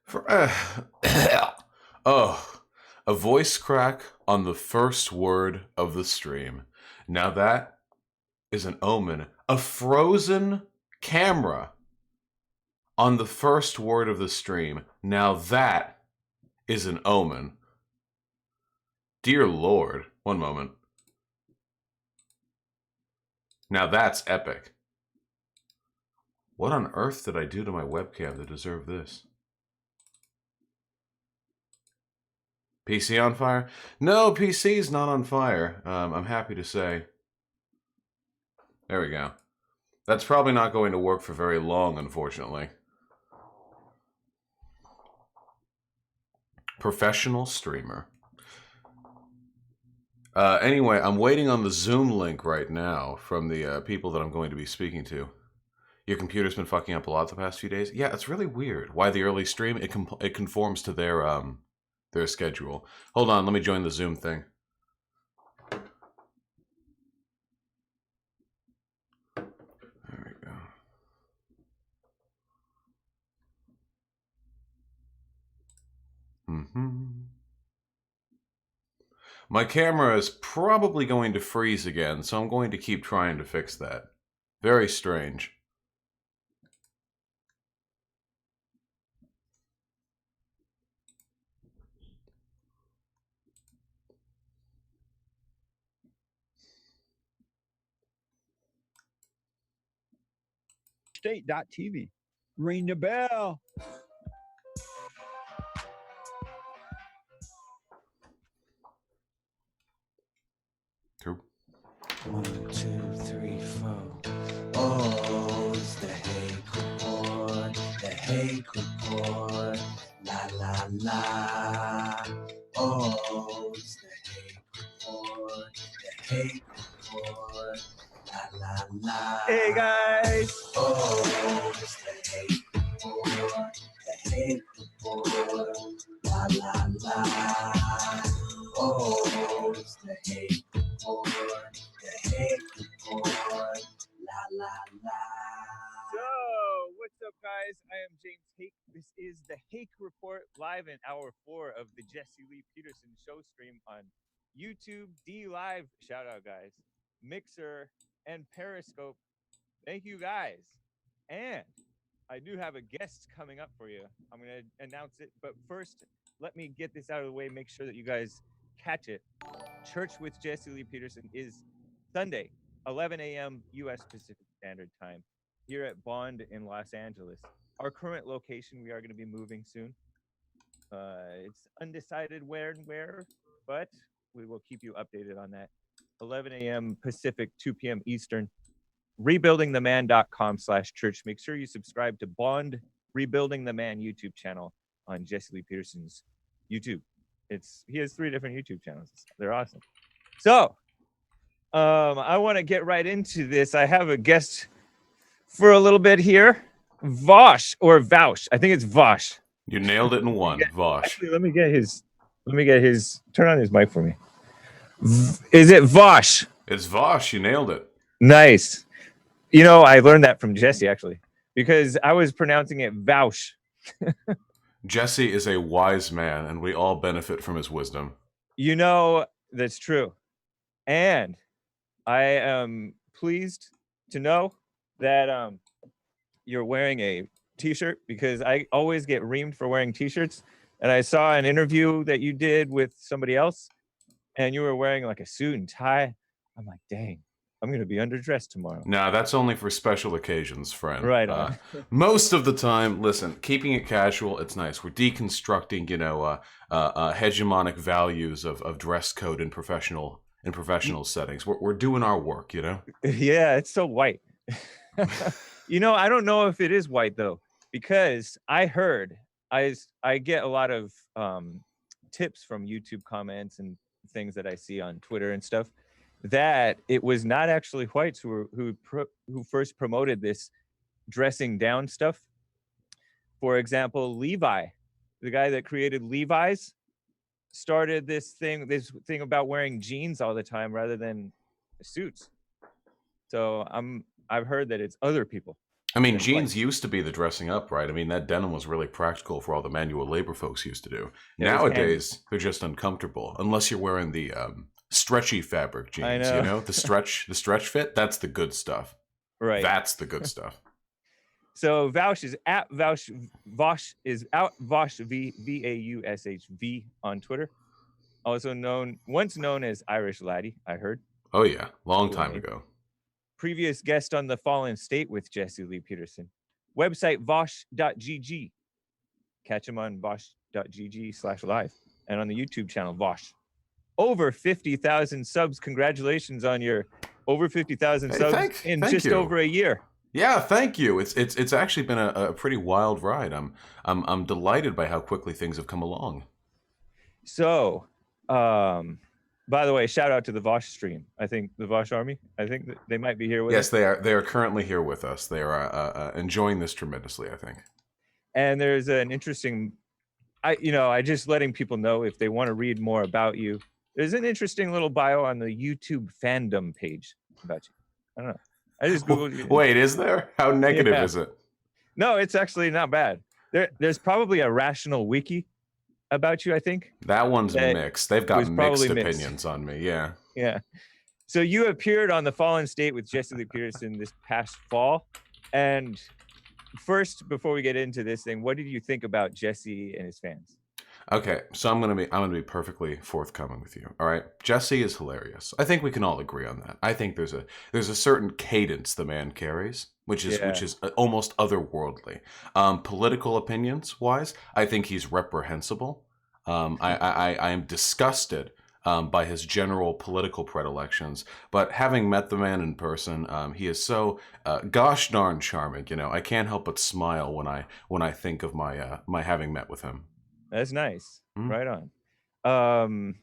For, oh, a voice crack on the first word of the stream. Now that is an omen. A frozen camera on the first word of the stream. Now that is an omen. Dear Lord. One moment. Now that's epic. What on earth did I do to my webcam to deserve this? PC on fire? No, PC's not on fire. I'm happy to say. There we go. That's probably not going to work for very long, unfortunately. Professional streamer. Anyway, I'm waiting on the Zoom link right now from the people that I'm going to be speaking to. Your computer's been fucking up a lot the past few days. Yeah, it's really weird. Why the early stream? It conforms to their schedule. Hold on, let me join the Zoom thing. There we go. My camera is probably going to freeze again, so I'm going to keep trying to fix that. Very strange. State.tv. Ring the bell. True. 1, 2, 3, 4. Oh, it's the Hake Report. The Hake Report. La la la. Oh, it's the Hake Report. The Hake Report. La la la. Hey guys. Oh, it's the Hake Report. The Hake Report. La la la. Oh, it's the Hake Report. The Hake Report. La la la. So, what's up, guys? I am James Hake. This is the Hake Report live in hour 4 of the Jesse Lee Peterson show stream on YouTube, D Live. Shout out, guys. Mixer and Periscope. Thank you, guys. And I do have a guest coming up for you. I'm going to announce it. But first, let me get this out of the way. Make sure that you guys catch it. Church with Jesse Lee Peterson is Sunday, 11 a.m. U.S. Pacific Standard Time here at Bond in Los Angeles. Our current location, we are going to be moving soon. It's undecided where and where, but we will keep you updated on that. 11 a.m. Pacific, 2 p.m. Eastern. rebuildingtheman.com/church. Make sure you subscribe to Bond Rebuilding the Man YouTube channel on Jesse Lee Peterson's YouTube. He has 3 different YouTube channels. They're awesome. So I want to get right into this. I have a guest for a little bit here. Vosh or Vaush. I think it's Vosh. You nailed it in one, Vosh. Actually, let me get his turn on his mic for me. Is it Vosh? It's Vosh. You nailed it. Nice. You know, I learned that from Jesse, actually, because I was pronouncing it Vaush. Jesse is a wise man, and we all benefit from his wisdom. You know, that's true. And I am pleased to know that you're wearing a t-shirt, because I always get reamed for wearing t-shirts. And I saw an interview that you did with somebody else, and you were wearing like a suit and tie. I'm like, dang, I'm going to be underdressed tomorrow. Nah, that's only for special occasions, friend. Right on. Most of the time, listen, keeping it casual, it's nice. We're deconstructing, hegemonic values of dress code in professional settings. We're doing our work, you know? Yeah, it's so white. You know, I don't know if it is white, though, because I heard, I get a lot of tips from YouTube comments and things that I see on Twitter and stuff, that it was not actually whites who first promoted this dressing down stuff. For example, Levi, the guy that created Levi's, started this thing about wearing jeans all the time rather than suits. So I've heard that it's other people. I mean, They're quite jeans used to be the dressing up, right? I mean, that denim was really practical for all the manual labor folks used to do. It was handy. Nowadays, they're just uncomfortable unless you're wearing the stretchy fabric I jeans. know. You know, the stretch fit. That's the good stuff. Right. That's the good stuff. So Vaush is at Vaush. Vosh is out Vosh VAUSHV on Twitter. Also once known as Irish Laddie, I heard. Oh yeah, long Cool time name. ago. Previous guest on The Fallen State with Jesse Lee Peterson. Website vosh.gg. Catch him on vosh.gg/live and on the YouTube channel Vosh. Over 50,000 subs. Congratulations on your over 50,000 Hey, subs thank just you. over a year. Yeah, thank you. It's actually been a pretty wild ride. I'm delighted by how quickly things have come along. So, by the way, shout out to the Vosh stream. I think the Vosh Army. I think that they might be here with us. Yes, they are. They are currently here with us. They are enjoying this tremendously, I think. And there's an interesting, I just letting people know if they want to read more about you. There's an interesting little bio on the YouTube fandom page about you. I don't know. I just googled you. Wait, is there? How negative is it? No, it's actually not bad. There's probably a rational wiki about you, I think. That one's mixed. They've got mixed opinions mixed. on me. Yeah. Yeah. So you appeared on The Fallen State with Jesse Lee Peterson this past fall. And first, before we get into this thing, what did you think about Jesse and his fans? Okay, so I'm gonna be perfectly forthcoming with you. All right, Jesse is hilarious. I think we can all agree on that. I think there's a certain cadence the man carries, which is almost otherworldly. Political opinions wise, I think he's reprehensible. I am disgusted by his general political predilections, but having met the man in person, he is so gosh darn charming. You know, I can't help but smile when I think of my having met with him. That's nice. Right on.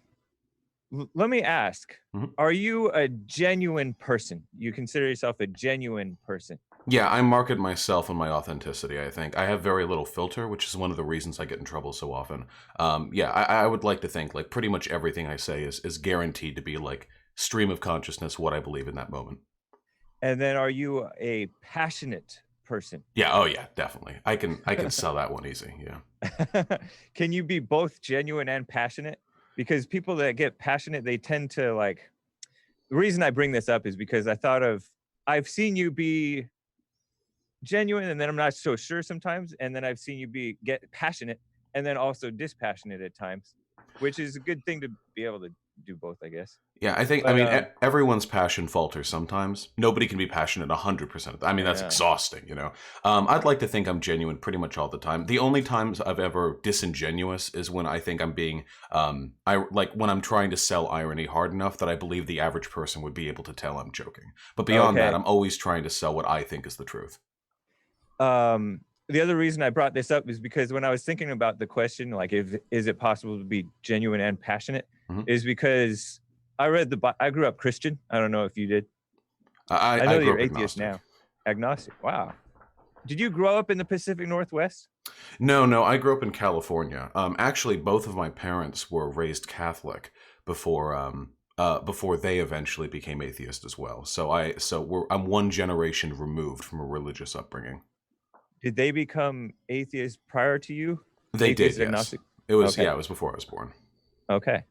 Let me ask, are you a genuine person? You consider yourself a genuine person? Yeah, I market myself and my authenticity, I think. I have very little filter, which is one of the reasons I get in trouble so often. Yeah, I would like to think like pretty much everything I say is guaranteed to be like stream of consciousness, what I believe in that moment. And then are you a passionate person? Yeah, oh yeah, definitely. I can sell that one easy, yeah. Can you be both genuine and passionate? Because people that get passionate, they tend to like, the reason I bring this up is because I've seen you be genuine and then I'm not so sure sometimes, and then I've seen you get passionate and then also dispassionate at times, which is a good thing to be able to do both, I guess. Yeah, I think, everyone's passion falters sometimes. Nobody can be passionate 100%. I mean, that's exhausting, you know? I'd like to think I'm genuine pretty much all the time. The only times I've ever disingenuous is when I think I'm being, when I'm trying to sell irony hard enough that I believe the average person would be able to tell I'm joking. But beyond that, I'm always trying to sell what I think is the truth. The other reason I brought this up is because when I was thinking about the question, like, is it possible to be genuine and passionate, is because I grew up Christian. I don't know if you did. I know you're atheist now. Agnostic. Wow. Did you grow up in the Pacific Northwest? No. I grew up in California. Actually, both of my parents were raised Catholic before they eventually became atheist as well. So I'm one generation removed from a religious upbringing. Did they become atheists prior to you? They did, yes. Agnostic? It was it was before I was born. Okay.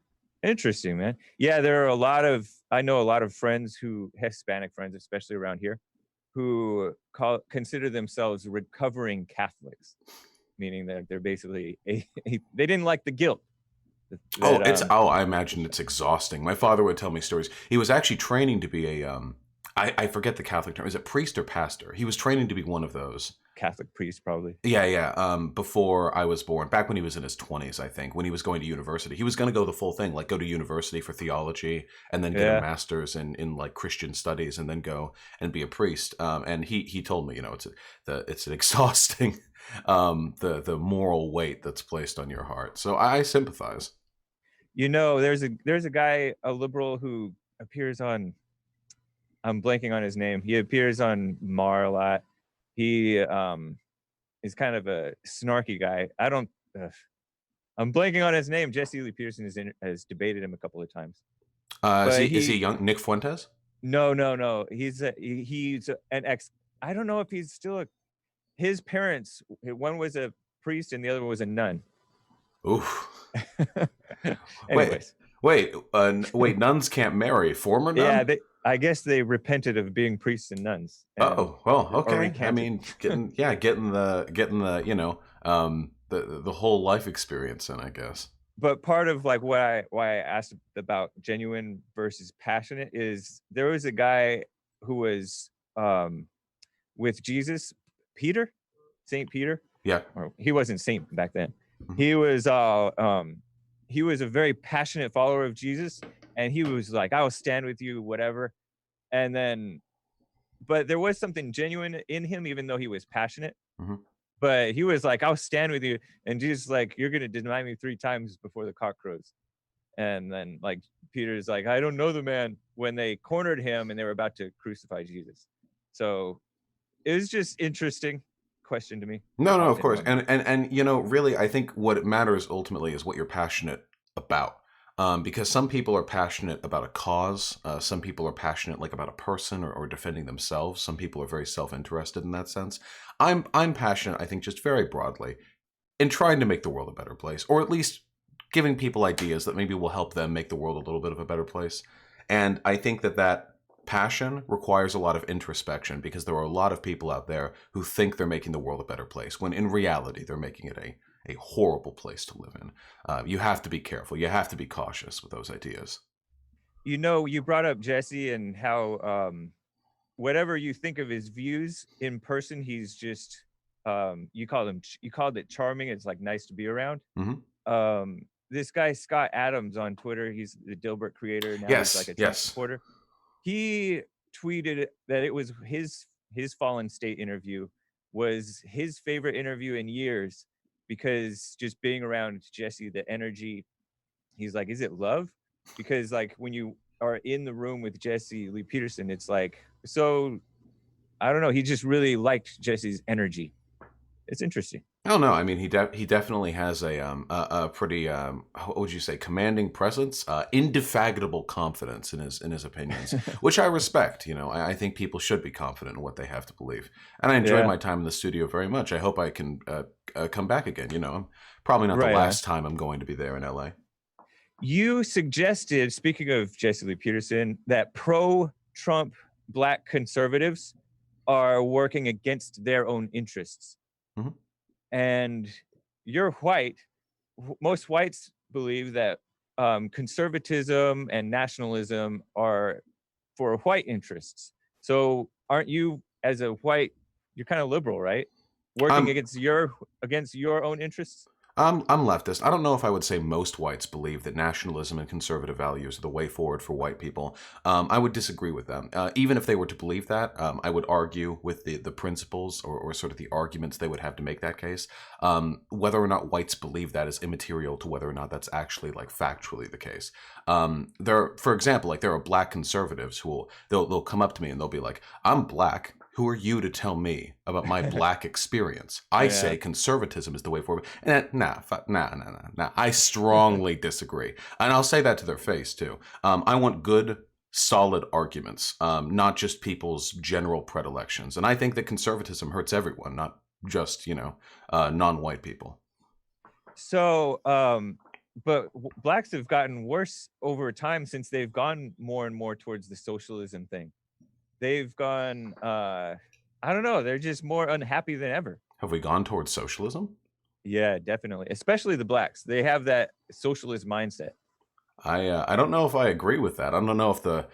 Interesting, man. Yeah, there are I know a lot of friends Hispanic friends, especially around here, who consider themselves recovering Catholics, meaning that they're basically they didn't like the guilt. I imagine it's exhausting. My father would tell me stories. He was actually training to be I forget the Catholic term. Is it priest or pastor? He was training to be one of those. Catholic priest, probably. Yeah. Before I was born, back when he was in his 20s, I think, when he was going to university, he was going to go the full thing, like go to university for theology and then get a master's in like Christian studies and then go and be a priest. And he told me, you know, it's an exhausting, the moral weight that's placed on your heart. So I sympathize. You know, there's a guy, a liberal, who appears on, I'm blanking on his name. He appears on Mar a lot. He is kind of a snarky guy. I'm blanking on his name. Jesse Lee Peterson has debated him a couple of times. Is he young? Nick Fuentes? No. He's an ex. I don't know if he's still his parents, one was a priest and the other one was a nun. Oof. Anyways. Wait, nuns can't marry. Former nun? Yeah, I guess they repented of being priests and nuns. Oh, well, Or okay. I recanted. mean, getting the the whole life experience in, I guess. But part of like why I asked about genuine versus passionate is there was a guy who was with Jesus, Saint Peter. Yeah. Or he wasn't saint back then. Mhm. He was a very passionate follower of Jesus, and he was like, I will stand with you, whatever. And then, but there was something genuine in him, even though he was passionate. Mhm. But he was like, I'll stand with you. And Jesus like, you're going to deny me 3 times before the cock crows. And then like Peter's like, I don't know the man, when they cornered him and they were about to crucify Jesus. So it was just interesting question to me. No, of course. And really, I think what matters ultimately is what you're passionate about. Because some people are passionate about a cause. Some people are passionate like about a person or defending themselves. Some people are very self-interested in that sense. I'm passionate, I think, just very broadly in trying to make the world a better place, or at least giving people ideas that maybe will help them make the world a little bit of a better place. And I think that passion requires a lot of introspection, because there are a lot of people out there who think they're making the world a better place when in reality they're making it a horrible place to live in. You have to be careful. You have to be cautious with those ideas. You brought up Jesse and how whatever you think of his views in person, he's just you called it charming. It's like nice to be around. Mm-hmm. This guy Scott Adams on Twitter, he's the Dilbert creator. Now yes, he's like a Trump supporter. He tweeted that it was his Fallen State interview was his favorite interview in years, because just being around Jesse, the energy, he's like, is it love? Because like when you are in the room with Jesse Lee Peterson, it's like, so I don't know, he just really liked Jesse's energy. It's interesting. Oh no, I mean he definitely has a pretty what would you say, commanding presence, indefatigable confidence in his opinions, which I respect. I think people should be confident in what they have to believe, and I enjoyed my time in the studio very much. I hope I can come back again. I'm probably not the last time I'm going to be there in LA. You suggested, speaking of Jesse Lee Peterson, that pro-Trump Black conservatives are working against their own interests. Mm-hmm. And you're white. Most whites believe that conservatism and nationalism are for white interests. So aren't you, as a white, you're kind of liberal, right? Working against your own interests? I'm leftist. I don't know if I would say most whites believe that nationalism and conservative values are the way forward for white people. I would disagree with them. Even if they were to believe that, I would argue with the principles or sort of the arguments they would have to make that case. Whether or not whites believe that is immaterial to whether or not that's actually like factually the case. For example, there are Black conservatives who they'll come up to me and they'll be like, "I'm Black. Who are you to tell me about my Black experience? I say conservatism is the way forward." And nah. I strongly disagree. And I'll say that to their face, too. I want good, solid arguments, not just people's general predilections. And I think that conservatism hurts everyone, not just, non-white people. So, but Blacks have gotten worse over time since they've gone more and more towards the socialism thing. They've gone, I don't know, they're just more unhappy than ever. Have we gone towards socialism? Yeah, definitely. Especially the Blacks. They have that socialist mindset. I don't know if I agree with that. I don't know if the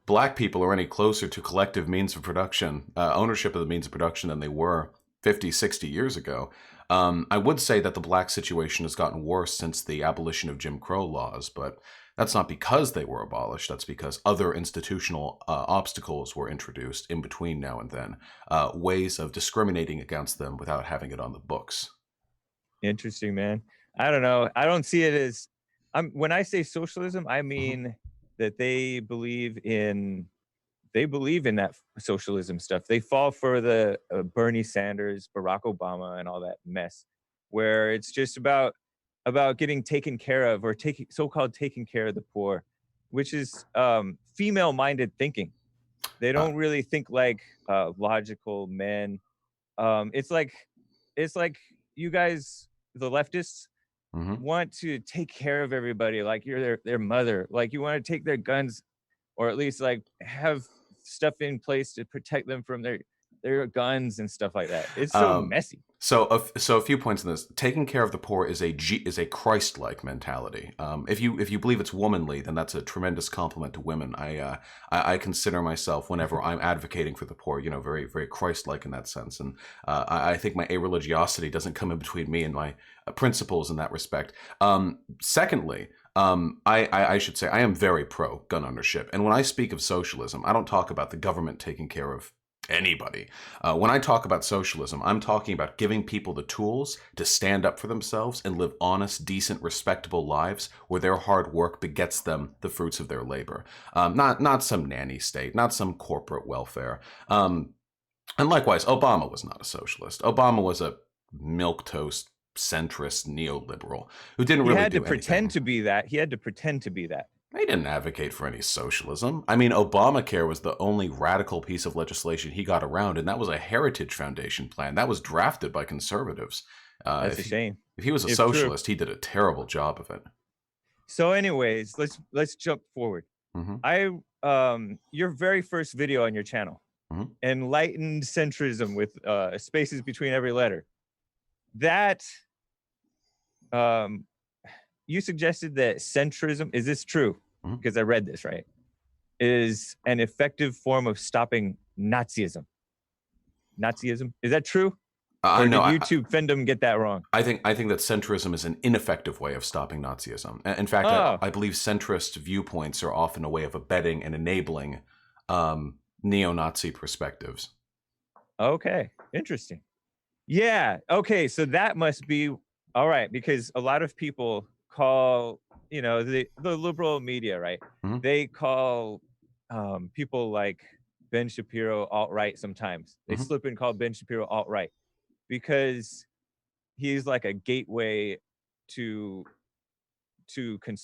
Black people are any closer to collective means of production, ownership of the means of production than they were 50, 60 years ago. I would say that the Black situation has gotten worse since the abolition of Jim Crow laws, but that's not because they were abolished. That's because other institutional obstacles were introduced in between now and then, ways of discriminating against them without having it on the books. Interesting, man. I don't know. I don't see it as, when I say socialism, I mean that they believe in that socialism stuff. They fall for the Bernie Sanders, Barack Obama, and all that mess, where it's just about getting taken care of, or taking care of the poor, which is female-minded thinking. They don't really think like logical men. It's like you guys, the leftists, Mhm. want to take care of everybody like you're their mother. Like you want to take their guns, or at least like have stuff in place to protect them from their guns and stuff like that. It's so Um, messy. so a few points in this. Taking care of the poor is a Christ-like mentality. If you believe it's womanly, then that's a tremendous compliment to women. I consider myself, whenever I'm advocating for the poor, very very Christ-like in that sense, and I think my areligiosity doesn't come in between me and my principles in that respect. Secondly. I should say I am very pro gun ownership, and when I speak of socialism, I don't talk about the government taking care of anybody. When I talk about socialism, I'm talking about giving people the tools to stand up for themselves and live honest, decent, respectable lives where their hard work begets them the fruits of their labor. Not some nanny state, not some corporate welfare. And likewise, Obama was not a socialist. Obama was a milquetoast centrist neoliberal who didn't He really had to do anything. pretend to be that. He had to pretend to be that. He didn't advocate for any socialism. I mean, Obamacare was the only radical piece of legislation he got around, and that was a Heritage Foundation plan. That was drafted by conservatives. That's a shame. If he was a If true. socialist, he did a terrible job of it. So, anyways, let's jump forward. Your very first video on your channel, Enlightened Centrism with spaces between every letter. That you suggested that centrism, is this true? Because I read this right, is an effective form of stopping Nazism. Nazism, is that true? Or No, did YouTube fandom get that wrong? I think that centrism is an ineffective way of stopping Nazism. In fact, I believe centrist viewpoints are often a way of abetting and enabling neo-Nazi perspectives. Okay, interesting. Yeah, okay, so that must be all right, because a lot of people call, the liberal media, right? They call people like Ben Shapiro alt-right sometimes. They slip and call Ben Shapiro alt-right because he's like a gateway to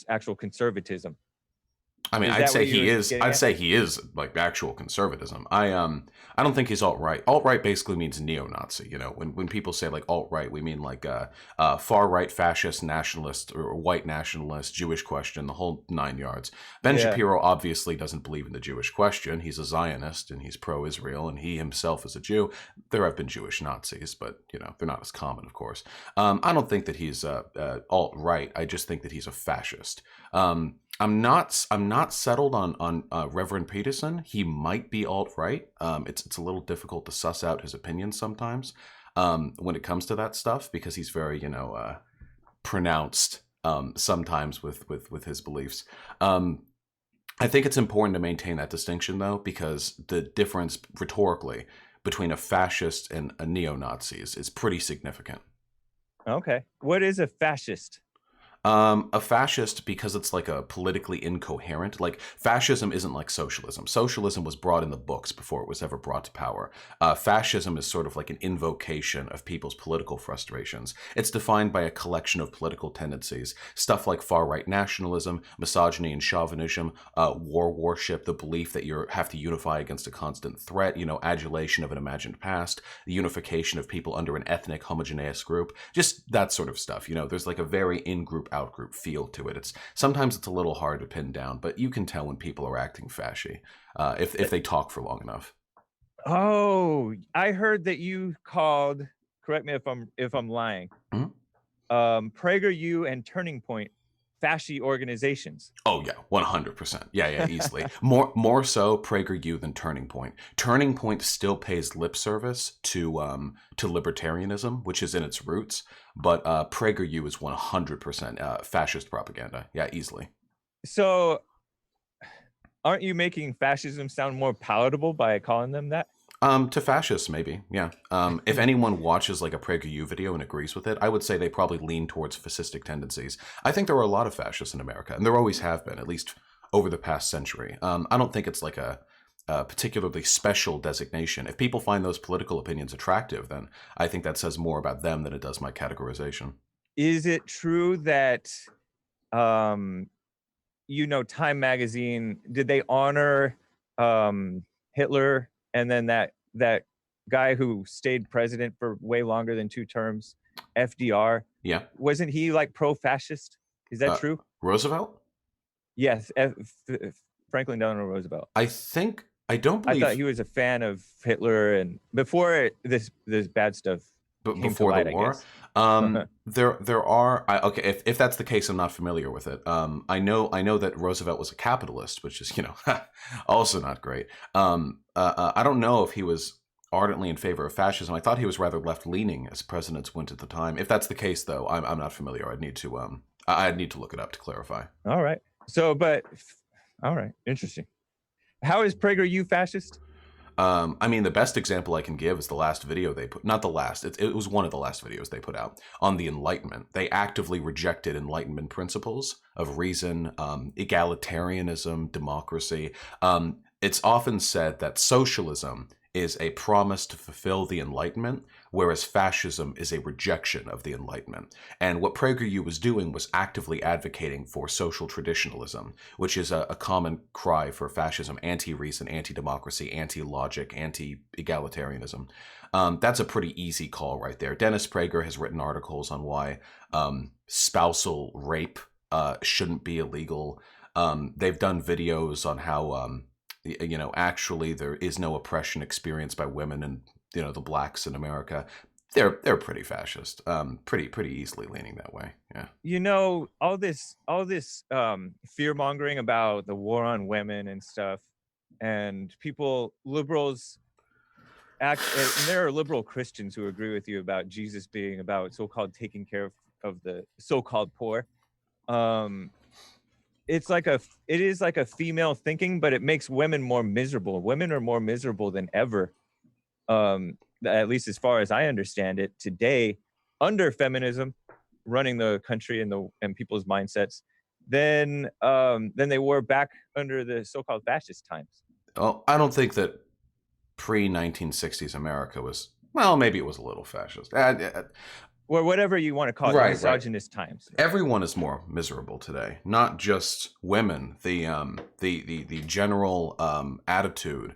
actual conservatism. I mean, I'd say he is like actual conservatism. I don't think he's alt-right. Alt-right basically means neo-Nazi. When people say like alt-right, we mean like far-right fascist nationalist or white nationalist, Jewish question, the whole 9 yards. Ben Shapiro obviously doesn't believe in the Jewish question. He's a Zionist and he's pro-Israel, and he himself is a Jew. There have been Jewish Nazis, but they're not as common, of course. I don't think that he's alt-right. I just think that he's a fascist. I'm not settled on Reverend Peterson. He might be alt-right. It's a little difficult to suss out his opinions sometimes when it comes to that stuff, because he's very pronounced sometimes with his beliefs. I think it's important to maintain that distinction, though, because the difference rhetorically between a fascist and a neo-Nazi is pretty significant. Okay, what is a fascist? A fascist, because it's like a politically incoherent, like fascism isn't like socialism. Socialism was brought in the books before it was ever brought to power. Fascism is sort of like an invocation of people's political frustrations. It's defined by a collection of political tendencies, stuff like far-right nationalism, misogyny and chauvinism, war worship, the belief that you have to unify against a constant threat, adulation of an imagined past, the unification of people under an ethnic homogeneous group, just that sort of stuff. There's like a very in-group out-group feel to it. Sometimes it's a little hard to pin down, but you can tell when people are acting fashy if they talk for long enough. Oh, I heard that you called, correct me if I'm lying, PragerU and Turning Point fasci organizations. Oh yeah, 100%. Yeah, easily. More so PragerU than Turning Point. Turning Point still pays lip service to libertarianism, which is in its roots, but PragerU is 100% fascist propaganda. Yeah, easily. So, aren't you making fascism sound more palatable by calling them that? To fascists, maybe, yeah. If anyone watches like a PragerU video and agrees with it, I would say they probably lean towards fascistic tendencies. I think there are a lot of fascists in America, and there always have been, at least over the past century. I don't think it's like a particularly special designation. If people find those political opinions attractive, then I think that says more about them than it does my categorization. Is it true that, Time Magazine, did they honor Hitler, and then that guy who stayed president for way longer than 2 terms, FDR. Yeah. Wasn't he like pro-fascist? Is that true? Roosevelt? Yes, Franklin Delano Roosevelt. I don't believe. I thought he was a fan of Hitler, and before this bad stuff came before to light, the war. I guess. There are okay. If that's the case, I'm not familiar with it. I know that Roosevelt was a capitalist, which is also not great. I don't know if he was ardently in favor of fascism. I thought he was rather left leaning, as presidents went at the time. If that's the case, though, I'm not familiar. I'd need to look it up to clarify. All right. All right. Interesting. How is PragerU fascist? I mean, the best example I can give is the last video they put, not the last, it was one of the last videos they put out on the Enlightenment. They actively rejected Enlightenment principles of reason, egalitarianism, democracy. It's often said that socialism is a promise to fulfill the Enlightenment, whereas fascism is a rejection of the Enlightenment. And what PragerU was doing was actively advocating for social traditionalism, which is a common cry for fascism: anti-reason, anti-democracy, anti-logic, anti-egalitarianism. That's a pretty easy call right there. Dennis Prager has written articles on why spousal rape shouldn't be illegal. They've done videos on how actually there is no oppression experienced by women and the blacks in America. They're pretty fascist, pretty easily leaning that way. Yeah. All this fear mongering about the war on women and stuff, and liberals and there are liberal Christians who agree with you about Jesus being about so-called taking care of the so-called poor. It is like a female thinking, but it makes women more miserable. Women are more miserable than ever, at least as far as I understand it today, under feminism running the country and people's mindsets than they were back under the so-called fascist times. Well, I don't think that pre-1960s America was, well, maybe it was a little fascist. Or whatever you want to call it, right, misogynist times. Everyone is more miserable today, not just women. The general attitude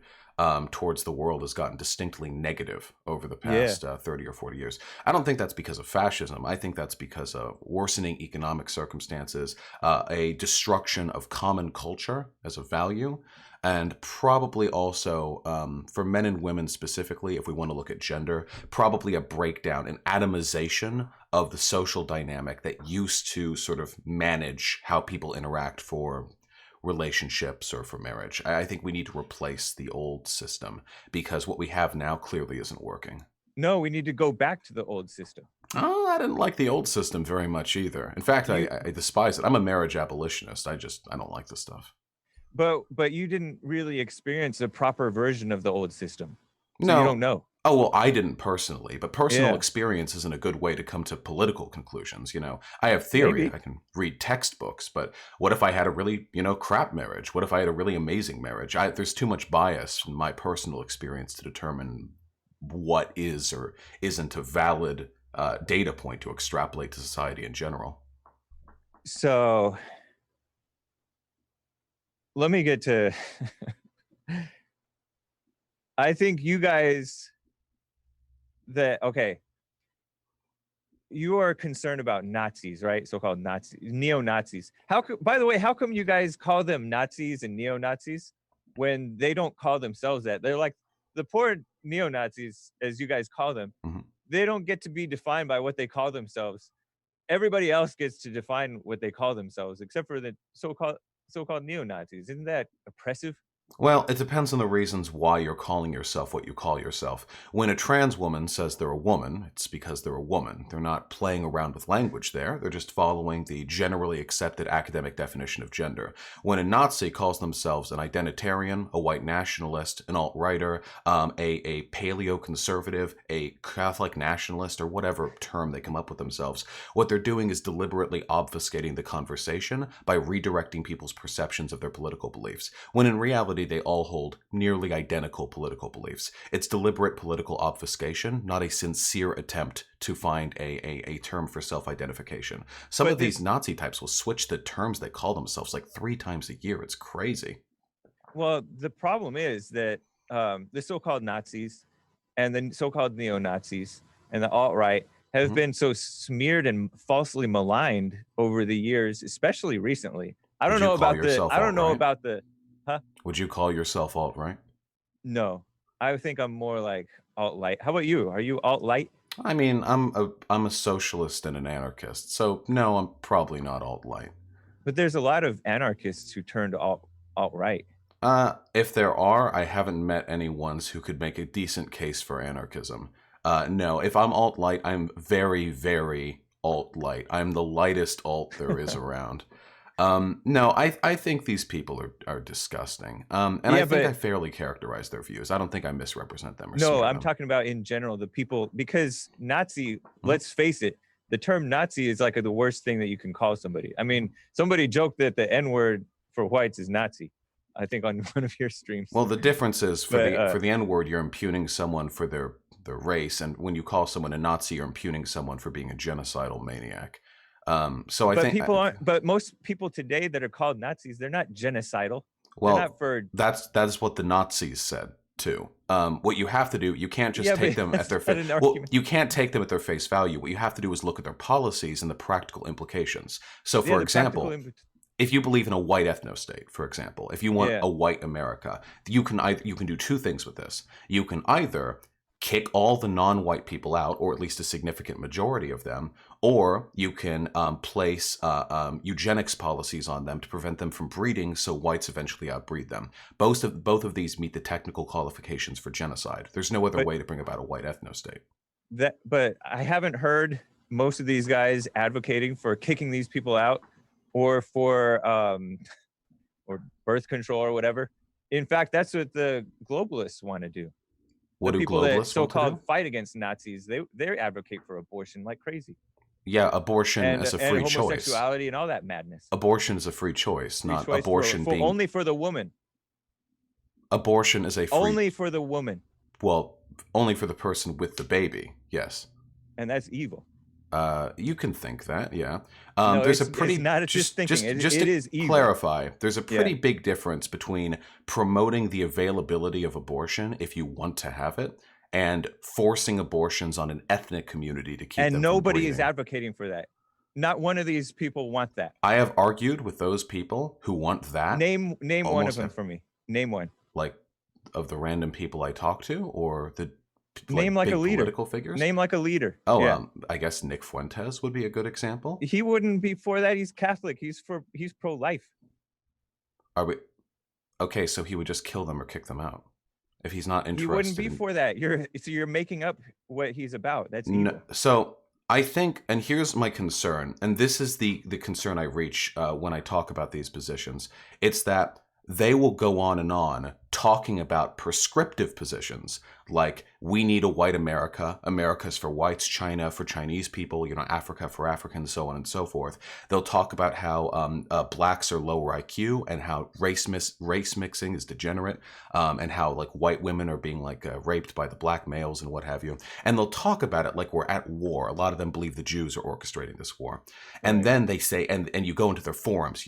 towards the world has gotten distinctly negative over the past 30 or 40 years. I don't think that's because of fascism. I think that's because of worsening economic circumstances, a destruction of common culture as a value, and probably also, for men and women specifically, if we want to look at gender, probably a breakdown, an atomization of the social dynamic that used to sort of manage how people interact for relationships or for marriage. I think we need to replace the old system because what we have now clearly isn't working. No, we need to go back to the old system. Oh, I didn't like the old system very much either. In fact, I despise it. I'm a marriage abolitionist. I don't like this stuff. But you didn't really experience a proper version of the old system. So no. You don't know. Oh, well, I didn't personally, but personal experience isn't a good way to come to political conclusions. I have theory. Maybe. I can read textbooks, but what if I had a really, crap marriage? What if I had a really amazing marriage? There's too much bias from my personal experience to determine what is or isn't a valid data point to extrapolate to society in general. So let me get to I think you guys you are concerned about Nazis, right? So-called Nazis, neo-Nazis. By the way, how come you guys call them Nazis and neo-Nazis when they don't call themselves that? They're like the poor neo-Nazis, as you guys call them. Mm-hmm. They don't get to be defined by what they call themselves. Everybody else gets to define what they call themselves, except for the so-called neo-Nazis. Isn't that oppressive? Well, it depends on the reasons why you're calling yourself what you call yourself. When a trans woman says they're a woman, it's because they're a woman. They're not playing around with language there. They're just following the generally accepted academic definition of gender. When a Nazi calls themselves an identitarian, a white nationalist, an alt-righter, a paleo-conservative, a Catholic nationalist, or whatever term they come up with themselves, what they're doing is deliberately obfuscating the conversation by redirecting people's perceptions of their political beliefs, when in reality they all hold nearly identical political beliefs. It's deliberate political obfuscation, not a sincere attempt to find a term for self-identification. Some of these Nazi types will switch the terms they call themselves like 3 times a year. It's crazy. Well, the problem is that the so-called Nazis and the so-called neo-Nazis and the alt-right have been so smeared and falsely maligned over the years, especially recently. I don't know about the Would you call yourself alt-right? No, I think I'm more like alt-light. How about you? Are you alt-light? I mean, I'm a socialist and an anarchist, so no, I'm probably not alt-light. But there's a lot of anarchists who turned alt-right. If there are, I haven't met any ones who could make a decent case for anarchism. No, if I'm alt-light, I'm very, very alt-light. I'm the lightest alt there is around. No, I think these people are disgusting. And I think I fairly characterize their views. I don't think I misrepresent them or No, I'm them. talking about in general, the people, because Nazi, let's face it, the term Nazi is like the worst thing that you can call somebody. I mean, somebody joked that the N-word for whites is Nazi, I think on one of your streams. Well, the difference is for the N-word, you're impugning someone for their race, and when you call someone a Nazi, you're impugning someone for being a genocidal maniac. So I think people aren't. But most people today that are called Nazis, they're not genocidal. Well, they're not for... that's what the Nazis said too. What you have to do, you can't just take them at their face. Well, you can't take them at their face value. What you have to do is look at their policies and the practical implications. So, for example, if you believe in a white ethno-state, for example, if you want a white America, you can do two things with this. You can either kick all the non-white people out, or at least a significant majority of them, or you can place eugenics policies on them to prevent them from breeding, so whites eventually outbreed them. Both of these meet the technical qualifications for genocide. There's no other way to bring about a white ethno-state. But I haven't heard most of these guys advocating for kicking these people out, or for or birth control or whatever. In fact, that's what the globalists want to do. What the do people that globalists so-called fight against Nazis, they advocate for abortion like crazy. Yeah, abortion as a free choice. Homosexuality and all that madness. Abortion is a free choice, not abortion being... Only for the woman. Abortion is a free... Only for the woman. Well, only for the person with the baby, yes. And that's evil. You can think that, yeah. No, there's a pretty... It's not just thinking. Just to is evil. Clarify, there's a pretty big difference between promoting the availability of abortion if you want to have it, and forcing abortions on an ethnic community to keep them from nobody breeding. is advocating for that. Not one of these people want that. I have argued with those people who want that. Name one of them for me. Name one. Like, of the random people I talk to, or the name like big a leader. Political figures. Name like a leader. Oh, yeah. I guess Nick Fuentes would be a good example. He wouldn't be for that. He's Catholic. He's pro-life. Are we? Okay, so he would just kill them or kick them out if he's not interested. He wouldn't be for that. You're making up what he's about. That's evil. No, so I think, and here's my concern, and this is the concern I reach when I talk about these positions. It's that they will go on and on talking about prescriptive positions like we need a white America, America's for whites, China for Chinese people, Africa for Africans, so on and so forth. They'll talk about how blacks are lower IQ and how race mixing is degenerate, and how like white women are being raped by the black males and what have you. And they'll talk about it like we're at war. A lot of them believe the Jews are orchestrating this war. And then they say, and you go into their forums,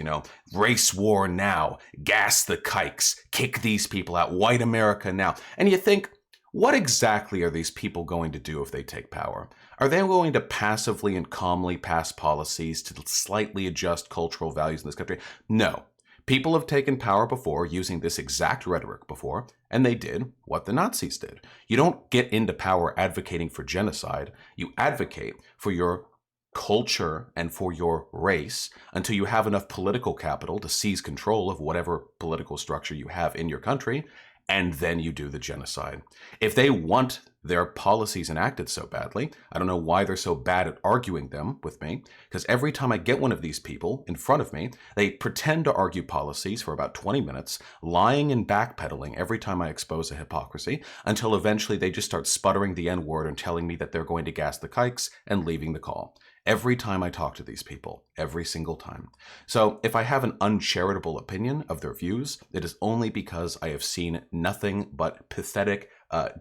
race war now, gas the kikes, kick these people out, white America now. And you think, what exactly are these people going to do if they take power? Are they going to passively and calmly pass policies to slightly adjust cultural values in this country? No. People have taken power before using this exact rhetoric before, and they did what the Nazis did. You don't get into power advocating for genocide. You advocate for your culture and for your race until you have enough political capital to seize control of whatever political structure you have in your country, and then you do the genocide. If they want their policies enacted so badly, I don't know why they're so bad at arguing them with me, because every time I get one of these people in front of me, they pretend to argue policies for about 20 minutes, lying and backpedaling every time I expose a hypocrisy, until eventually they just start sputtering the N-word and telling me that they're going to gas the kikes and leaving the call. Every time I talk to these people, every single time. So if I have an uncharitable opinion of their views, it is only because I have seen nothing but pathetic,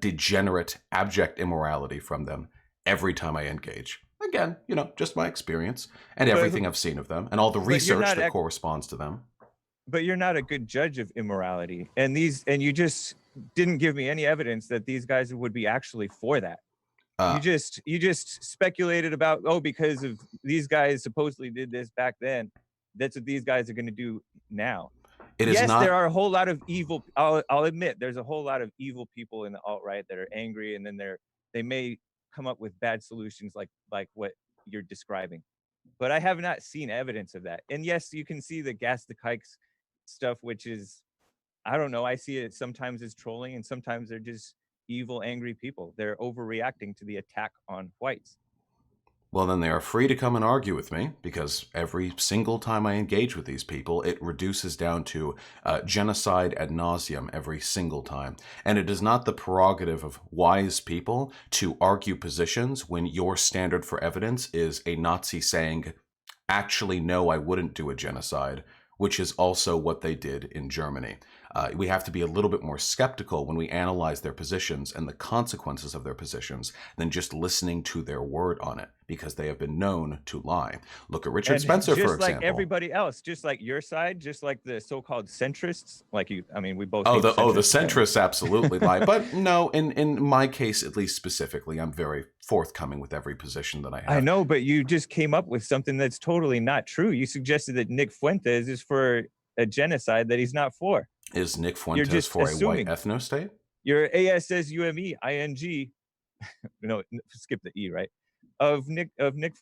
degenerate, abject immorality from them every time I engage. Again, just my experience and everything I've seen of them and all the research that corresponds to them. But you're not a good judge of immorality. And you just didn't give me any evidence that these guys would be actually for that. Uh, You just speculated about, oh, because of these guys supposedly did this back then, that's what these guys are going to do now. it is Yes, not. there are a whole lot of evil. I'll admit there's a whole lot of evil people in the alt-right that are angry, and then they may come up with bad solutions like what you're describing. But I have not seen evidence of that. And yes, you can see the gas the kikes stuff, which is, I don't know. I see it sometimes as trolling, and sometimes they're just evil, angry people. They're overreacting to the attack on whites. Well, then they are free to come and argue with me, because every single time I engage with these people, it reduces down to genocide ad nauseum every single time. And it is not the prerogative of wise people to argue positions when your standard for evidence is a Nazi saying, actually, no, I wouldn't do a genocide, which is also what they did in Germany. We have to be a little bit more skeptical when we analyze their positions and the consequences of their positions than just listening to their word on it, because they have been known to lie. Look at Richard Spencer, for Just example. like everybody else, just like your side, just like the so-called centrists, like you. I mean, we both. Oh, hate the centrists, centrists absolutely lie, but no. In my case, at least specifically, I'm very forthcoming with every position that I have. I know, but you just came up with something that's totally not true. You suggested that Nick Fuentes is for a genocide that he's not for. Is Nick Fuentes for assuming. a white ethno-state? Your ASSUME, no, skip the E, right? Of Nick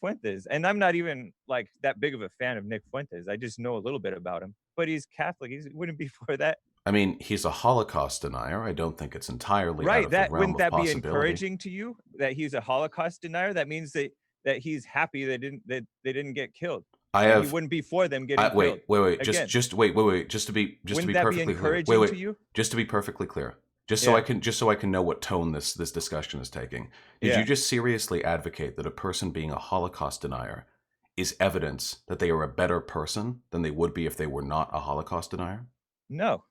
Fuentes. And I'm not even like that big of a fan of Nick Fuentes. I just know a little bit about him. But he's Catholic. He wouldn't be for that. I mean, he's a Holocaust denier. I don't think it's entirely right. out of the realm Wouldn't that of be possibility. encouraging to you that he's a Holocaust denier? That means that he's happy that they didn't get killed. He wouldn't be for them getting killed. Wait. Just wait. Just to be perfectly clear. Wait. To you? Just to be perfectly clear. So I can know what tone this discussion is taking. Did you just seriously advocate that a person being a Holocaust denier is evidence that they are a better person than they would be if they were not a Holocaust denier? No.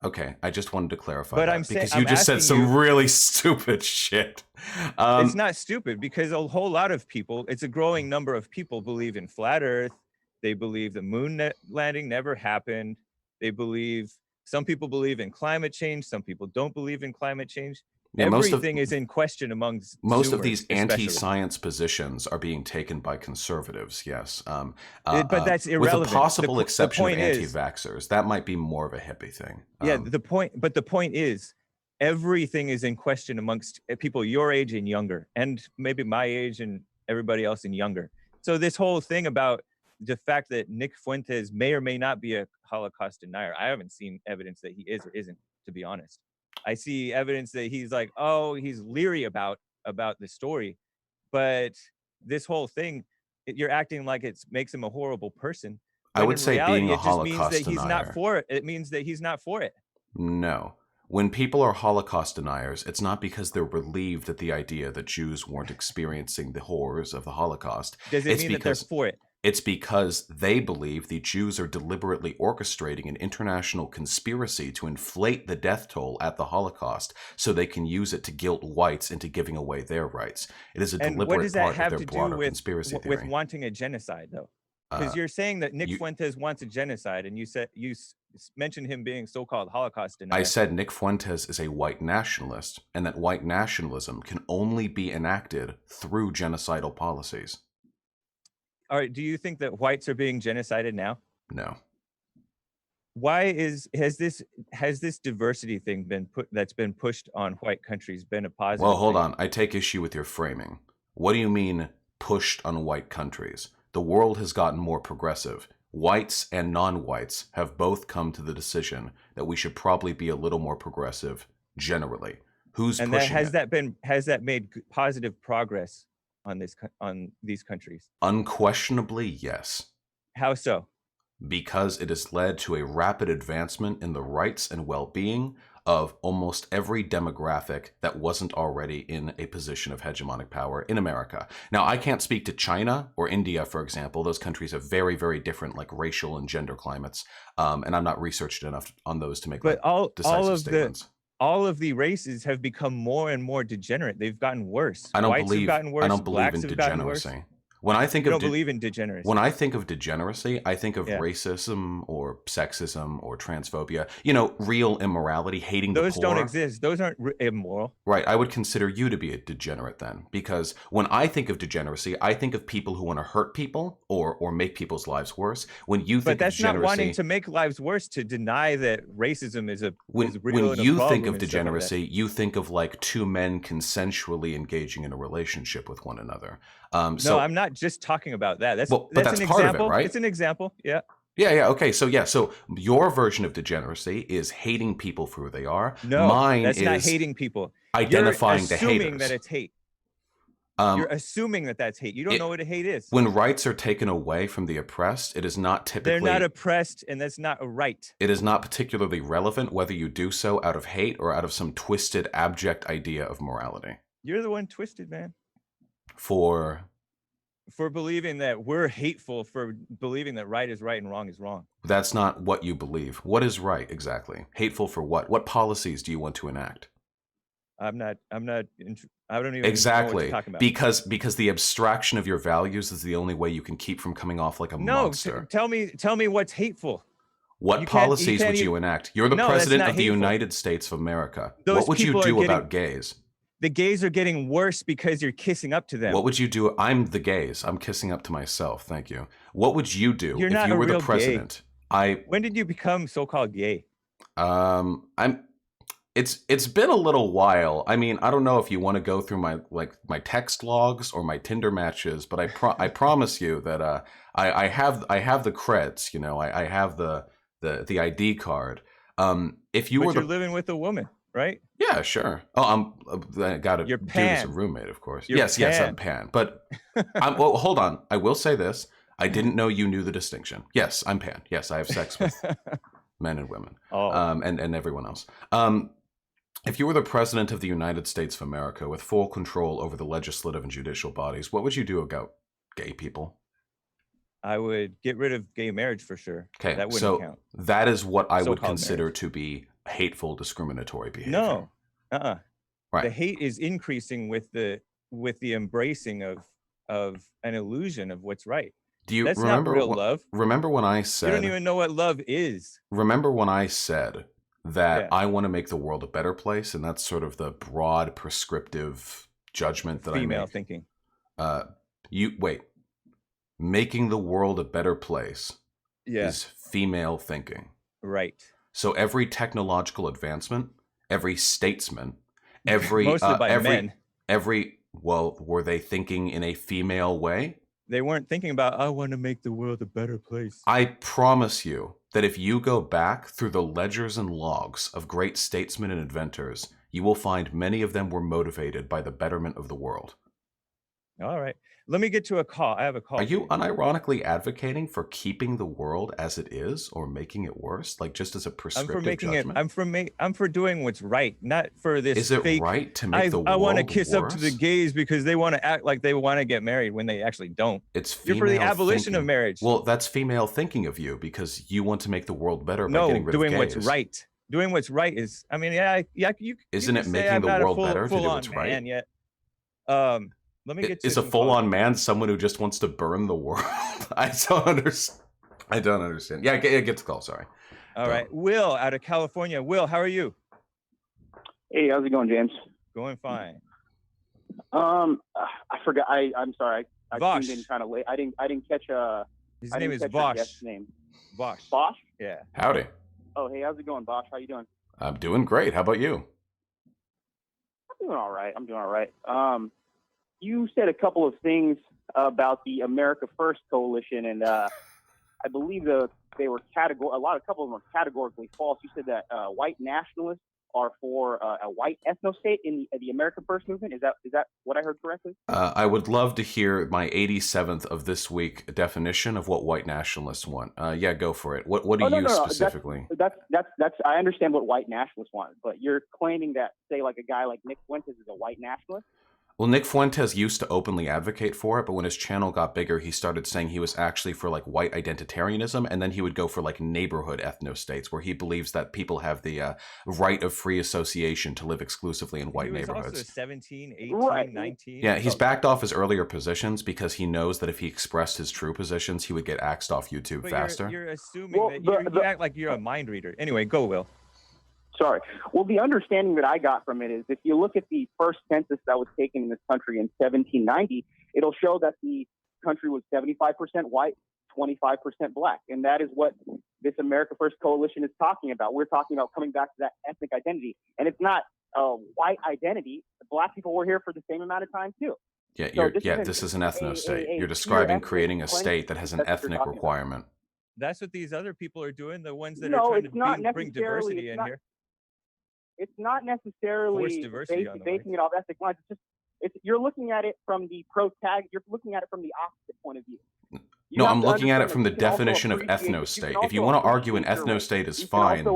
Okay, I just wanted to clarify but that because you just said some really stupid shit. It's not stupid, because a whole lot of people, it's a growing number of people, believe in flat Earth. They believe the moon landing never happened. Some people believe in climate change. Some people don't believe in climate change. Yeah, everything is in question amongst most Zoomers, of these anti-science positions are being taken by conservatives. Yes, but that's irrelevant. With a possible exception of anti-vaxxers, that might be more of a hippie thing. The point is, everything is in question amongst people your age and younger, and maybe my age and everybody else and younger. So this whole thing about the fact that Nick Fuentes may or may not be a Holocaust denier, I haven't seen evidence that he is or isn't, to be honest. I see evidence that he's like, oh, he's leery about the story. But this whole thing, you're acting like it makes him a horrible person. I would say being a Holocaust denier, he's not for it. It means that he's not for it. No. When people are Holocaust deniers, it's not because they're relieved at the idea that Jews weren't experiencing the horrors of the Holocaust. Does it mean that they're for it? It's because they believe the Jews are deliberately orchestrating an international conspiracy to inflate the death toll at the Holocaust so they can use it to guilt whites into giving away their rights. It is a deliberate part of their broader conspiracy theory. With wanting a genocide, though? Because you're saying that Nick Fuentes wants a genocide, and you mentioned him being so-called Holocaust denier. I said Nick Fuentes is a white nationalist, and that white nationalism can only be enacted through genocidal policies. All right. Do you think that whites are being genocided now? No. Why has this diversity thing that's been pushed on white countries been a positive? Well, hold on. I take issue with your framing. What do you mean pushed on white countries? The world has gotten more progressive. Whites and non-whites have both come to the decision that we should probably be a little more progressive generally. Who's pushing it? Has that made positive progress on these countries? Unquestionably, yes. How so? Because it has led to a rapid advancement in the rights and well-being of almost every demographic that wasn't already in a position of hegemonic power in America. Now, I can't speak to China or India, for example. Those countries have very, very different racial and gender climates, and I'm not researched enough on those to make decisive statements. All of the races have become more and more degenerate. They've gotten worse. Whites have gotten worse. I don't believe in degeneracy. When I think You of don't believe in degeneracy. when I think of degeneracy, I think of Yeah. racism or sexism or transphobia. Real immorality, hating the Those poor. don't exist. Those aren't immoral. Right. I would consider you to be a degenerate then, because when I think of degeneracy, I think of people who want to hurt people or make people's lives worse. When you But think of that's not wanting degeneracy, to make lives worse, to deny that racism is when real and a you problem think of and stuff like that. degeneracy, you think of like two men consensually engaging in a relationship with one another. No, I'm not just talking about that. That's but that's that's an part of it, example. right? It's an example. Yeah. Yeah. Okay. So your version of degeneracy is hating people for who they are. No, Mine that's not is hating people. identifying You're the assuming haters. that it's hate. Um, You're assuming that that's hate. You don't know what a hate is. when rights are taken away from the oppressed, it is not typically. They're not oppressed, and that's not a right. It is not particularly relevant whether you do so out of hate or out of some twisted, abject idea of morality. You're the one twisted, man. For believing that we're hateful, for believing that right is right and wrong is wrong. That's not what you believe. What is right exactly? Hateful for what? What policies do you want to enact? I don't even Exactly. know what you're talking about. Because the abstraction of your values is the only way you can keep from coming off like a monster. Tell me what's hateful. What policies would you enact? You're the president of the United States of America. What would you do about gays? The gays are getting worse because you're kissing up to them. What would you do? I'm the gays. I'm kissing up to myself. Thank you. What would you do if you were the president? When did you become so-called gay? It's been a little while. I mean, I don't know if you want to go through my text logs or my Tinder matches, but I promise you that I have the creds. I have the ID card. If you but were you're living with a woman, right? Yeah, sure. Oh, I got to do this a roommate, of course. Yes, I'm pan. But well, hold on. I will say this. I didn't know you knew the distinction. Yes, I'm pan. Yes, I have sex with men and women, and everyone else. If you were the president of the United States of America with full control over the legislative and judicial bodies, what would you do about gay people? I would get rid of gay marriage for sure. Okay, that wouldn't count. That is what I would consider to be hateful, discriminatory behavior. No, right. The hate is increasing with the embracing of an illusion of what's right. Do you That's remember not real love? Remember when I said you don't even know what love is? Remember when I said that I want to make the world a better place, and that's sort of the broad prescriptive judgment that female thinking. Making the world a better place yeah. is female thinking. Right. So every technological advancement, every statesman, mostly by men. Were they thinking in a female way? They weren't thinking about, I want to make the world a better place. I promise you that if you go back through the ledgers and logs of great statesmen and inventors, you will find many of them were motivated by the betterment of the world. All right. Let me get to a call. I have a call. Are you unironically advocating for keeping the world as it is or making it worse? Like just as a prescriptive judgment? I'm for doing what's right, not for this. Is it fake, right to make the world I want to kiss worse? up to the gays because they want to act like they want to get married when they actually don't. You're for the abolition of marriage. Well, that's female thinking of you because you want to make the world better by getting rid of gays. No, doing what's right. Doing what's right is, I mean, Isn't it making the world better to do what's right? Yet. Let me get to Is a full-on man someone who just wants to burn the world? I don't understand. Yeah, get the call. Sorry. All right. Will out of California. Will, how are you? Hey, how's it going, James? Going fine. I forgot. I'm sorry. I Vosh. tuned in kind of late. I didn't catch His name is Vosh. Name. Vosh. Vosh? Yeah. Howdy. Oh, hey, how's it going, Vosh? How you doing? I'm doing great. How about you? I'm doing all right. You said a couple of things about the America First coalition, and I believe a couple of them are categorically false. You said that white nationalists are for a white ethno-state in the America First movement. Is that what I heard correctly? I would love to hear my 87th of this week definition of what white nationalists want. Yeah, go for it. What do you specifically? That's I understand what white nationalists want, but you're claiming that, say, like a guy like Nick Fuentes is a white nationalist? Well, Nick Fuentes used to openly advocate for it, but when his channel got bigger, he started saying he was actually for like white identitarianism, and then he would go for like neighborhood ethno-states, where he believes that people have the right of free association to live exclusively in white He was neighborhoods. also 17, 18, Right. 19. Yeah, he's backed off his earlier positions because he knows that if he expressed his true positions, he would get axed off YouTube But faster. you're assuming Well, that you act like you're a mind reader. Anyway, go, Will. Sorry. Well, the understanding that I got from it is if you look at the first census that was taken in this country in 1790, it'll show that the country was 75% white, 25% black. And that is what this America First Coalition is talking about. We're talking about coming back to that ethnic identity. And it's not a white identity. The black people were here for the same amount of time, too. Yeah, So this is an ethno-state. You're describing creating a state that has an ethnic requirement. That's what these other people are doing, the ones that No, are it's trying not to bring diversity necessarily- in it's here. It's not necessarily Forced diversity on the basing it off ethnic lines. You're looking at it from the you're looking at it from the opposite point of view. No, I'm looking at it from the definition of ethno-state. If you want to argue an ethno-state is fine.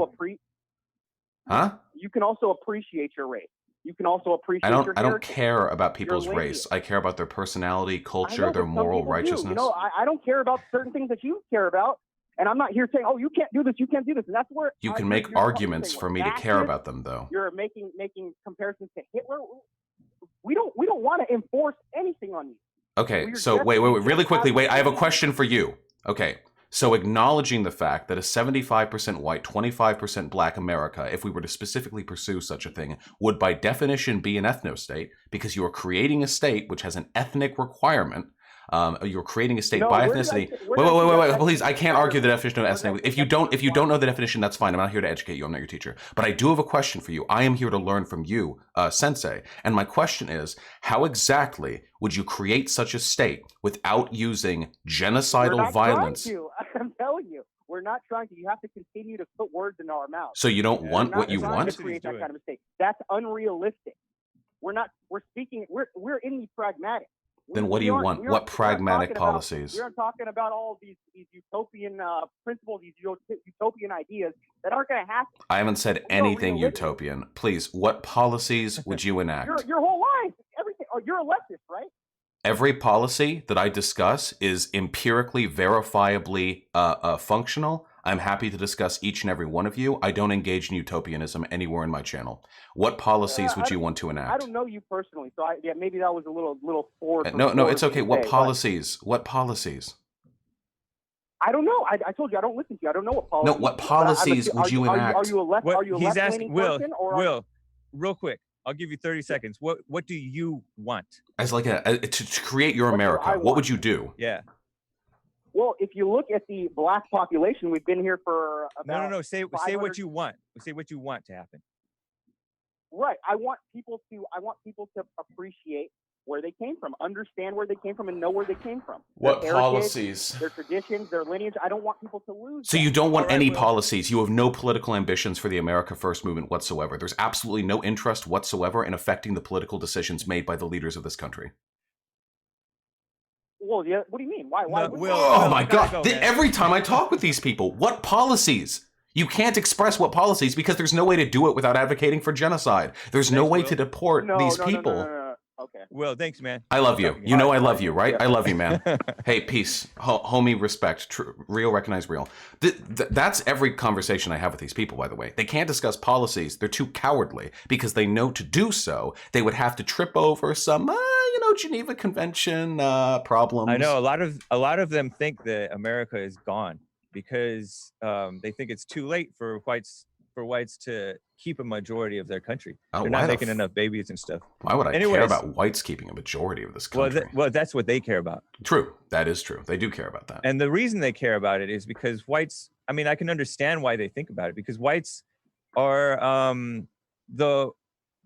Huh? You can also appreciate your race. You can also appreciate your I don't heritage. care about people's your race. I care about their personality, I culture, know, their but some moral people do. righteousness. You know, I don't care about certain things that you care about. And I'm not here saying, oh, you can't do this, you can't do this. And that's where You can make arguments for me to care about them, though. You're making comparisons to Hitler. We don't want to enforce anything on you. Okay, so wait, really quickly. Wait, I have a question for you. Okay, so acknowledging the fact that a 75% white, 25% black America, if we were to specifically pursue such a thing, would by definition be an ethno-state because you are creating a state which has an ethnic requirement. You're creating a state by ethnicity. Wait, please! I can't argue the definition of ethnicity. If you don't know the definition, that's fine. I'm not here to educate you. I'm not your teacher. But I do have a question for you. I am here to learn from you, Sensei. And my question is, how exactly would you create such a state without using genocidal violence? I'm telling you, we're not trying to. You have to continue to put words into our mouth. So you don't want what you want? To create that kind of a state. That's unrealistic. We're not. We're speaking. We're in the pragmatic. Then what do you want? What pragmatic policies? We're talking about all these utopian principles, these utopian ideas that aren't going to happen. I haven't said anything utopian. Please, what policies would you enact? Your whole life, everything. Oh, you're a leftist, right? Every policy that I discuss is empirically, verifiably functional. I'm happy to discuss each and every one of you. I don't engage in utopianism anywhere in my channel. What policies would you want to enact? I don't know you personally, so maybe that was a little forward. No, it's okay. What policies? What policies? I don't know. I told you I don't listen to you. I don't know what policies. No, what policies would you enact? Are you a left? Are you a left-leaning person? Will, real quick. I'll give you 30 seconds. What do you want? As like to create your America, what would you do? Yeah. Well, if you look at the black population, we've been here for about no. Say what you want. Say what you want to happen. Right. I want people to appreciate where they came from, understand where they came from, and know where they came from. What their policies? Their traditions, their lineage. I don't want people to lose. So you don't want any policies. You have no political ambitions for the America First movement whatsoever. There's absolutely no interest whatsoever in affecting the political decisions made by the leaders of this country. Well, yeah. What do you mean? Why? Oh my God! Every time I talk with these people, what policies? You can't express what policies because there's no way to do it without advocating for genocide. There's no way to deport these people. No. Okay. Well, thanks, man. I love you. You know I love you, right? I love you, man. Hey, peace, homie, respect, real, recognize real. That's every conversation I have with these people, by the way. They can't discuss policies. They're too cowardly because they know to do so, they would have to trip over some, Geneva Convention problems. I know a lot of them think that America is gone because they think it's too late for whites to keep a majority of their country. They're not making enough babies and stuff. Why would I care about whites keeping a majority of this country? Well, that's what they care about. True. That is true. They do care about that. And the reason they care about it is because whites, I mean, I can understand why they think about it, because whites are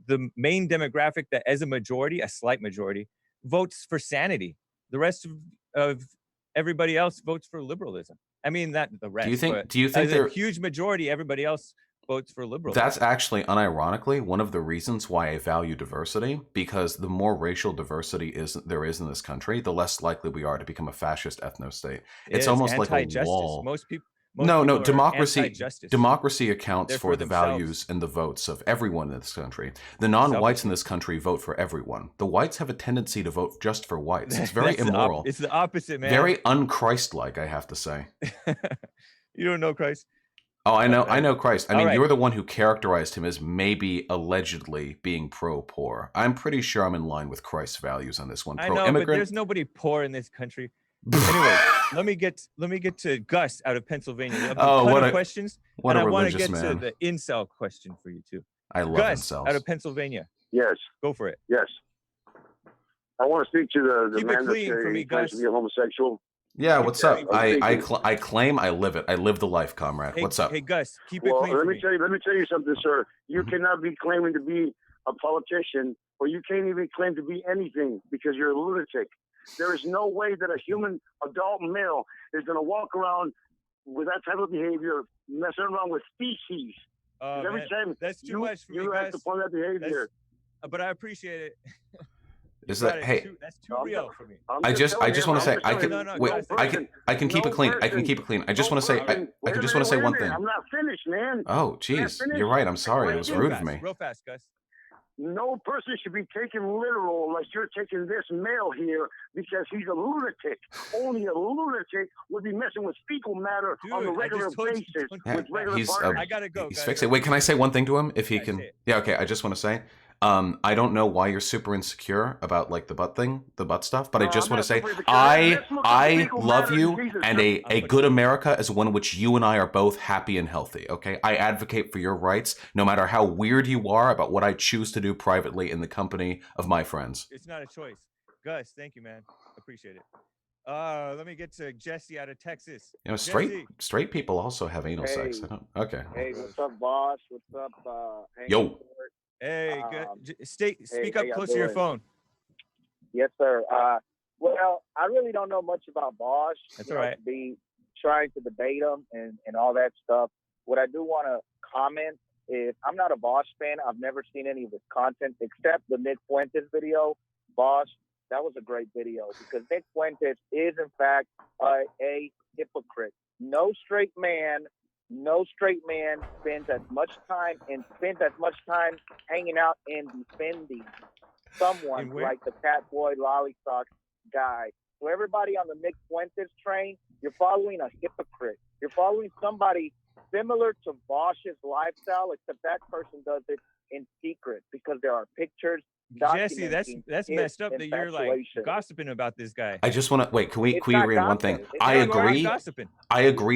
the main demographic that as a majority, a slight majority, votes for sanity. The rest of everybody else votes for liberalism. I mean, not the rest. Do you think a huge majority, everybody else votes for liberalism? That's actually, unironically, one of the reasons why I value diversity, because the more racial diversity there is in this country, the less likely we are to become a fascist ethno-state. It's almost like a wall. Most No, people are democracy. anti-justice. Democracy accounts They're for for the themselves. values and the votes of everyone in this country. The non-whites in this country vote for everyone. The whites have a tendency to vote just for whites. It's very immoral. It's the opposite, man. Very un-Christ-like, I have to say. You don't know Christ. Oh, I know Christ. I mean, right. you're the one who characterized him as maybe allegedly being pro-poor. I'm pretty sure I'm in line with Christ's values on this one. I know, but Pro-immigrant. there's nobody poor in this country. Anyway, let me get to Gus out of Pennsylvania. We have a ton of questions, and I want to get to the incel question for you too. I love Gus incels. out of Pennsylvania. Yes. Go for it. Yes. I want to speak to the Keep it man clean for me, that claims Gus. to be a homosexual. Yeah, what's up? Okay. I claim I live it. I live the life, comrade. What's up? Hey, Gus, keep it Well, clean let for me me. tell you something, sir. You cannot be claiming to be a politician, or you can't even claim to be anything because you're a lunatic. There is no way that a human adult male is going to walk around with that type of behavior, messing around with species. Every time that's too much for me, you have Gus. to point that behavior. But I appreciate it. Is that hey? That's too real for me. I just want to say I can wait. I can keep it clean. I can keep it clean. I just want to say I can just want to say one thing. I'm not finished, man. Oh, jeez, you're right. I'm sorry. It was rude of me. Real fast, Gus. No person should be taken literal unless you're taking this male here because he's a lunatic. Only a lunatic would be messing with fecal matter on a regular basis with regular partners. I gotta go. He's fixing. Wait, can I say one thing to him? If he can. Yeah, okay. I just want to say. I don't know why you're super insecure about like the butt stuff, but I just want to say I love you, and a good America is one in which you and I are both happy and healthy. Okay, I advocate for your rights, no matter how weird you are about what I choose to do privately in the company of my friends. It's not a choice, Gus. Thank you, man. Appreciate it. Let me get to Jesse out of Texas. You know, straight people also have anal sex. I don't. Okay. Hey, what's up, boss? What's up, Yo. Hey, speak up close to your phone. Yes, sir. Well, I really don't know much about Bosch. That's all right. To be trying to debate him and all that stuff. What I do want to comment is I'm not a Bosch fan. I've never seen any of his content except the Nick Fuentes video. Bosch, that was a great video because Nick Fuentes is, in fact, a hypocrite. No straight man spends as much time hanging out and defending someone like the Catboy Lollysock guy. So everybody on the Nick Fuentes train, you're following a hypocrite. You're following somebody similar to Bosch's lifestyle, except that person does it in secret because there are pictures. Jesse, that's messed up that you're like gossiping about this guy. I just want to wait. Can we agree on one thing? I agree.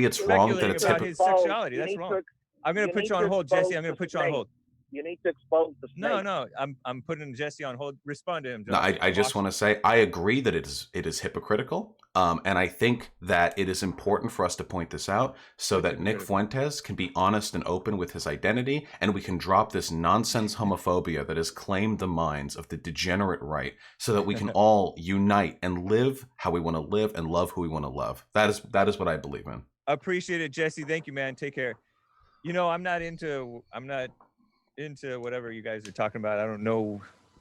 It's wrong that it's about his sexuality. That's wrong. I'm gonna put you on hold, Jesse. I'm gonna put you on hold. You need to expose the snake. No. I'm putting Jesse on hold. Respond to him. No, I just want to say I agree that it is hypocritical. And I think that it is important for us to point this out so that Nick Fuentes can be honest and open with his identity, and we can drop this nonsense homophobia that has claimed the minds of the degenerate right, so that we can all unite and live how we want to live and love who we want to love. That is what I believe in. Appreciate it, Jesse. Thank you, man. Take care. You know, I'm not into whatever you guys are talking about. I don't know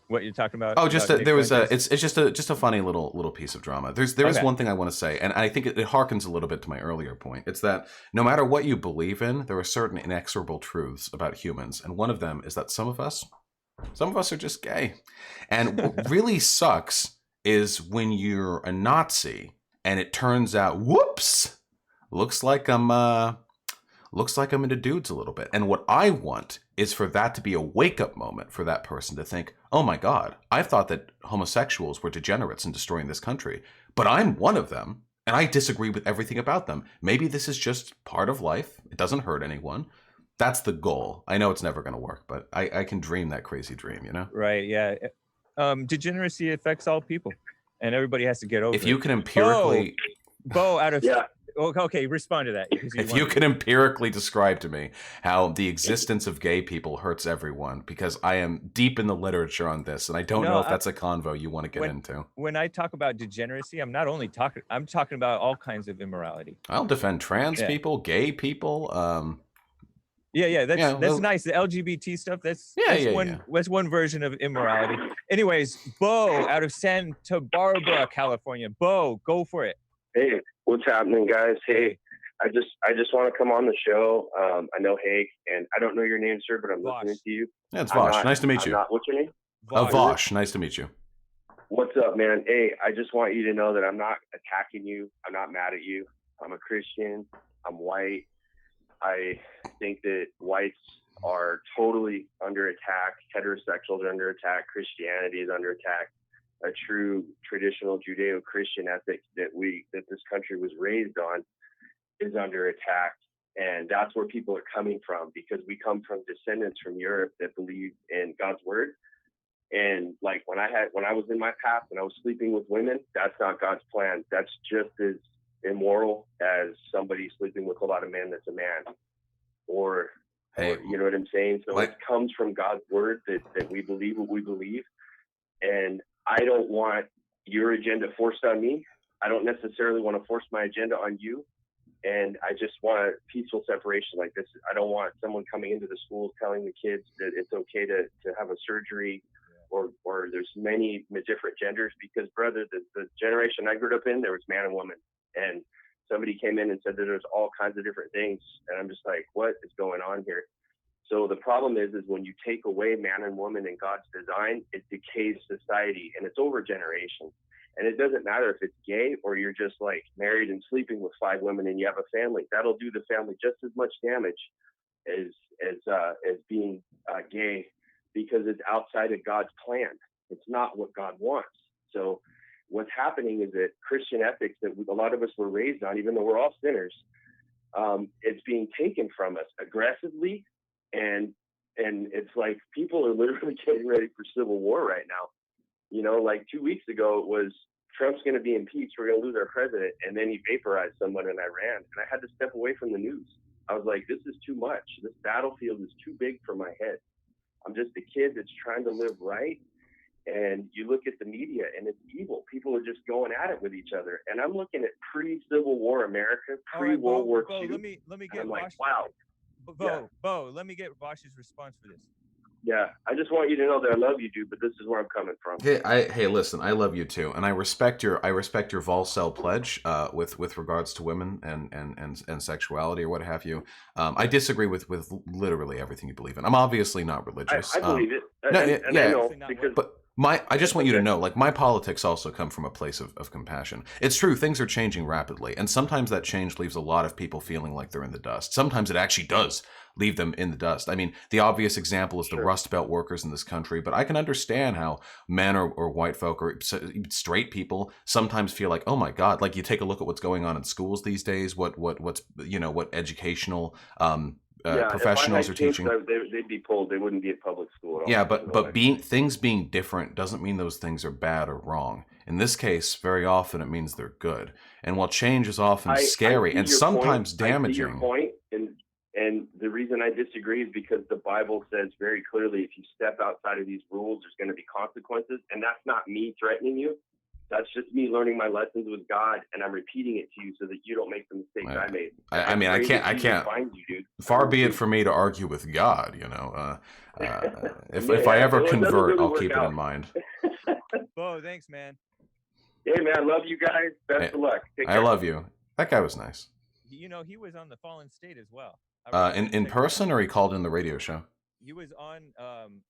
what you're talking about. Oh, it's just a funny little piece of drama. There is one thing I want to say, and I think it harkens a little bit to my earlier point. It's that no matter what you believe in, there are certain inexorable truths about humans, and one of them is that some of us are just gay. And what really sucks is when you're a Nazi and it turns out, whoops, looks like I'm into dudes a little bit. And what I want is for that to be a wake-up moment for that person to think, oh my God, I thought that homosexuals were degenerates and destroying this country, but I'm one of them, and I disagree with everything about them. Maybe this is just part of life. It doesn't hurt anyone. That's the goal. I know it's never going to work, but I can dream that crazy dream, you know? Right, yeah. Degeneracy affects all people, and everybody has to get over it. If you can empirically... Bo out of... Yeah. Okay, respond to that. If you can empirically describe to me how the existence of gay people hurts everyone, because I am deep in the literature on this, and I don't know if that's a convo you want to get into. When I talk about degeneracy, I'm talking about all kinds of immorality. I'll defend trans people, gay people. That's nice. The LGBT stuff. That's one version of immorality. Anyways, Bo out of Santa Barbara, California. Bo, go for it. Hey, what's happening, guys? Hey, I just want to come on the show. I know Hake, and I don't know your name, sir, but I'm Vosh. listening to you. Yeah, it's Vosh. Nice to meet you. What's your name? Vosh. Nice to meet you. What's up, man? Hey, I just want you to know that I'm not attacking you. I'm not mad at you. I'm a Christian. I'm white. I think that whites are totally under attack. Heterosexuals are under attack. Christianity is under attack. A true traditional Judeo-Christian ethic that this country was raised on is under attack. And that's where people are coming from, because we come from descendants from Europe that believe in God's word. And like when I was in my past and I was sleeping with women, that's not God's plan. That's just as immoral as somebody sleeping with a lot of men that's a man. Or you know what I'm saying? So it comes from God's word that we believe what we believe. And I don't want your agenda forced on me. I don't necessarily want to force my agenda on you. And I just want a peaceful separation like this. I don't want someone coming into the schools telling the kids that it's okay to have a surgery, or there's many different genders, because brother, the generation I grew up in, there was man and woman. And somebody came in and said that there's all kinds of different things. And I'm just like, what is going on here? So the problem is when you take away man and woman in God's design, it decays society, and it's over generations. And it doesn't matter if it's gay or you're just like married and sleeping with 5 women and you have a family. That'll do the family just as much damage as being gay, because it's outside of God's plan. It's not what God wants. So what's happening is that Christian ethics that a lot of us were raised on, even though we're all sinners, it's being taken from us aggressively. And it's like people are literally getting ready for civil war right now. You know, like 2 weeks ago, it was Trump's going to be impeached. We're going to lose our president. And then he vaporized someone in Iran. And I had to step away from the news. I was like, this is too much. This battlefield is too big for my head. I'm just a kid that's trying to live right. And you look at the media and it's evil. People are just going at it with each other. And I'm looking at pre-Civil War America, pre-World War II. Let me get I'm Bosch. like, wow. Bo, let me get Bosch's response for this. Yeah, I just want you to know that I love you, dude, but this is where I'm coming from. Hey, listen, I love you too, and I respect your Volcel pledge with regards to women and sexuality or what have you. I disagree with literally everything you believe in. I'm obviously not religious. I believe it. I know because. But I just want you to know, like, my politics also come from a place of compassion. It's true, things are changing rapidly, and sometimes that change leaves a lot of people feeling like they're in the dust. Sometimes it actually does leave them in the dust. I mean, the obvious example is the Rust Belt workers in this country, but I can understand how men or white folk or straight people sometimes feel like, oh my God, like you take a look at what's going on in schools these days, what's what educational professionals are teaching. They'd be pulled. They wouldn't be at public school at all. Yeah, but things being different doesn't mean those things are bad or wrong. In this case, very often it means they're good. And while change is often scary and sometimes damaging. I see your point, and the reason I disagree is because the Bible says very clearly, if you step outside of these rules, there's going to be consequences. And that's not me threatening you. That's just me learning my lessons with God, and I'm repeating it to you so that you don't make the mistakes I made. I mean, I can't. Find you, dude. Far be it for me to argue with God, you know. If I ever convert, really I'll keep it in mind. Bo, thanks, man. Hey, man, I love you guys. Best of luck. Take care. I love you. That guy was nice. You know, he was on the Fallen State as well. In person, or he called in the radio show? He was on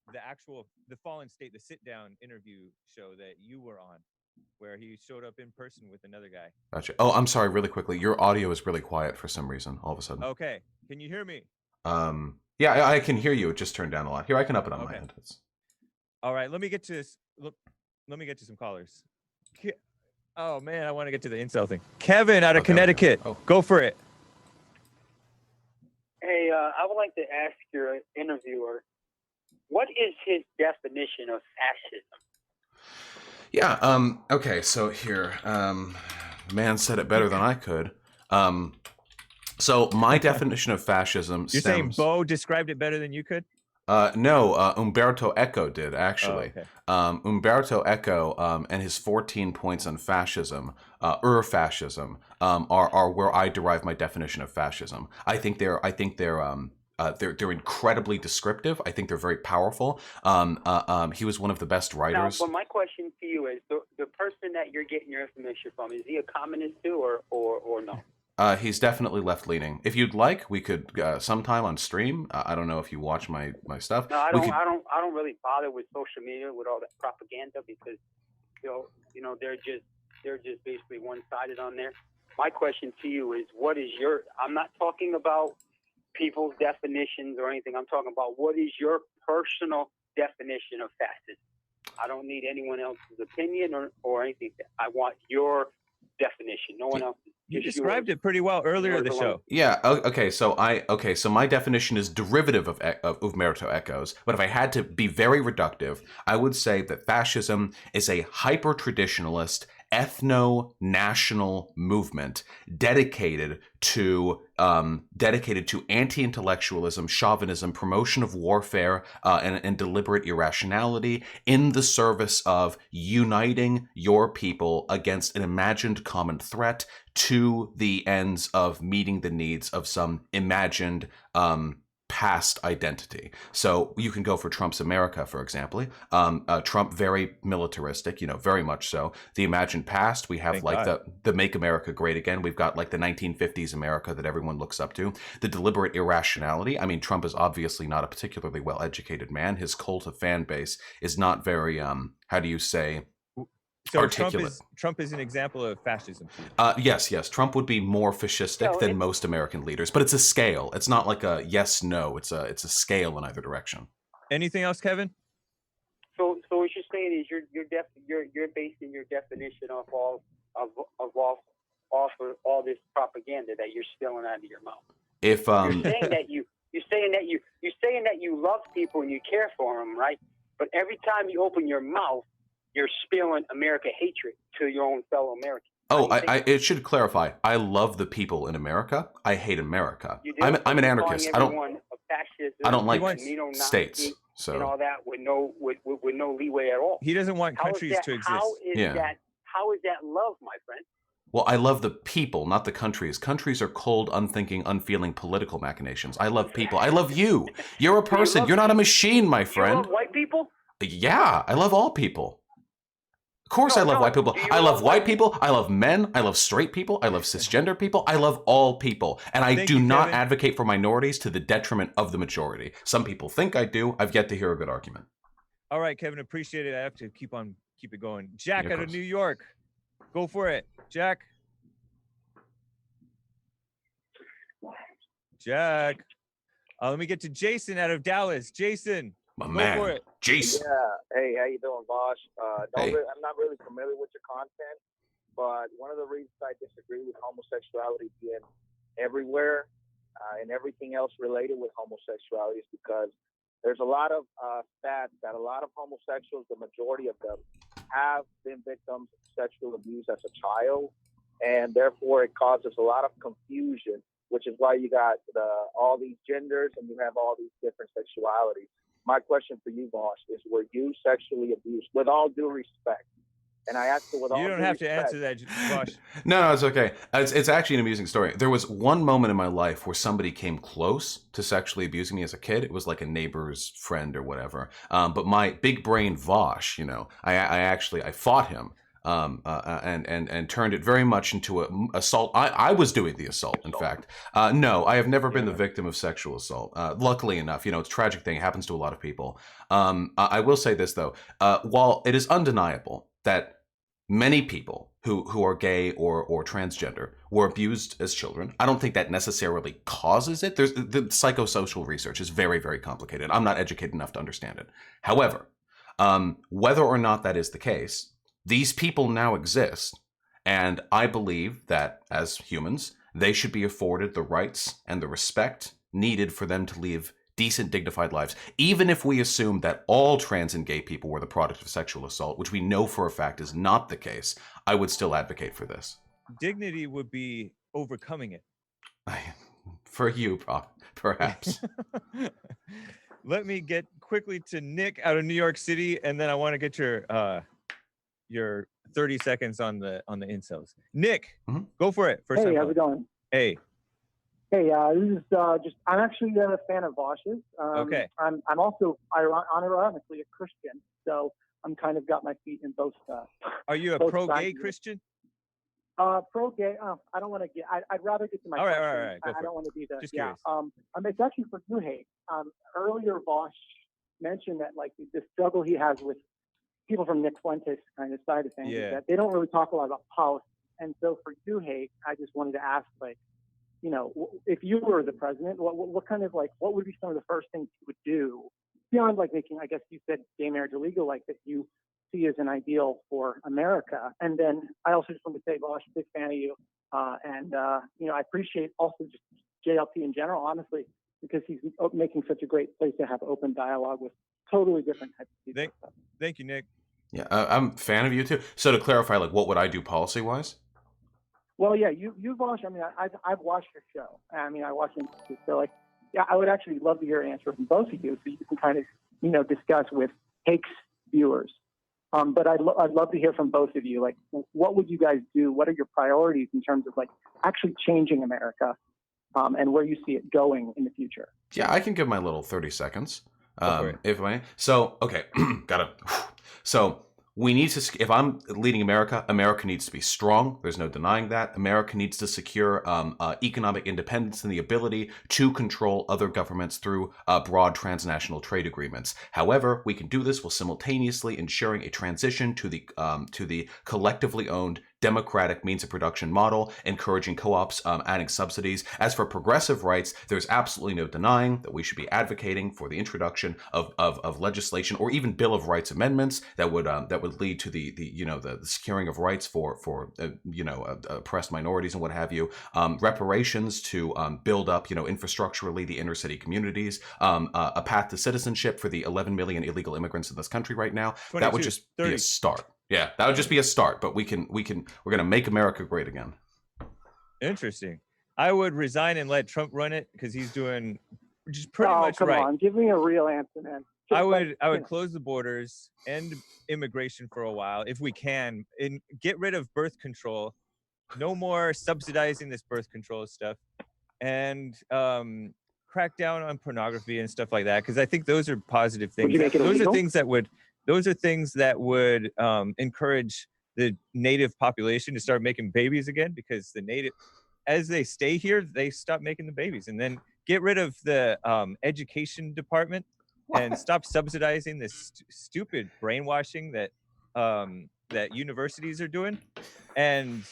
the Fallen State, the sit-down interview show that you were on, where he showed up in person with another guy. Gotcha. Oh, I'm sorry, really quickly. Your audio is really quiet for some reason, all of a sudden. Okay. Can you hear me? Yeah, I can hear you. It just turned down a lot. Here, I can up it on my end. All right, let me get to this. Let me get to some callers. Oh, man, I want to get to the incel thing. Kevin out of Connecticut. Oh. Go for it. Hey, I would like to ask your interviewer, what is his definition of fascism? Yeah, okay, so here, man said it better than I could. So my definition of fascism You're saying Bo described it better than you could? No, Umberto Eco did, actually. Oh, okay. Umberto Eco and his 14 points on fascism, fascism, are where I derive my definition of fascism. I think they're incredibly descriptive. I think they're very powerful. He was one of the best writers. Now, but my question to you is, the person that you're getting your information from, is he a communist too, or no? He's definitely left-leaning. If you'd like, we could sometime on stream. I don't know if you watch my stuff. No, I We don't. could- I don't really bother with social media with all that propaganda because they're just basically one-sided on there. My question to you is, what is your? I'm not talking about people's definitions or anything. I'm talking about what is your personal definition of fascism. I don't need anyone else's opinion or anything. I want your definition. No one else. You described it pretty well earlier in the show. Yeah. Okay. So my definition is derivative of Umberto Eco's. But if I had to be very reductive, I would say that fascism is a hyper-traditionalist, ethno-national movement dedicated to anti-intellectualism, chauvinism, promotion of warfare, and deliberate irrationality in the service of uniting your people against an imagined common threat to the ends of meeting the needs of some imagined past identity. So you can go for Trump's America, for example. Trump, very militaristic, very much so. The imagined past, we have the Make America Great Again. We've got like the 1950s America that everyone looks up to. The deliberate irrationality. I mean, Trump is obviously not a particularly well-educated man. His cult of fan base is not very, how do you say, so articulate. Trump is an example of fascism. Yes. Trump would be more fascistic than most American leaders, but it's a scale. It's not like a yes, no. It's a scale in either direction. Anything else, Kevin? So what you're saying is you're basing your definition off all this propaganda that you're spilling out of your mouth. If you're saying that you love people and you care for them, right? But every time you open your mouth, you're spilling America hatred to your own fellow Americans. Oh, it should clarify. I love the people in America. I hate America. I'm an anarchist. I don't like states. So and all that with no leeway at all. He doesn't want countries to exist. How is that love, my friend? Well, I love the people, not the countries. Countries are cold, unthinking, unfeeling political machinations. I love people. I love you. You're a person. You're not a machine, my friend. You love white people? Yeah, I love all people. Of course I love white people. I love white people. I love men. I love straight people. I love cisgender people. I love all people. And I do not advocate for minorities to the detriment of the majority. Some people think I do. I've yet to hear a good argument. All right, Kevin, appreciate it. I have to keep it going. Jack out of New York. Go for it, Jack. Jack. Let me get to Jason out of Dallas. Jason. My man, for it. Jason. Yeah. Hey, how you doing, Bosch? Hey. I'm not really familiar with your content, but one of the reasons I disagree with homosexuality being everywhere and everything else related with homosexuality is because there's a lot of stats that a lot of homosexuals, the majority of them, have been victims of sexual abuse as a child, and therefore it causes a lot of confusion, which is why you got all these genders and you have all these different sexualities. My question for you, Bosch, is were you sexually abused? With all due respect. And I asked it with all due respect. You don't have to answer that, Bosch. No, it's okay. It's actually an amusing story. There was one moment in my life where somebody came close to sexually abusing me as a kid. It was like a neighbor's friend or whatever. But my big brain Vosh, I fought him. And turned it very much into an assault. I was doing the assault, in fact. No, I have never been the victim of sexual assault. Luckily enough, it's a tragic thing. It happens to a lot of people. I will say this, though. While it is undeniable that many people who are gay or transgender were abused as children, I don't think that necessarily causes it. The psychosocial research is very, very complicated. I'm not educated enough to understand it. However, whether or not that is the case, these people now exist, and I believe that, as humans, they should be afforded the rights and the respect needed for them to live decent, dignified lives. Even if we assume that all trans and gay people were the product of sexual assault, which we know for a fact is not the case, I would still advocate for this. Dignity would be overcoming it. For you, perhaps. Let me get quickly to Nick out of New York City, and then I want to get your 30 seconds on the incels. Nick, go for it. Hey, how's it going? Hey, this is I'm actually a fan of Vosh's. Okay. I'm also ironically a Christian, so I'm kind of got my feet in both. Are you a pro-gay Christian? Pro gay. I don't want to get. I'd rather get to my All question. right. Go I for don't it. want to be the. Just yeah. curious. It's actually for you, Hank. Earlier, Vosh mentioned that like the struggle he has with people from Nick Fuentes kind of side of things is that they don't really talk a lot about policy. And so for you, Hank, I just wanted to ask, like, you know, if you were the president, what kind of like what would be some of the first things you would do beyond like making? I guess you said gay marriage illegal, like that you see as an ideal for America. And then I also just want to say, Vosh, big fan of you. You know, I appreciate also just JLP in general, honestly, because he's making such a great place to have open dialogue with totally different types of people. Thank you, Nick. Yeah, I'm a fan of you too. So to clarify, like, what would I do policy-wise? Well, yeah, you Vosh. I mean, I've watched your show. I mean, I watched it. So, like, yeah, I would actually love to hear an answer from both of you, so you can kind of, you know, discuss with Hake's viewers. But I'd love to hear from both of you. Like, what would you guys do? What are your priorities in terms of like actually changing America, and where you see it going in the future? Yeah, I can give my little 30 seconds. If I so okay, gotta. So we need to. If I'm leading America, America needs to be strong. There's no denying that. America needs to secure economic independence and the ability to control other governments through broad transnational trade agreements. However, we can do this while simultaneously ensuring a transition to the collectively owned democratic means of production model, encouraging co-ops, adding subsidies. As for progressive rights, there's absolutely no denying that we should be advocating for the introduction of legislation or even Bill of Rights amendments that would lead to the securing of rights for oppressed minorities and what have you. Reparations to build up infrastructurally the inner city communities. A path to citizenship for the 11 million illegal immigrants in this country right now. That would just 30. Be a start. Yeah, that would just be a start, but we're going to make America great again. Interesting. I would resign and let Trump run it because he's doing just pretty much come right. On, give me a real answer, man. I would close the borders, end immigration for a while if we can, and get rid of birth control. No more subsidizing this birth control stuff, and crack down on pornography and stuff like that, because I think those are positive things. Those are things that would encourage the native population to start making babies again, because the native, as they stay here, they stop making the babies. And then get rid of the education department and stop subsidizing this stupid brainwashing that that universities are doing, and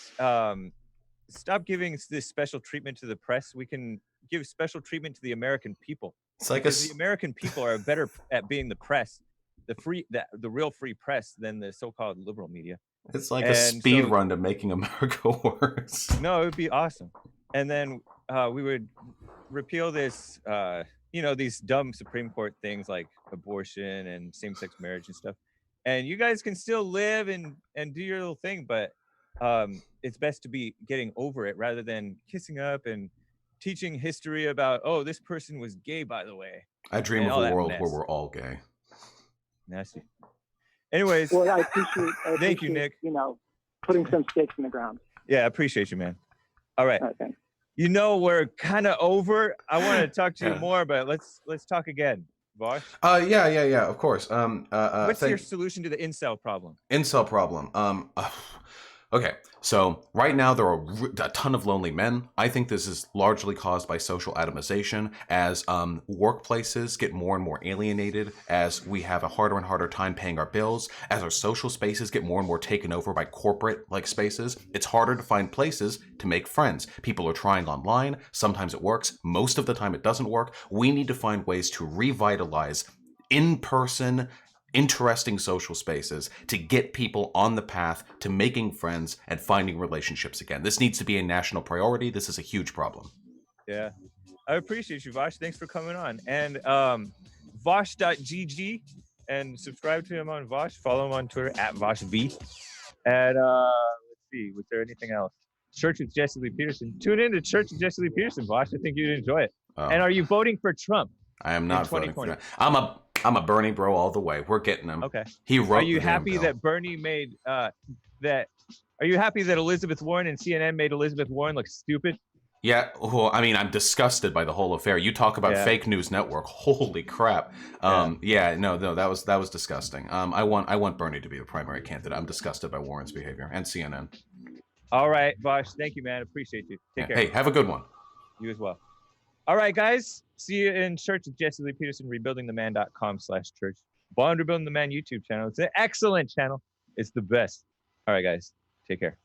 stop giving this special treatment to the press. We can give special treatment to the American people. It's like the American people are better at being the press, the real free press, than the so-called liberal media. It's like a speed run to making America worse. No, it would be awesome. And then we would repeal this, these dumb Supreme Court things like abortion and same-sex marriage and stuff. And you guys can still live and do your little thing, but it's best to be getting over it rather than kissing up and teaching history about, oh, this person was gay, by the way. I dream of a world where we're all gay. Nasty. Anyways. Well, I appreciate thank you, Nick. Putting some stakes in the ground. Yeah, I appreciate you, man. All right. Thanks. We're kind of over. I want to talk to you more, but let's talk again. Vosh? Yeah, of course. What's your solution to the incel problem? Incel problem. Okay, so right now there are a ton of lonely men. I think this is largely caused by social atomization as workplaces get more and more alienated, as we have a harder and harder time paying our bills, as our social spaces get more and more taken over by corporate-like spaces. It's harder to find places to make friends. People are trying online. Sometimes it works. Most of the time it doesn't work. We need to find ways to revitalize in-person interesting social spaces to get people on the path to making friends and finding relationships again. This needs to be a national priority. This is a huge problem. Yeah, I appreciate you, Vosh. Thanks for coming on. And Vosh.gg, and subscribe to him on Vosh. Follow him on Twitter @VoshV. And let's see, was there anything else? Church with Jesse Lee Peterson. Tune in to Church with Jesse Lee Peterson, Vosh. I think you'd enjoy it. And are you voting for Trump? I am not voting for that. I'm a Bernie bro all the way. We're getting him. Okay. He wrote. Are you happy that Bernie made that? Are you happy that Elizabeth Warren and CNN made Elizabeth Warren look stupid? Yeah. Well, I mean, I'm disgusted by the whole affair. You talk about fake news network. Holy crap. No, that was disgusting. I want Bernie to be the primary candidate. I'm disgusted by Warren's behavior and CNN. All right, Bosh. Thank you, man. Appreciate you. Take care. Hey, have a good one. You as well. All right, guys. See you in church with Jesse Lee Peterson, rebuildingtheman.com/church. Bond Rebuilding the Man YouTube channel. It's an excellent channel. It's the best. All right, guys. Take care.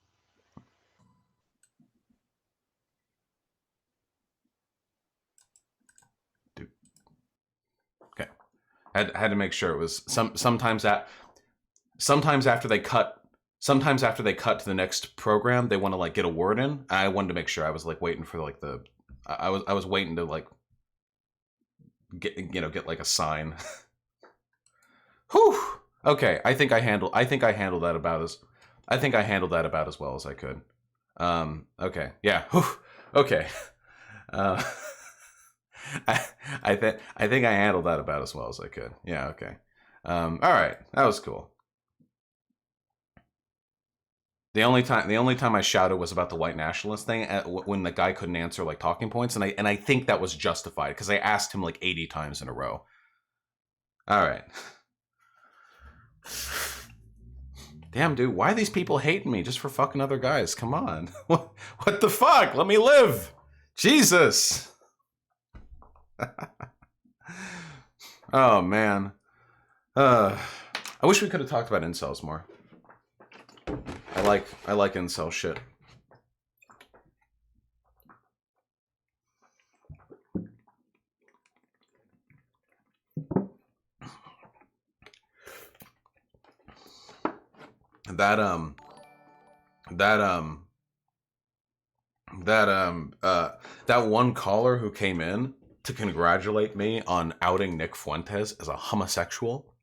Dude. Okay. Had to make sure it was sometimes after they cut to the next program, they want to like get a word in. I wanted to make sure. I was like waiting for like I was waiting to like get like a sign. Whew. Okay, I think I handled that about as well as I could. Okay. Yeah. Whew. Okay. I think I handled that about as well as I could. Yeah, okay. All right. That was cool. The only time I shouted was about the white nationalist thing when the guy couldn't answer like talking points, and I think that was justified because I asked him like 80 times in a row. All right. Damn, dude, why are these people hating me just for fucking other guys? Come on. What the fuck? Let me live. Jesus. Oh man. I wish we could have talked about incels more. I like incel shit. That one caller who came in to congratulate me on outing Nick Fuentes as a homosexual,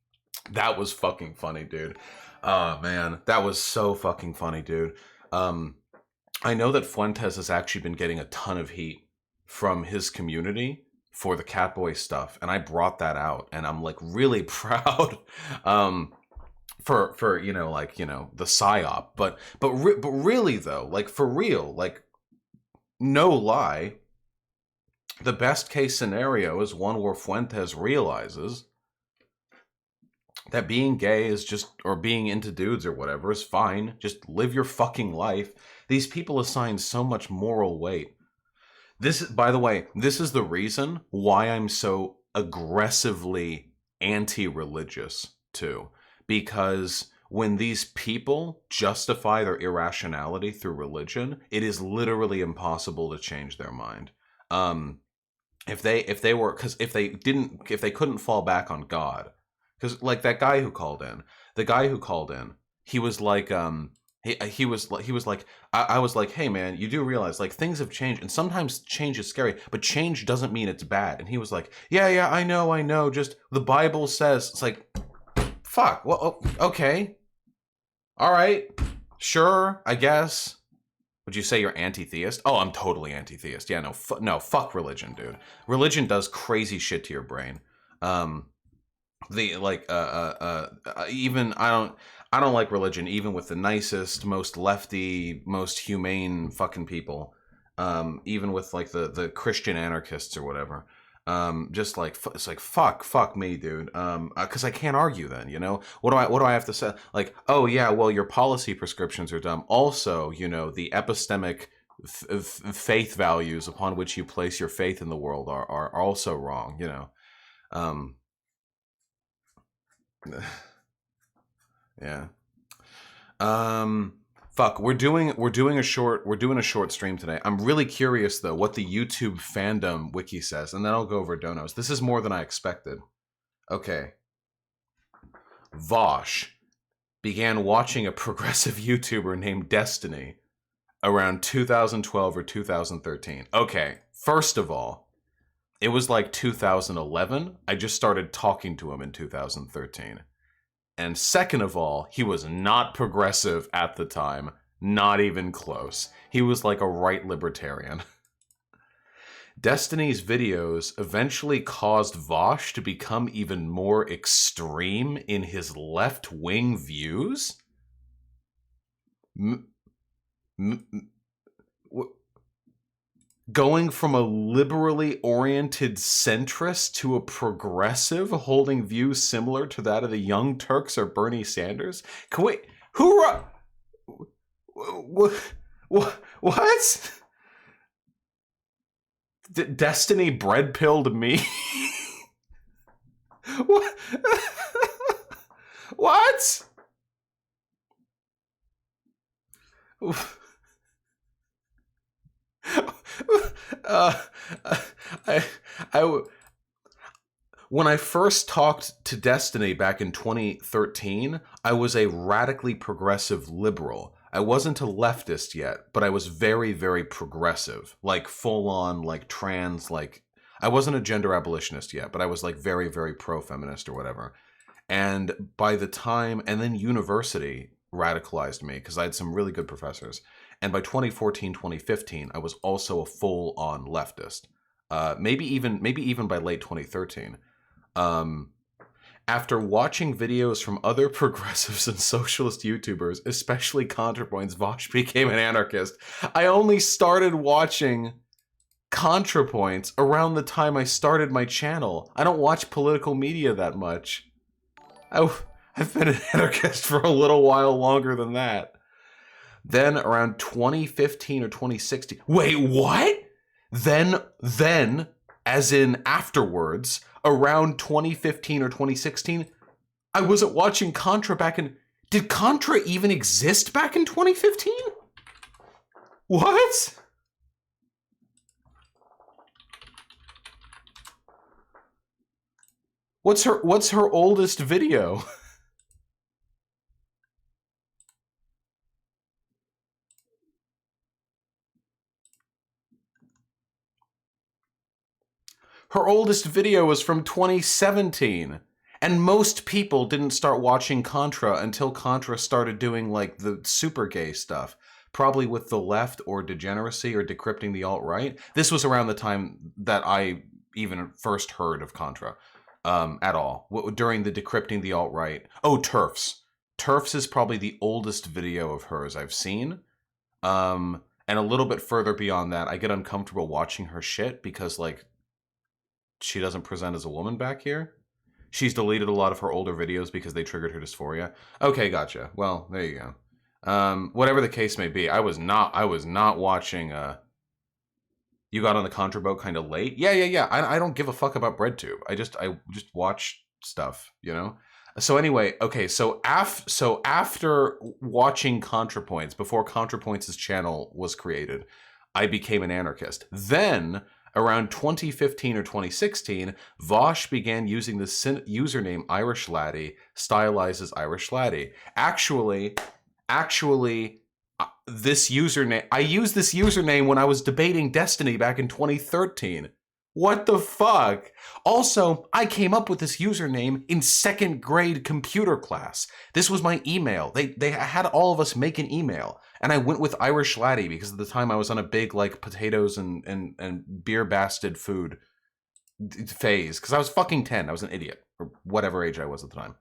that was fucking funny, dude. Oh man, that was so fucking funny, dude. I know that Fuentes has actually been getting a ton of heat from his community for the Catboy stuff, and I brought that out, and I'm like really proud. For the psyop, but really though, like for real, like no lie, the best case scenario is one where Fuentes realizes that being gay is just, or being into dudes or whatever is fine. Just live your fucking life. These people assign so much moral weight. This, by the way, this is the reason why I'm so aggressively anti-religious too. Because when these people justify their irrationality through religion, it is literally impossible to change their mind. If they couldn't fall back on God, because like that guy who called in, he was like, he was like, I was like, hey man, you do realize like things have changed, and sometimes change is scary, but change doesn't mean it's bad. And he was like, yeah, I know, just the Bible says. It's like, fuck. Well, okay. All right. Sure, I guess. Would you say you're anti-theist? Oh, I'm totally anti-theist. Yeah, no, fuck religion, dude. Religion does crazy shit to your brain. Even I don't like religion, even with the nicest, most lefty, most humane fucking people. Even with like the Christian anarchists or whatever. Just like it's like fuck me, dude. Because I can't argue then, you know. What do I have to say? Like, oh yeah, well your policy prescriptions are dumb. Also, you know, the epistemic faith values upon which you place your faith in the world are also wrong, you know. Yeah. Fuck, we're doing a short stream today. I'm really curious though what the YouTube fandom wiki says, and then I'll go over donos. This is more than I expected. Okay. Vosh began watching a progressive YouTuber named Destiny around 2012 or 2013. Okay, first of all, it was like 2011. I just started talking to him in 2013. And second of all, he was not progressive at the time. Not even close. He was like a right libertarian. Destiny's videos eventually caused Vosh to become even more extreme in his left-wing views? Going from a liberally oriented centrist to a progressive, holding views similar to that of the Young Turks or Bernie Sanders? Can we... What? Destiny bread pilled me? What? What? uh, I, I, when I first talked to Destiny back in 2013, I was a radically progressive liberal. I wasn't a leftist yet, but I was very, very progressive, like full on, like trans, like I wasn't a gender abolitionist yet, but I was like very, very pro-feminist or whatever. And by the time, and then university radicalized me because I had some really good professors. And by 2014, 2015, I was also a full-on leftist. Maybe even by late 2013. After watching videos from other progressives and socialist YouTubers, especially ContraPoints, Vosh became an anarchist. I only started watching ContraPoints around the time I started my channel. I don't watch political media that much. I've been an anarchist for a little while longer than that. Then around 2015 or 2016. Wait, what? Then, as in afterwards, around 2015 or 2016, I wasn't watching Contra back in... Did Contra even exist back in 2015? What? What's her oldest video? Her oldest video was from 2017. And most people didn't start watching Contra until Contra started doing, like, the super gay stuff. Probably with the left or degeneracy or decrypting the alt-right. This was around the time that I even first heard of Contra at all. During the decrypting the alt-right. Oh, TERFs. TERFs is probably the oldest video of hers I've seen. And a little bit further beyond that, I get uncomfortable watching her shit because, like, she doesn't present as a woman back here. She's deleted a lot of her older videos because they triggered her dysphoria. Okay, gotcha. Well, there you go. Whatever the case may be, I was not watching. You got on the Contra boat kind of late. Yeah. I don't give a fuck about BreadTube. I just watch stuff, you know. So anyway, okay. So after watching ContraPoints, before ContraPoints' channel was created, I became an anarchist. Then, around 2015 or 2016, Vosh began using the username Irish Laddie, stylized as Irish Laddie. Actually, this username, I used this username when I was debating Destiny back in 2013. What the fuck? Also, I came up with this username in second grade computer class. This was my email. They had all of us make an email. And I went with Irish Laddie because at the time I was on a big, like, potatoes and beer bastard food phase. Because I was fucking 10. I was an idiot. Or whatever age I was at the time.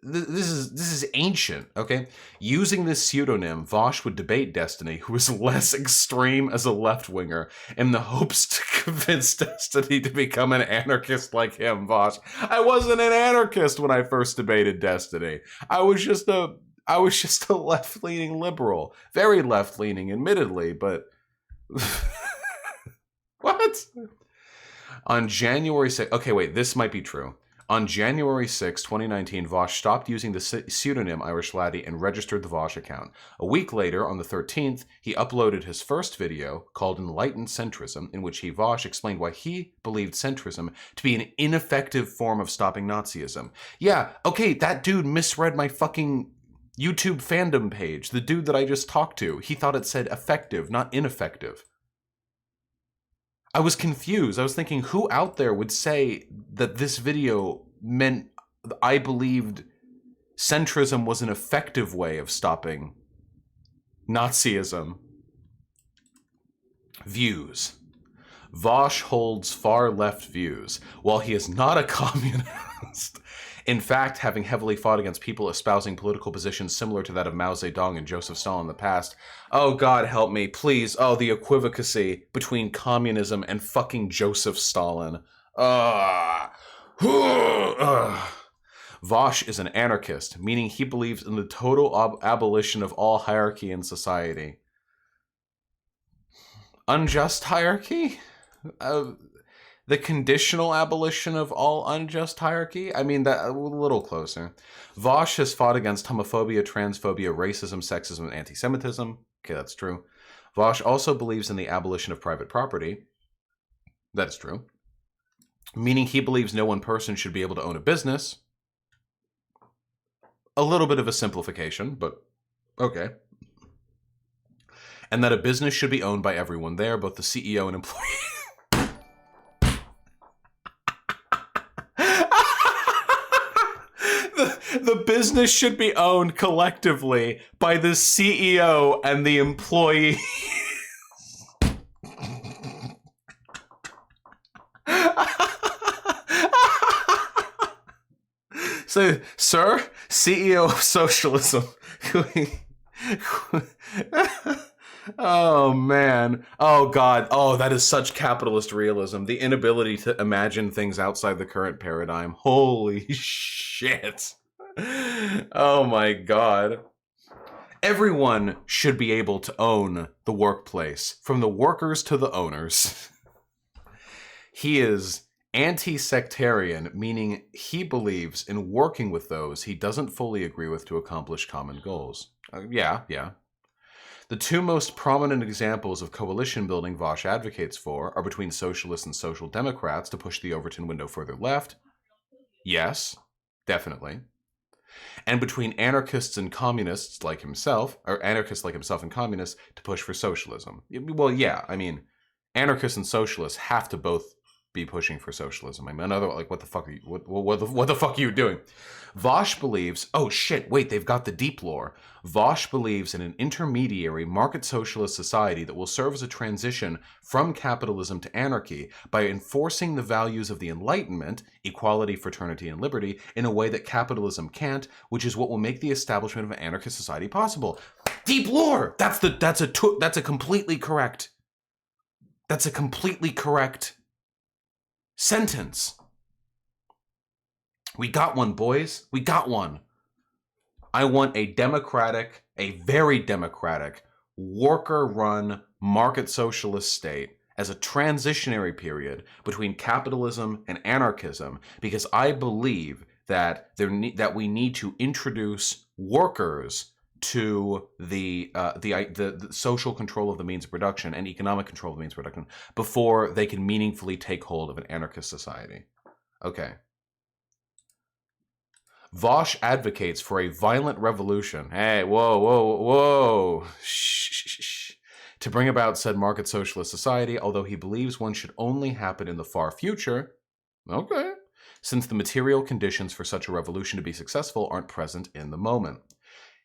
This is ancient, okay? Using this pseudonym, Vosh would debate Destiny, who was less extreme as a left-winger, in the hopes to convince Destiny to become an anarchist like him, Vosh. I wasn't an anarchist when I first debated Destiny. I was just a left-leaning liberal. Very left-leaning, admittedly, but... What? On January 6th... Okay, wait, this might be true. On January 6, 2019, Vosh stopped using the pseudonym Irish Laddie and registered the Vosh account. A week later, on the 13th, he uploaded his first video, called Enlightened Centrism, in which Vosh explained why he believed centrism to be an ineffective form of stopping Nazism. Yeah, okay, that dude misread my fucking YouTube fandom page. The dude that I just talked to, he thought it said effective, not ineffective. I was confused. I was thinking, who out there would say that this video meant I believed centrism was an effective way of stopping Nazism? Views. Vosh holds far-left views. While he is not a communist, in fact, having heavily fought against people espousing political positions similar to that of Mao Zedong and Joseph Stalin in the past. Oh, God help me, please. Oh, the equivocacy between communism and fucking Joseph Stalin. Vosh is an anarchist, meaning he believes in the total abolition of all hierarchy in society. unjust hierarchy? The conditional abolition of all unjust hierarchy? I mean, that a little closer. Vosh has fought against homophobia, transphobia, racism, sexism, and anti-Semitism. Okay, that's true. Vosh also believes in the abolition of private property. That is true. Meaning he believes no one person should be able to own a business. A little bit of a simplification, but okay. And that a business should be owned by everyone there, both the CEO and employee. The business should be owned collectively by the CEO and the employee. So, sir, CEO of socialism. Oh, man. Oh, God. Oh, that is such capitalist realism. The inability to imagine things outside the current paradigm. Holy shit. Oh, my God. Everyone should be able to own the workplace, from the workers to the owners. He is anti-sectarian, meaning he believes in working with those he doesn't fully agree with to accomplish common goals. Yeah. The two most prominent examples of coalition building Vosh advocates for are between socialists and social democrats to push the Overton window further left. Yes, definitely. And between anarchists and communists like himself, or anarchists like himself and communists to push for socialism. Well, yeah, I mean, anarchists and socialists have to both be pushing for socialism. I mean, another, like, what the fuck are you, what the fuck are you doing? Vosh believes, oh shit, wait, they've got the deep lore. Vosh believes in an intermediary market socialist society that will serve as a transition from capitalism to anarchy by enforcing the values of the Enlightenment, equality, fraternity, and liberty, in a way that capitalism can't, which is what will make the establishment of an anarchist society possible. Deep lore! That's a completely correct sentence. We got one, boys. We got one. I want a very democratic, worker-run market socialist state as a transitionary period between capitalism and anarchism, because I believe that we need to introduce workers to the social control of the means of production and economic control of the means of production before they can meaningfully take hold of an anarchist society. Okay. Vosh advocates for a violent revolution. Hey, whoa. Shh. To bring about said market socialist society, although he believes one should only happen in the far future. Okay. Since the material conditions for such a revolution to be successful aren't present in the moment.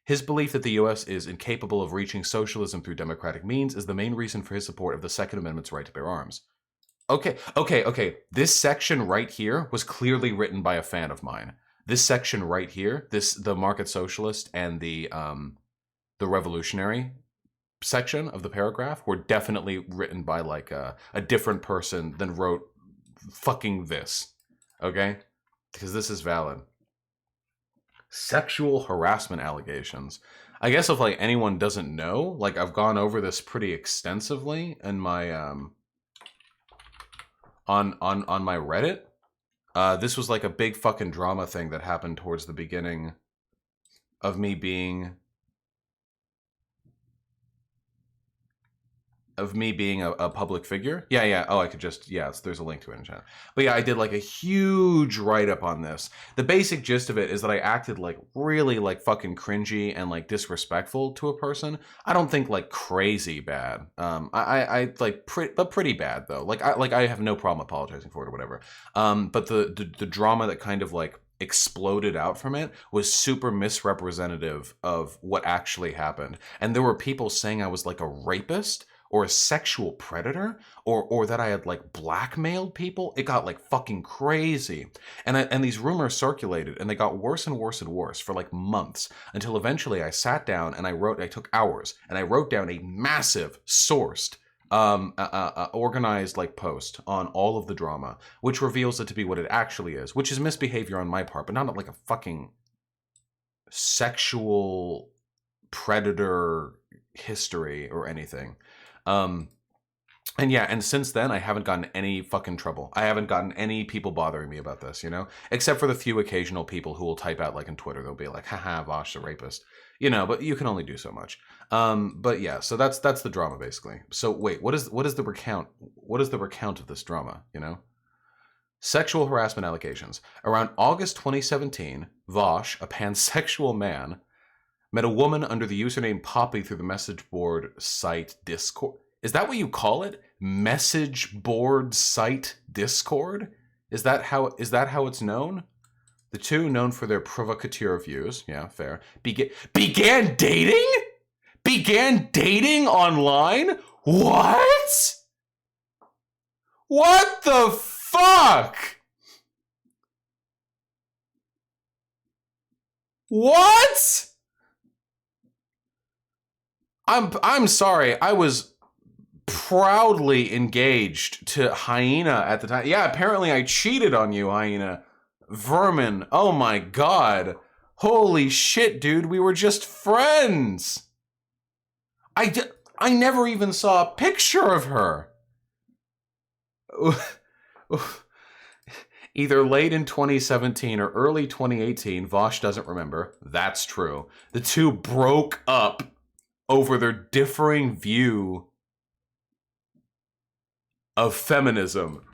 His belief that the U.S. is incapable of reaching socialism through democratic means is the main reason for his support of the Second Amendment's right to bear arms. Okay. This section right here was clearly written by a fan of mine. This section right here, the market socialist and the revolutionary section of the paragraph were definitely written by like a different person than wrote fucking this. Okay? Because this is valid. Sexual harassment allegations. I guess if like anyone doesn't know, like I've gone over this pretty extensively in my on my Reddit. This was like a big fucking drama thing that happened towards the beginning of me being a public figure. Yeah. Oh, I could just, there's a link to it in chat. But yeah, I did like a huge write-up on this. The basic gist of it is that I acted like really like fucking cringy and like disrespectful to a person. I don't think like crazy bad. I like pretty bad though. I have no problem apologizing for it or whatever. But the drama that kind of like exploded out from it was super misrepresentative of what actually happened. And there were people saying I was like a rapist or a sexual predator, or that I had like blackmailed people. It got like fucking crazy. And these rumors circulated and they got worse and worse and worse for like months until eventually I sat down and I took hours and I wrote down a massive sourced organized like post on all of the drama, which reveals it to be what it actually is, which is misbehavior on my part, but not like a fucking sexual predator history or anything. And yeah, and since then, I haven't gotten any fucking trouble. I haven't gotten any people bothering me about this, you know? Except for the few occasional people who will type out, like, in Twitter, they'll be like, haha, Vosh, the rapist. You know, but you can only do so much. But yeah, so that's the drama, basically. So wait, what is the recount? What is the recount of this drama, you know? Sexual harassment allegations. Around August 2017, Vosh, a pansexual man, met a woman under the username Poppy through the message board site Discord. Is that what you call it? Message board site Discord? Is that how it's known? The two, known for their provocateur views, yeah, fair, began dating? Began dating online? What? What the fuck? What? I'm sorry. I was proudly engaged to Hyena at the time. Yeah, apparently I cheated on you, Hyena. Vermin. Oh my god. Holy shit, dude. We were just friends. I never even saw a picture of her. Either late in 2017 or early 2018, Vosh doesn't remember. That's true. The two broke up over their differing view of feminism.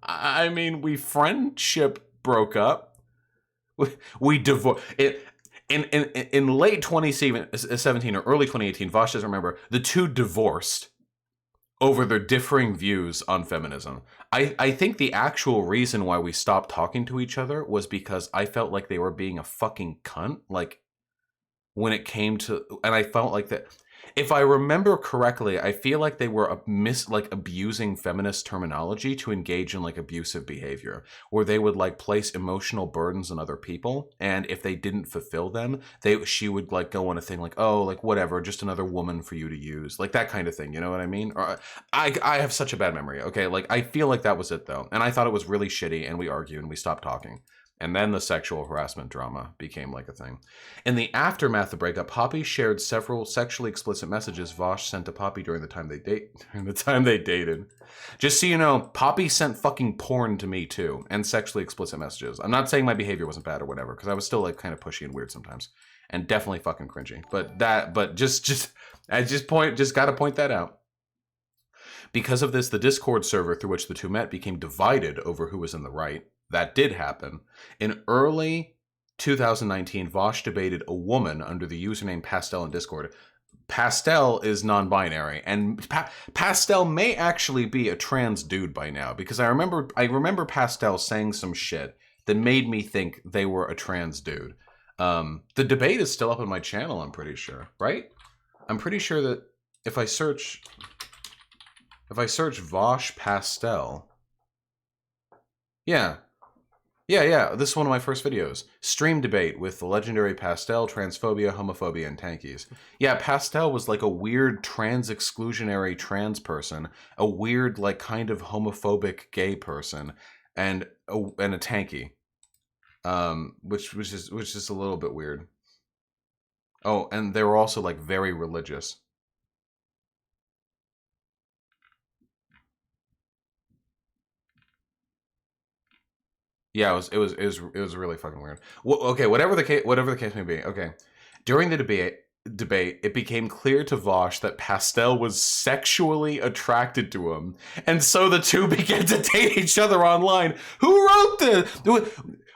I mean, we friendship broke up. We divorced. In late 2017 or early 2018, Vosh doesn't remember, the two divorced over their differing views on feminism. I think the actual reason why we stopped talking to each other was because I felt like they were being a fucking cunt. Like, when it came to, and I felt like that, if I remember correctly, I feel like they were abusing feminist terminology to engage in like abusive behavior, where they would like place emotional burdens on other people, and if they didn't fulfill them, she would like go on a thing like, oh, like whatever, just another woman for you to use, like that kind of thing. You know what I mean? Or I have such a bad memory. Okay, like I feel like that was it though, and I thought it was really shitty, and we argued and we stopped talking. And then the sexual harassment drama became like a thing. In the aftermath of the breakup, Poppy shared several sexually explicit messages Vosh sent to Poppy during the time they dated. Just so you know, Poppy sent fucking porn to me too, and sexually explicit messages. I'm not saying my behavior wasn't bad or whatever, because I was still like kind of pushy and weird sometimes, and definitely fucking cringy. But just gotta point that out. Because of this, the Discord server through which the two met became divided over who was in the right. That did happen. In early 2019, Vosh debated a woman under the username Pastel in Discord. Pastel is non-binary, and Pastel may actually be a trans dude by now, because I remember Pastel saying some shit that made me think they were a trans dude. The debate is still up on my channel, I'm pretty sure, right? I'm pretty sure that if I search Vosh Pastel, yeah, this is one of my first videos. Stream debate with the legendary Pastel, transphobia, homophobia, and tankies. Yeah, Pastel was like a weird trans-exclusionary trans person, a weird, like, kind of homophobic gay person, and a tanky. Which is a little bit weird. Oh, and they were also, like, very religious. Yeah, it was really fucking weird. Well, okay, whatever the case may be. Okay, during the debate, it became clear to Vosh that Pastel was sexually attracted to him, and so the two began to date each other online. Who wrote this?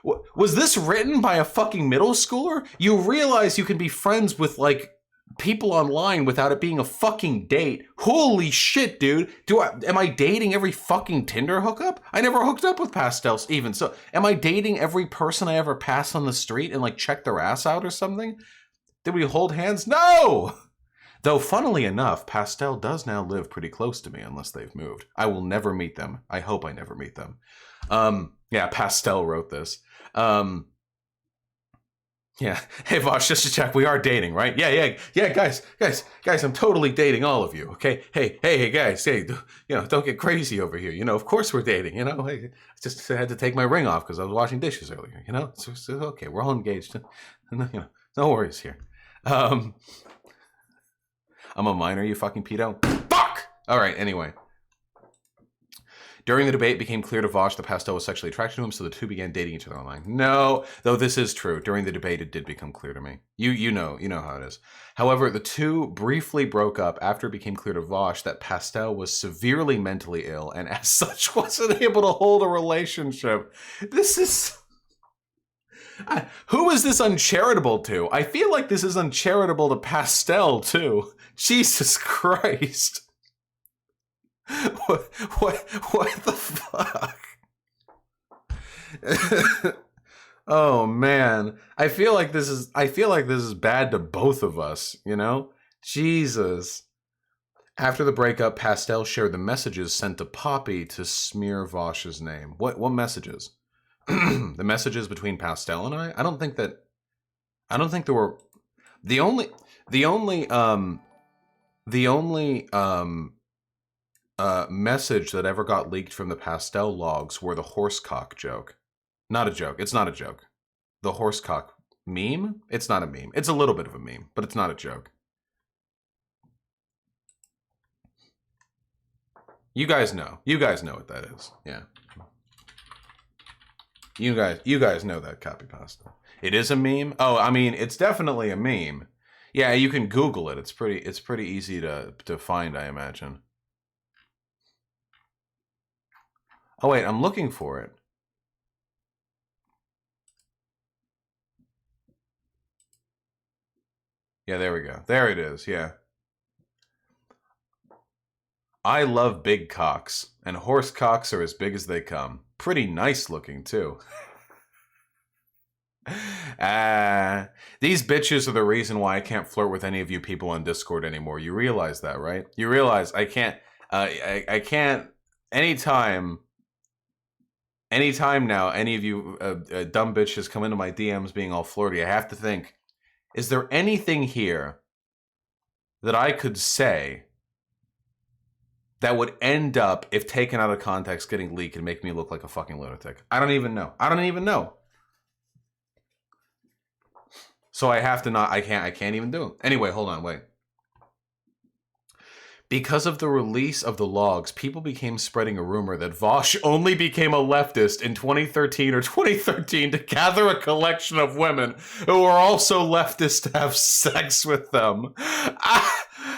Was this written by a fucking middle schooler? You realize you can be friends with like people online without it being a fucking date. Holy shit, dude. Am I dating every fucking Tinder hookup? I never hooked up with Pastels even. So am I dating every person I ever pass on the street and like check their ass out or something? Did we hold hands? No! Though funnily enough, Pastel does now live pretty close to me unless they've moved. I will never meet them. I hope I never meet them. Yeah, Pastel wrote this. Yeah. Hey, Vosh, just to check, we are dating, right? Yeah, guys, I'm totally dating all of you, okay? Hey, guys, hey, don't get crazy over here. Of course we're dating, I just had to take my ring off because I was washing dishes earlier, So okay, we're all engaged. No worries here. I'm a minor, you fucking pedo. Fuck! All right, anyway. During the debate, it became clear to Vosh that Pastel was sexually attracted to him, so the two began dating each other online. No, though this is true. During the debate, it did become clear to me. You know how it is. However, the two briefly broke up after it became clear to Vosh that Pastel was severely mentally ill and as such wasn't able to hold a relationship. This is... who is this uncharitable to? I feel like this is uncharitable to Pastel, too. Jesus Christ. What the fuck? Oh man, I feel like this is bad to both of us, you know? Jesus. After the breakup, Pastel shared the messages sent to Poppy to smear Vosh's name. What messages? The messages between Pastel and I don't think there were the only message that ever got leaked from the Pastel logs were the horsecock joke. Not a joke. It's not a joke. The horsecock meme? It's not a meme. It's a little bit of a meme, but it's not a joke. You guys know. You guys know what that is. Yeah. You guys know that copy pasta. It is a meme? Oh, I mean, it's definitely a meme. Yeah, you can Google it. It's pretty easy to find, I imagine. Oh wait, I'm looking for it. Yeah, there we go. There it is, yeah. I love big cocks, and horse cocks are as big as they come. Pretty nice looking, too. These bitches are the reason why I can't flirt with any of you people on Discord anymore. You realize that, right? You realize I can't, I can't, anytime now, any of you dumb bitches come into my DMs being all flirty, I have to think, is there anything here that I could say that would end up, if taken out of context, getting leaked and make me look like a fucking lunatic? I don't even know. I don't even know. So I have to not, I can't even do it. Anyway, hold on, wait. Because of the release of the logs, people became spreading a rumor that Vosh only became a leftist in 2013 or 2013 to gather a collection of women who were also leftists to have sex with them.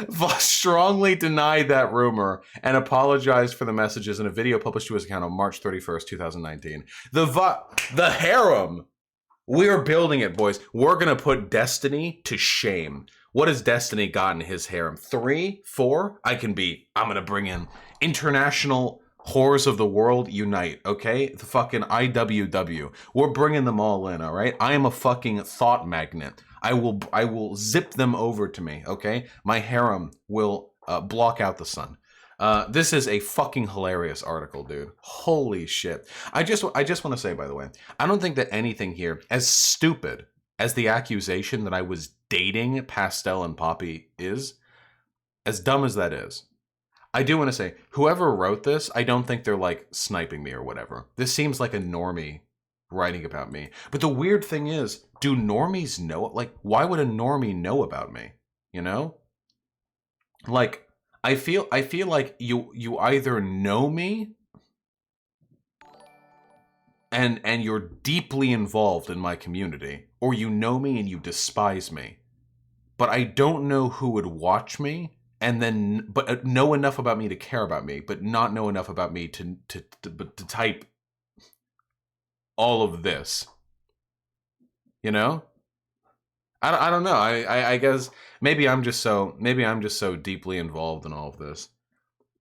Vosh strongly denied that rumor and apologized for the messages in a video published to his account on March 31st, 2019. The harem. We're building it, boys. We're going to put Destiny to shame. What has Destiny got in his harem? 3? 4? I'm going to bring in international whores of the world unite, okay? The fucking IWW. We're bringing them all in, all right? I am a fucking thought magnet. I will zip them over to me, okay? My harem will block out the sun. This is a fucking hilarious article, dude. Holy shit. I just want to say, by the way, I don't think that anything here, as stupid as the accusation that I was dating Pastel and Poppy is, as dumb as that is, I do want to say, whoever wrote this, I don't think they're like sniping me or whatever. This seems like a normie writing about me. But the weird thing is, do normies know? Like, why would a normie know about me? You know? Like, I feel like you either know me and you're deeply involved in my community, or you know me and you despise me. But I don't know who would watch me and then but know enough about me to care about me, but not know enough about me to type all of this. You know? I don't know. I guess maybe I'm just so deeply involved in all of this.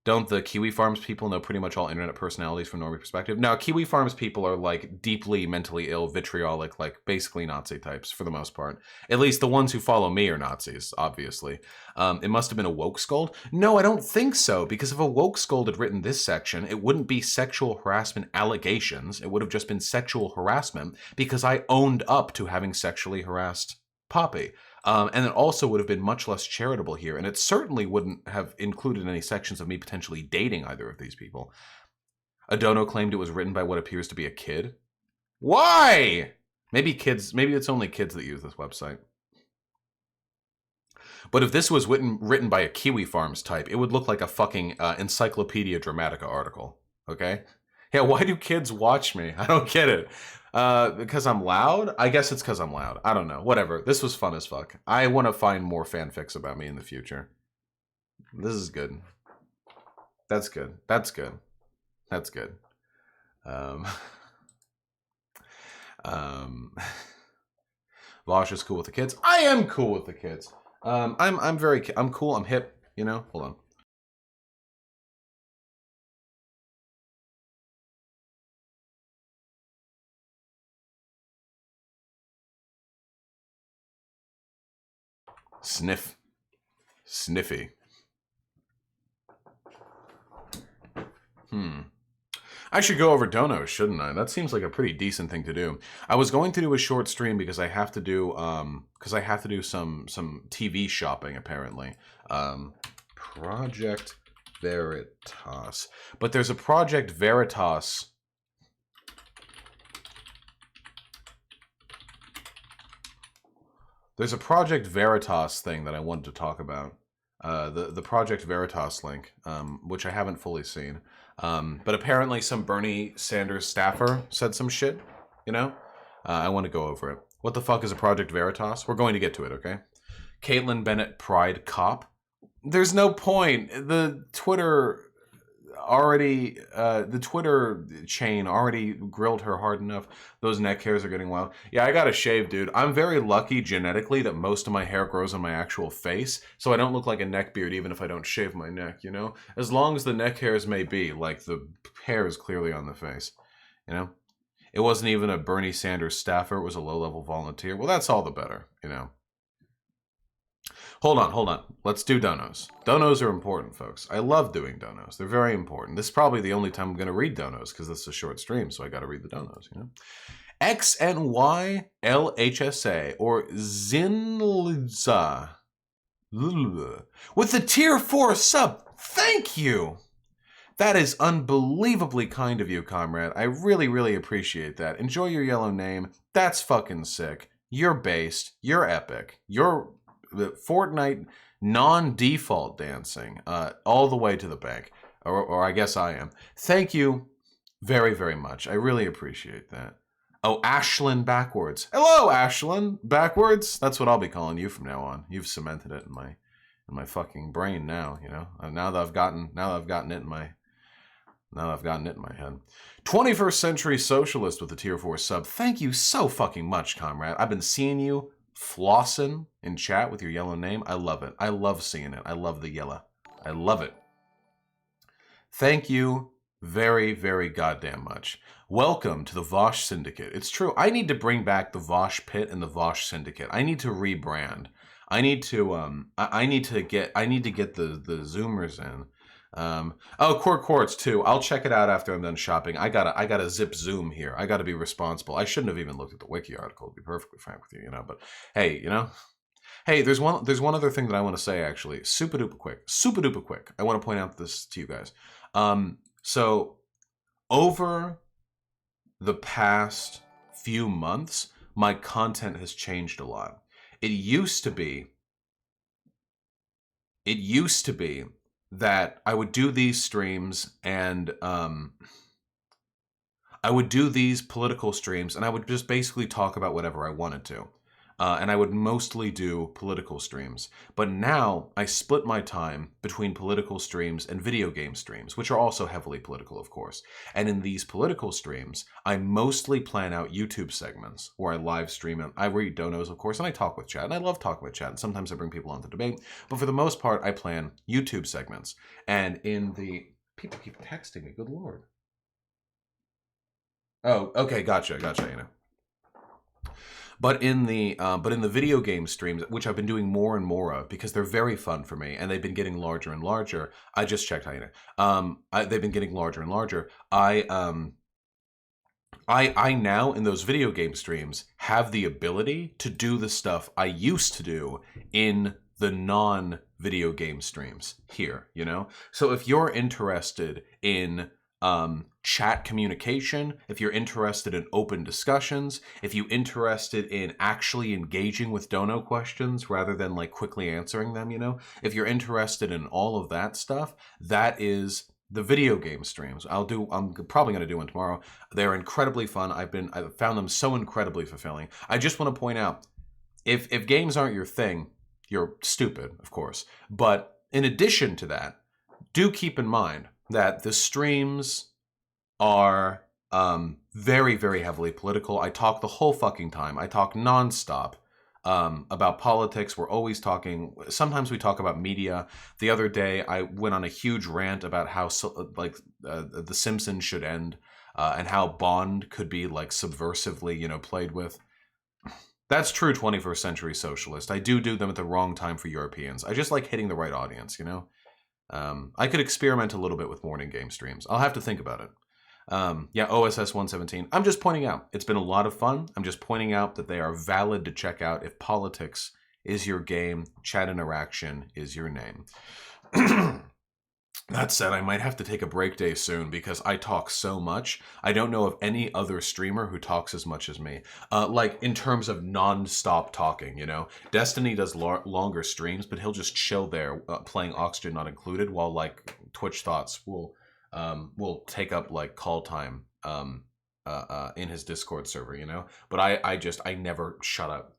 Don't the Kiwi Farms people know pretty much all internet personalities from normie perspective? No, Kiwi Farms people are like deeply mentally ill, vitriolic, like basically Nazi types for the most part. At least the ones who follow me are Nazis, obviously. It must have been a woke scold. No, I don't think so, because if a woke scold had written this section, it wouldn't be sexual harassment allegations. It would have just been sexual harassment because I owned up to having sexually harassed Poppy. And it also would have been much less charitable here, and it certainly wouldn't have included any sections of me potentially dating either of these people. Adono claimed it was written by what appears to be a kid. Why? Maybe it's only kids that use this website. But if this was written by a Kiwi Farms type, it would look like a fucking Encyclopedia Dramatica article. Okay? Yeah, why do kids watch me? I don't get it. Because I'm loud? I guess it's because I'm loud. I don't know. Whatever. This was fun as fuck. I want to find more fanfics about me in the future. This is good. That's good. That's good. That's good. Vosh is cool with the kids. I am cool with the kids. I'm cool. I'm hip. You know. Hold on. Sniff. Sniffy. I should go over donos, shouldn't I? That seems like a pretty decent thing to do. I was going to do a short stream because I have to do some TV shopping apparently. Project Veritas. But there's a Project Veritas. There's a Project Veritas thing that I wanted to talk about. The Project Veritas link, which I haven't fully seen. But apparently some Bernie Sanders staffer said some shit, you know? I want to go over it. What the fuck is a Project Veritas? We're going to get to it, okay? Caitlin Bennett Pride Cop. There's no point. The Twitter chain already grilled her hard enough. Those neck hairs are getting wild. Yeah, I gotta shave, dude. I'm very lucky genetically that most of my hair grows on my actual face, so I don't look like a neck beard even if I don't shave my neck, you know? As long as the neck hairs may be, like, the hair is clearly on the face, you know? It wasn't even a Bernie Sanders staffer, it was a low-level volunteer. Well, that's all the better, you know? Hold on. Let's do donos. Donos are important, folks. I love doing donos. They're very important. This is probably the only time I'm going to read donos because this is a short stream, so I got to read the donos, you know? XNY LHSA or Zinliza with the tier 4 sub. Thank you. That is unbelievably kind of you, comrade. I really, really appreciate that. Enjoy your yellow name. That's fucking sick. You're based. You're epic. You're the Fortnite non-default dancing all the way to the bank. Or I guess I am. Thank you very, very much. I really appreciate that. Oh, Ashlyn Backwards. Hello, Ashlyn Backwards. That's what I'll be calling you from now on. You've cemented it in my fucking brain now, you know? Now that I've gotten it in my head. 21st Century Socialist with a tier 4 sub. Thank you so fucking much, comrade. I've been seeing you flossing in chat with your yellow name. I love it. I love seeing it. I love the yellow. I love it. Thank you very, very goddamn much. Welcome to the Vosh Syndicate. It's true. I need to bring back the Vosh Pit and the Vosh Syndicate. I need to rebrand. I need to get the Zoomers in. Quartz too. I'll check it out after I'm done shopping. I gotta zip Zoom here. I gotta be responsible. I shouldn't have even looked at the wiki article, to be perfectly frank with you, you know. But hey, you know, hey, there's one other thing that I want to say actually, super duper quick. I want to point out this to you guys. So over the past few months, my content has changed a lot. It used to be that I would do these streams and I would do these political streams and I would just basically talk about whatever I wanted to. And I would mostly do political streams. But now I split my time between political streams and video game streams, which are also heavily political, of course. And in these political streams, I mostly plan out YouTube segments where I live stream and I read donos, of course, and I talk with chat. And I love talking with chat. And sometimes I bring people on to debate. But for the most part, I plan YouTube segments. And in the... People keep texting me, good lord. Oh, okay, gotcha, you know. But in the video game streams, which I've been doing more and more of because they're very fun for me and they've been getting larger and larger. I just checked how you know. They've been getting larger and larger. I now in those video game streams have the ability to do the stuff I used to do in the non-video game streams here, you know? So if you're interested in chat communication, if you're interested in open discussions, if you're interested in actually engaging with dono questions rather than like quickly answering them, if you're interested in all of that stuff, that is the video game streams. I'm probably going to do one tomorrow. They're incredibly fun. I've found them so incredibly fulfilling. I just want to point out, if games aren't your thing, you're stupid, of course. But in addition to that, do keep in mind that the streams are very, very heavily political. I talk the whole fucking time. I talk nonstop about politics. We're always talking. Sometimes we talk about media. The other day, I went on a huge rant about how The Simpsons should end and how Bond could be like subversively, played with. That's true 21st century socialist. I do them at the wrong time for Europeans. I just like hitting the right audience, I could experiment a little bit with morning game streams. I'll have to think about it. OSS 117. I'm just pointing out, it's been a lot of fun. I'm just pointing out that they are valid to check out if politics is your game, chat interaction is your name. That said, I might have to take a break day soon because I talk so much. I don't know of any other streamer who talks as much as me. Like in terms of non-stop talking, Destiny does longer streams, but he'll just chill there playing Oxygen Not Included while like Twitch Thoughts will take up like call time in his Discord server, But I never shut up.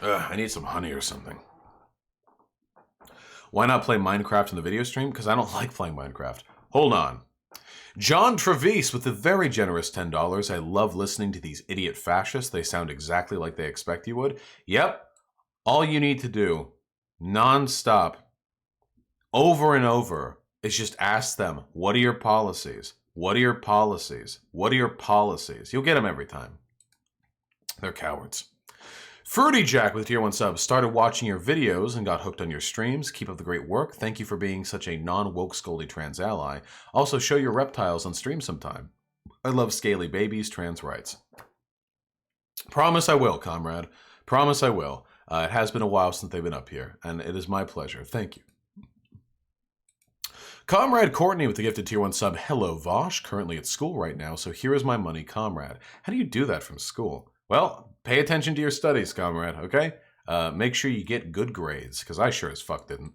I need some honey or something. Why not play Minecraft in the video stream? Because I don't like playing Minecraft. Hold on. John Trevis with the very generous $10. I love listening to these idiot fascists. They sound exactly like they expect you would. Yep. All you need to do, non-stop, over and over, is just ask them, what are your policies? What are your policies? What are your policies? You'll get them every time. They're cowards. Fruity Jack with Tier 1 subs. Started watching your videos and got hooked on your streams. Keep up the great work. Thank you for being such a non-woke scoldy trans ally. Also, show your reptiles on stream sometime. I love scaly babies, trans rights. Promise I will, comrade. Promise I will. It has been a while since they've been up here, and it is my pleasure. Thank you. Comrade Courtney with the gifted Tier 1 sub. Hello, Vosh. Currently at school right now, so here is my money, comrade. How do you do that from school? Well, pay attention to your studies, comrade, okay? Make sure you get good grades, because I sure as fuck didn't.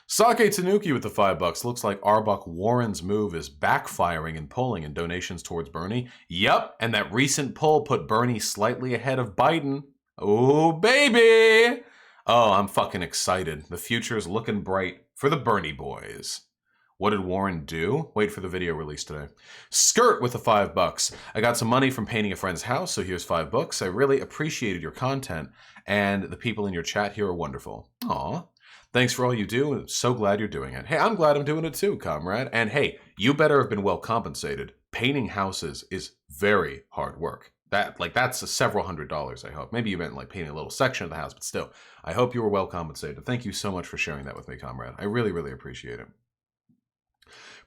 Sake Tanuki with the $5. Looks like Arbuck Warren's move is backfiring in polling and donations towards Bernie. Yup, and that recent poll put Bernie slightly ahead of Biden. Oh, baby! Oh, I'm fucking excited. The future's looking bright for the Bernie boys. What did Warren do? Wait for the video release today. Skirt with the $5. I got some money from painting a friend's house, so here's $5. I really appreciated your content, and the people in your chat here are wonderful. Aw. Thanks for all you do, and so glad you're doing it. Hey, I'm glad I'm doing it too, comrade. And hey, you better have been well compensated. Painting houses is very hard work. That's several $100s, I hope. Maybe you meant like painting a little section of the house, but still. I hope you were well compensated. Thank you so much for sharing that with me, comrade. I really, really appreciate it.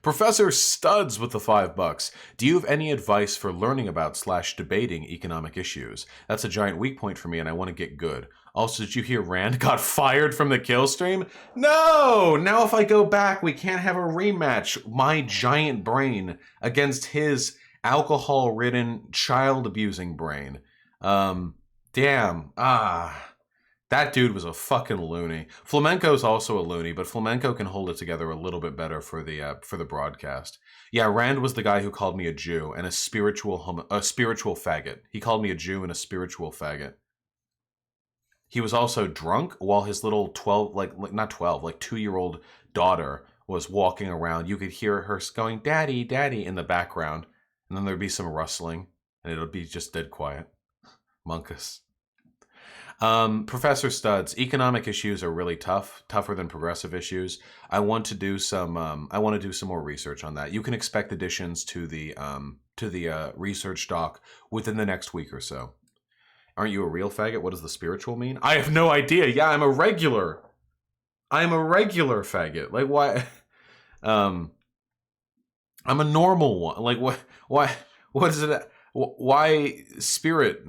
Professor Studs with the $5. Do you have any advice for learning about / debating economic issues? That's a giant weak point for me, and I want to get good. Also, did you hear Rand got fired from the kill stream? No! Now if I go back, we can't have a rematch. My giant brain against his alcohol-ridden, child-abusing brain. Damn. That dude was a fucking loony. Flamenco's also a loony, but Flamenco can hold it together a little bit better for the broadcast. Yeah, Rand was the guy who called me a Jew and a spiritual faggot. He called me a Jew and a spiritual faggot. He was also drunk while his little 2-year-old daughter was walking around. You could hear her going, "Daddy, Daddy," in the background, and then there'd be some rustling, and it'll be just dead quiet. Monkus. Professor Studs, economic issues are really tougher than progressive issues. I want to do some more research on that. You can expect additions to the research doc within the next week or so. Aren't you a real faggot? What does the spiritual mean? I have no idea. Yeah, I'm a regular faggot. Like, why? I'm a normal one. Like, what is it? Why spirit?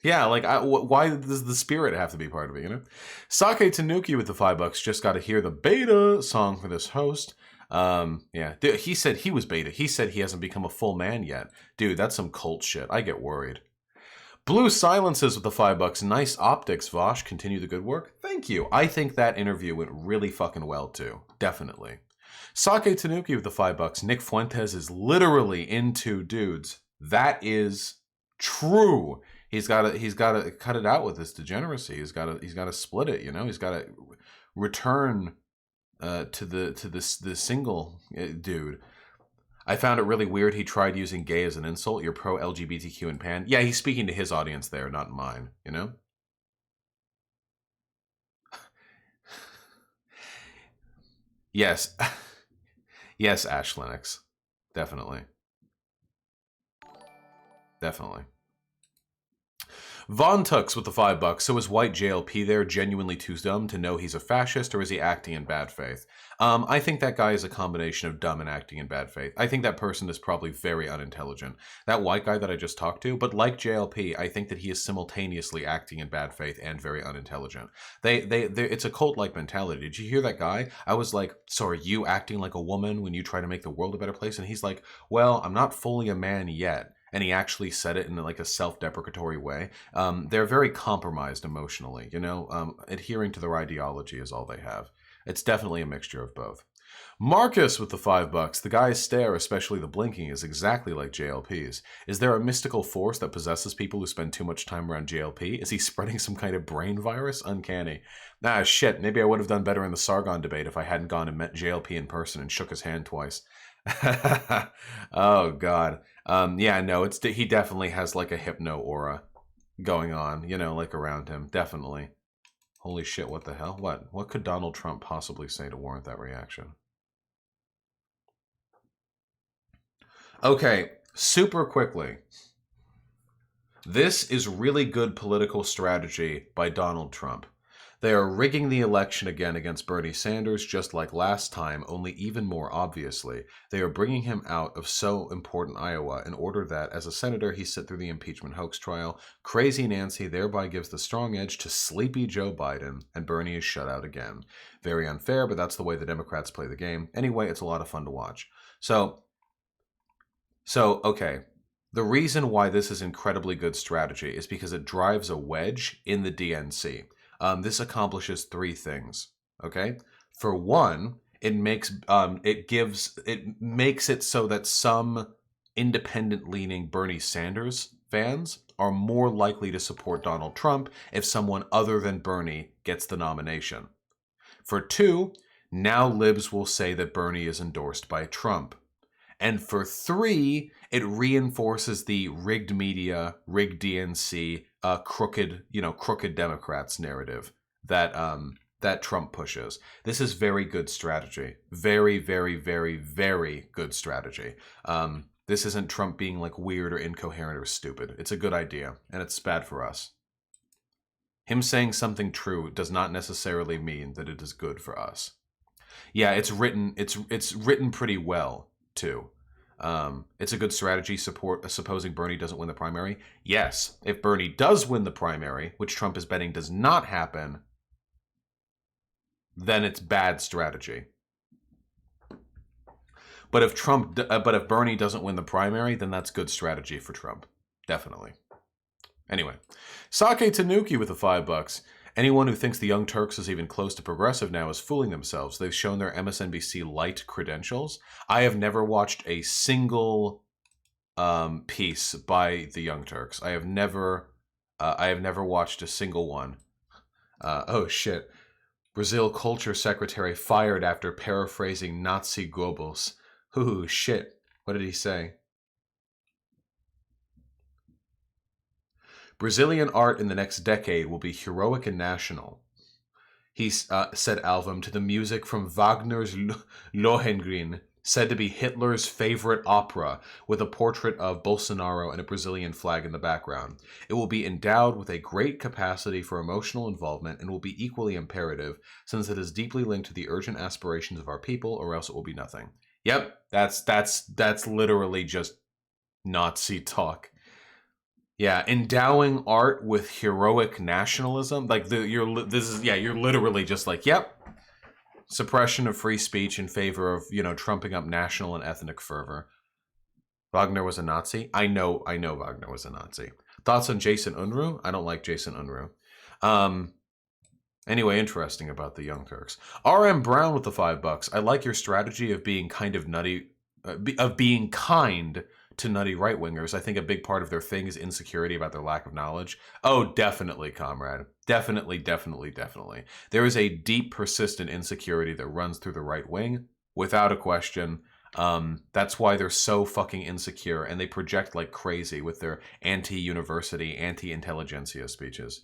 Yeah, like, why does the spirit have to be part of it, you know? Sake Tanuki with the $5 just got to hear the beta song for this host. Yeah, dude, he said he was beta. He said he hasn't become a full man yet. Dude, that's some cult shit. I get worried. Blue Silences with the $5. Nice optics, Vosh. Continue the good work. Thank you. I think that interview went really fucking well, too. Definitely. Sake Tanuki with the $5. Nick Fuentes is literally into dudes. That is true. He's got to cut it out with this degeneracy. He's got to split it, you know? He's got to return to the single dude. I found it really weird he tried using gay as an insult. You're pro LGBTQ and pan. Yeah, he's speaking to his audience there, not mine, you know? Yes. Yes, Ash Lennox. Definitely. Definitely. Von Tux with the $5. So is white JLP there genuinely too dumb to know he's a fascist, or is he acting in bad faith? I think that guy is a combination of dumb and acting in bad faith. I think that person is probably very unintelligent. That white guy that I just talked to, but like JLP, I think that he is simultaneously acting in bad faith and very unintelligent. It's a cult-like mentality. Did you hear that guy? I was like, so are you acting like a woman when you try to make the world a better place? And he's like, well, I'm not fully a man yet. And he actually said it in like a self-deprecatory way. They're very compromised emotionally, you know, adhering to their ideology is all they have. It's definitely a mixture of both. Marcus with the $5. The guy's stare, especially the blinking, is exactly like JLP's. Is there a mystical force that possesses people who spend too much time around JLP? Is he spreading some kind of brain virus? Uncanny. Ah, shit, maybe I would have done better in the Sargon debate if I hadn't gone and met JLP in person and shook his hand twice. Oh, God. Yeah, no, he definitely has like a hypno aura going on, you know, like around him. Definitely. Holy shit, what the hell? What could Donald Trump possibly say to warrant that reaction? Okay, super quickly. This is really good political strategy by Donald Trump. They are rigging the election again against Bernie Sanders, just like last time, only even more obviously. They are bringing him out of so important Iowa in order that, as a senator, he sit through the impeachment hoax trial. Crazy Nancy thereby gives the strong edge to sleepy Joe Biden, and Bernie is shut out again. Very unfair, but that's the way the Democrats play the game. Anyway, it's a lot of fun to watch. So okay. The reason why this is incredibly good strategy is because it drives a wedge in the DNC. This accomplishes three things. Okay, for one, it makes it so that some independent-leaning Bernie Sanders fans are more likely to support Donald Trump if someone other than Bernie gets the nomination. For two, now libs will say that Bernie is endorsed by Trump. And for three, it reinforces the rigged media, rigged DNC, crooked Democrats narrative that Trump pushes. This is very good strategy. Very, very, very, very good strategy. This isn't Trump being like weird or incoherent or stupid. It's a good idea, and it's bad for us. Him saying something true does not necessarily mean that it is good for us. Yeah, it's written pretty well too. It's a good strategy supposing Bernie doesn't win the primary. Yes, if Bernie does win the primary, which Trump is betting does not happen, then it's bad strategy. But if Bernie doesn't win the primary, then that's good strategy for Trump. Definitely. Anyway, Sake Tanuki with the $5. Anyone who thinks the Young Turks is even close to progressive now is fooling themselves. They've shown their MSNBC light credentials. I have never watched a single piece by the Young Turks. I have never watched a single one. Oh shit! Brazil Culture Secretary fired after paraphrasing Nazi Goebbels. Ooh shit! What did he say? Brazilian art in the next decade will be heroic and national. He said album to the music from Wagner's Lohengrin, said to be Hitler's favorite opera, with a portrait of Bolsonaro and a Brazilian flag in the background. It will be endowed with a great capacity for emotional involvement and will be equally imperative, since it is deeply linked to the urgent aspirations of our people, or else it will be nothing. Yep, that's literally just Nazi talk. Yeah, endowing art with heroic nationalism. Like you're literally just like, yep, suppression of free speech in favor of, trumping up national and ethnic fervor. Wagner was a Nazi. I know Wagner was a Nazi. Thoughts on Jason Unruh? I don't like Jason Unruh. Anyway, interesting about the Young Turks. R.M. Brown with the $5. I like your strategy of being kind of nutty, of being kind to nutty right-wingers. I think a big part of their thing is insecurity about their lack of knowledge. Oh, definitely, comrade. Definitely. There is a deep, persistent insecurity that runs through the right wing, without a question. That's why they're so fucking insecure, and they project like crazy with their anti-university, anti-intelligentsia speeches,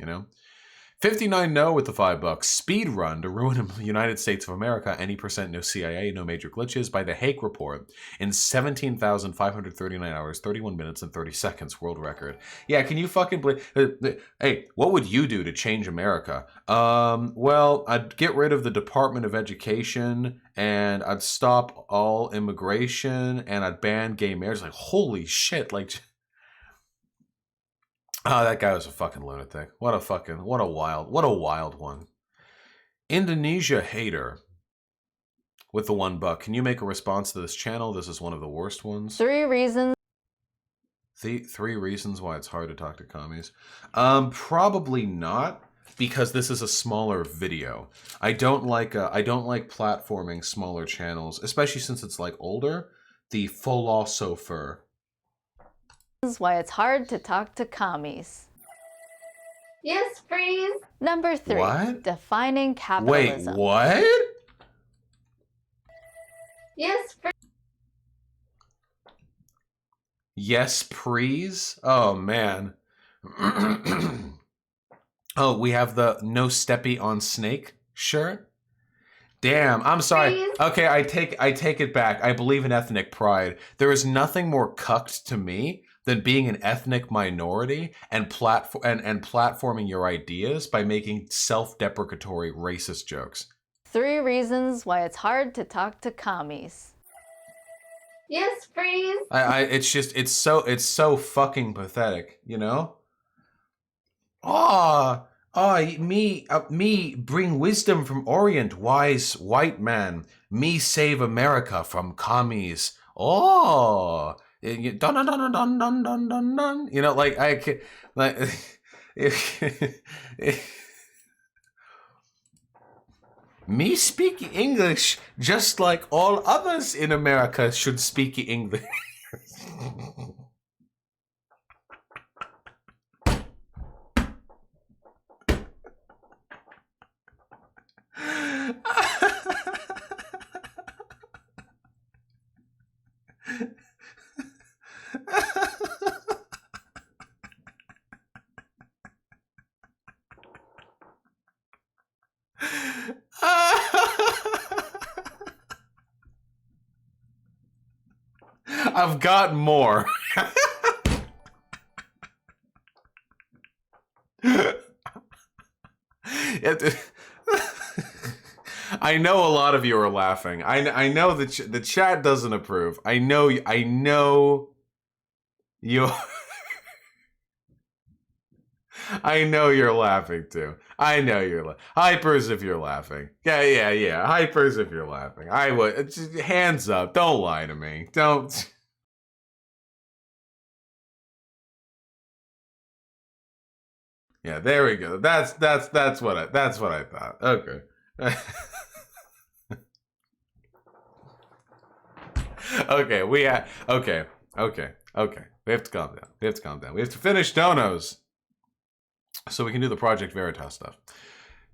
59 no with the $5. Speed run to ruin the United States of America. Any percent no CIA, no major glitches by the Hake Report in 17,539 hours, 31 minutes, and 30 seconds. World record. Yeah, can you fucking believe? Hey, what would you do to change America? Well, I'd get rid of the Department of Education, and I'd stop all immigration, and I'd ban gay marriage. Like, holy shit! Like. Oh, that guy was a fucking lunatic. What a wild one. Indonesia hater with the $1. Can you make a response to this channel? This is one of the worst ones. 3 reasons. Three reasons why it's hard to talk to commies. Probably not, because this is a smaller video. I don't like platforming smaller channels, especially since it's like older. The philosopher. This is why it's hard to talk to commies. Yes, freeze. Number 3. What? Defining capitalism. Wait, what? Yes, freeze. Yes, please. Oh man. Oh, we have the no steppy on snake shirt. Damn, I'm sorry. Please. Okay, I take it back. I believe in ethnic pride. There is nothing more cucked to me than being an ethnic minority and platforming your ideas by making self-deprecatory racist jokes. 3 reasons why it's hard to talk to commies. Yes, freeze. It's so fucking pathetic, me bring wisdom from Orient, wise white man. Me save America from commies. Oh, dun dun dun dun dun dun dun dun. Like I can, like. Me speak English just like all others in America should speak English. I've got more. I know a lot of you are laughing. I know that the chat doesn't approve. I know you. I know you're laughing too. I know you're hypers if you're laughing. Yeah. Hypers if you're laughing. I would just, hands up. Don't lie to me. Don't. Yeah, there we go. That's what I thought. Okay. Okay, we have okay. We have to calm down. We have to finish donos so we can do the Project Veritas stuff.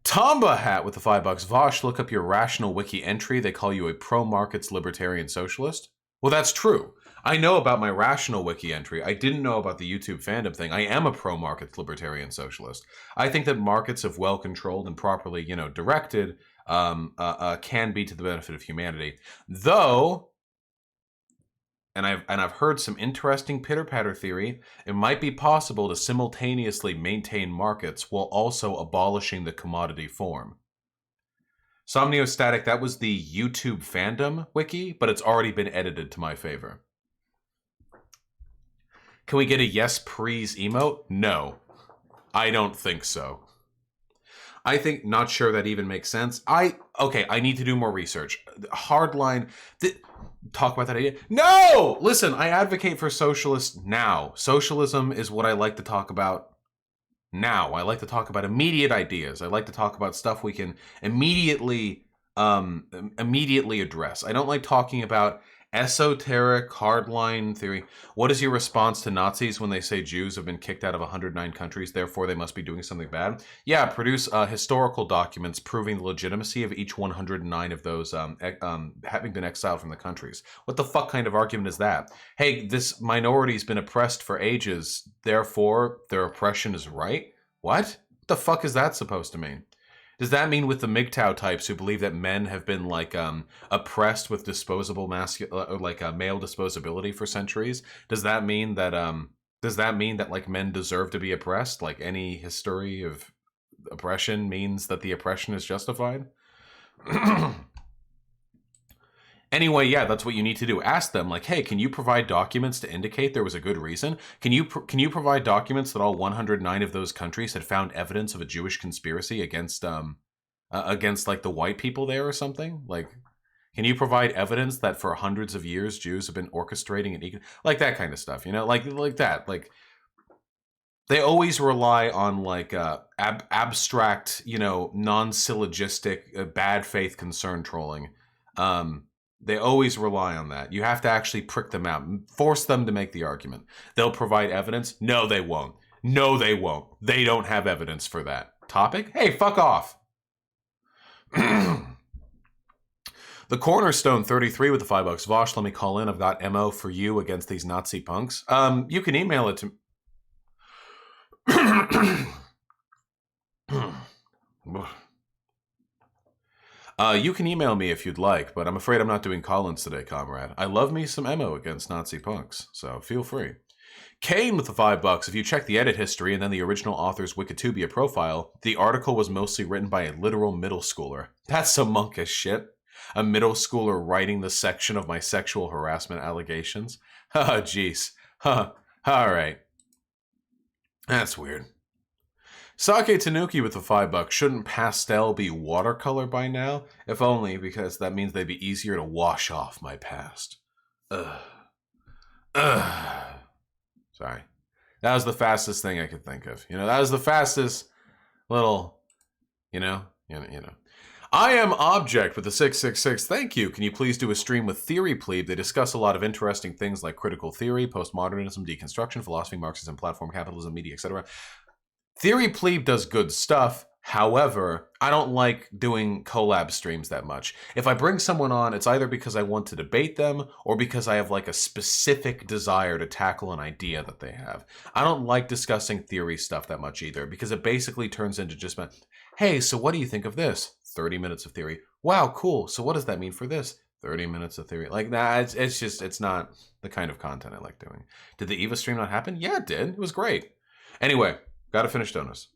Tomba Hat with the $5. Vosh, look up your Rational Wiki entry. They call you a pro-markets libertarian socialist. Well, that's true. I know about my Rational Wiki entry. I didn't know about the YouTube fandom thing. I am a pro-markets libertarian socialist. I think that markets, if well-controlled and properly, directed, can be to the benefit of humanity. Though, and I've heard some interesting pitter-patter theory, it might be possible to simultaneously maintain markets while also abolishing the commodity form. Somniostatic, that was the YouTube fandom wiki, but it's already been edited to my favor. Can we get a yes, please emote? No. I don't think so. I think not sure that even makes sense. Okay, I need to do more research. Hardline, talk about that idea. No! Listen, I advocate for socialist now. Socialism is what I like to talk about now. I like to talk about immediate ideas. I like to talk about stuff we can immediately address. I don't like talking about esoteric hardline theory. What is your response to Nazis when they say Jews have been kicked out of 109 countries, therefore they must be doing something bad? Yeah, produce historical documents proving the legitimacy of each 109 of those having been exiled from the countries. What the fuck kind of argument is that? Hey, this minority's been oppressed for ages, therefore their oppression is right? What the fuck is that supposed to mean? Does that mean with the MGTOW types who believe that men have been like oppressed with disposable male disposability for centuries? Does that mean that like men deserve to be oppressed? Like any history of oppression means that the oppression is justified? Anyway, yeah, that's what you need to do. Ask them, like, hey, can you provide documents to indicate there was a good reason? Can you provide documents that all 109 of those countries had found evidence of a Jewish conspiracy against like the white people there or something? Like, can you provide evidence that for hundreds of years Jews have been orchestrating and like that kind of stuff? You know, like that. Like, they always rely on like abstract, you know, non-syllogistic, bad faith concern trolling. They always rely on that. You have to actually prick them out, force them to make the argument. They'll provide evidence. No, they won't. No, they won't. They don't have evidence for that topic. Hey, fuck off. The Cornerstone 33 with the $5. Vosh, let me call in. I've got MO for you against these Nazi punks. You can email it to you can email me if you'd like, but I'm afraid I'm not doing call-ins today, comrade. I love me some MO against Nazi punks, so feel free. Kane with the $5. If you check the edit history and then the original author's Wikitubia profile, the article was mostly written by a literal middle schooler. That's some monkish shit. A middle schooler writing the section of my sexual harassment allegations. Oh, jeez. Huh. All right. That's weird. Sake Tanuki with the $5. Shouldn't pastel be watercolor by now? If only, because that means they'd be easier to wash off my past. Ugh. Sorry. That was the fastest thing I could think of. You know, that was the fastest little, you know. I am Object with the 666. Thank you. Can you please do a stream with Theory Plebe? They discuss a lot of interesting things like critical theory, postmodernism, deconstruction, philosophy, Marxism, platform capitalism, media, etc. Theory Plebe does good stuff. However, I don't like doing collab streams that much. If I bring someone on, it's either because I want to debate them or because I have like a specific desire to tackle an idea that they have. I don't like discussing theory stuff that much either because it basically turns into just, hey, so what do you think of this? 30 minutes of theory. Wow, cool. So what does that mean for this? 30 minutes of theory. Like, nah, it's not the kind of content I like doing. Did the Eva stream not happen? Yeah, it did. It was great. Anyway. Gotta finish donuts.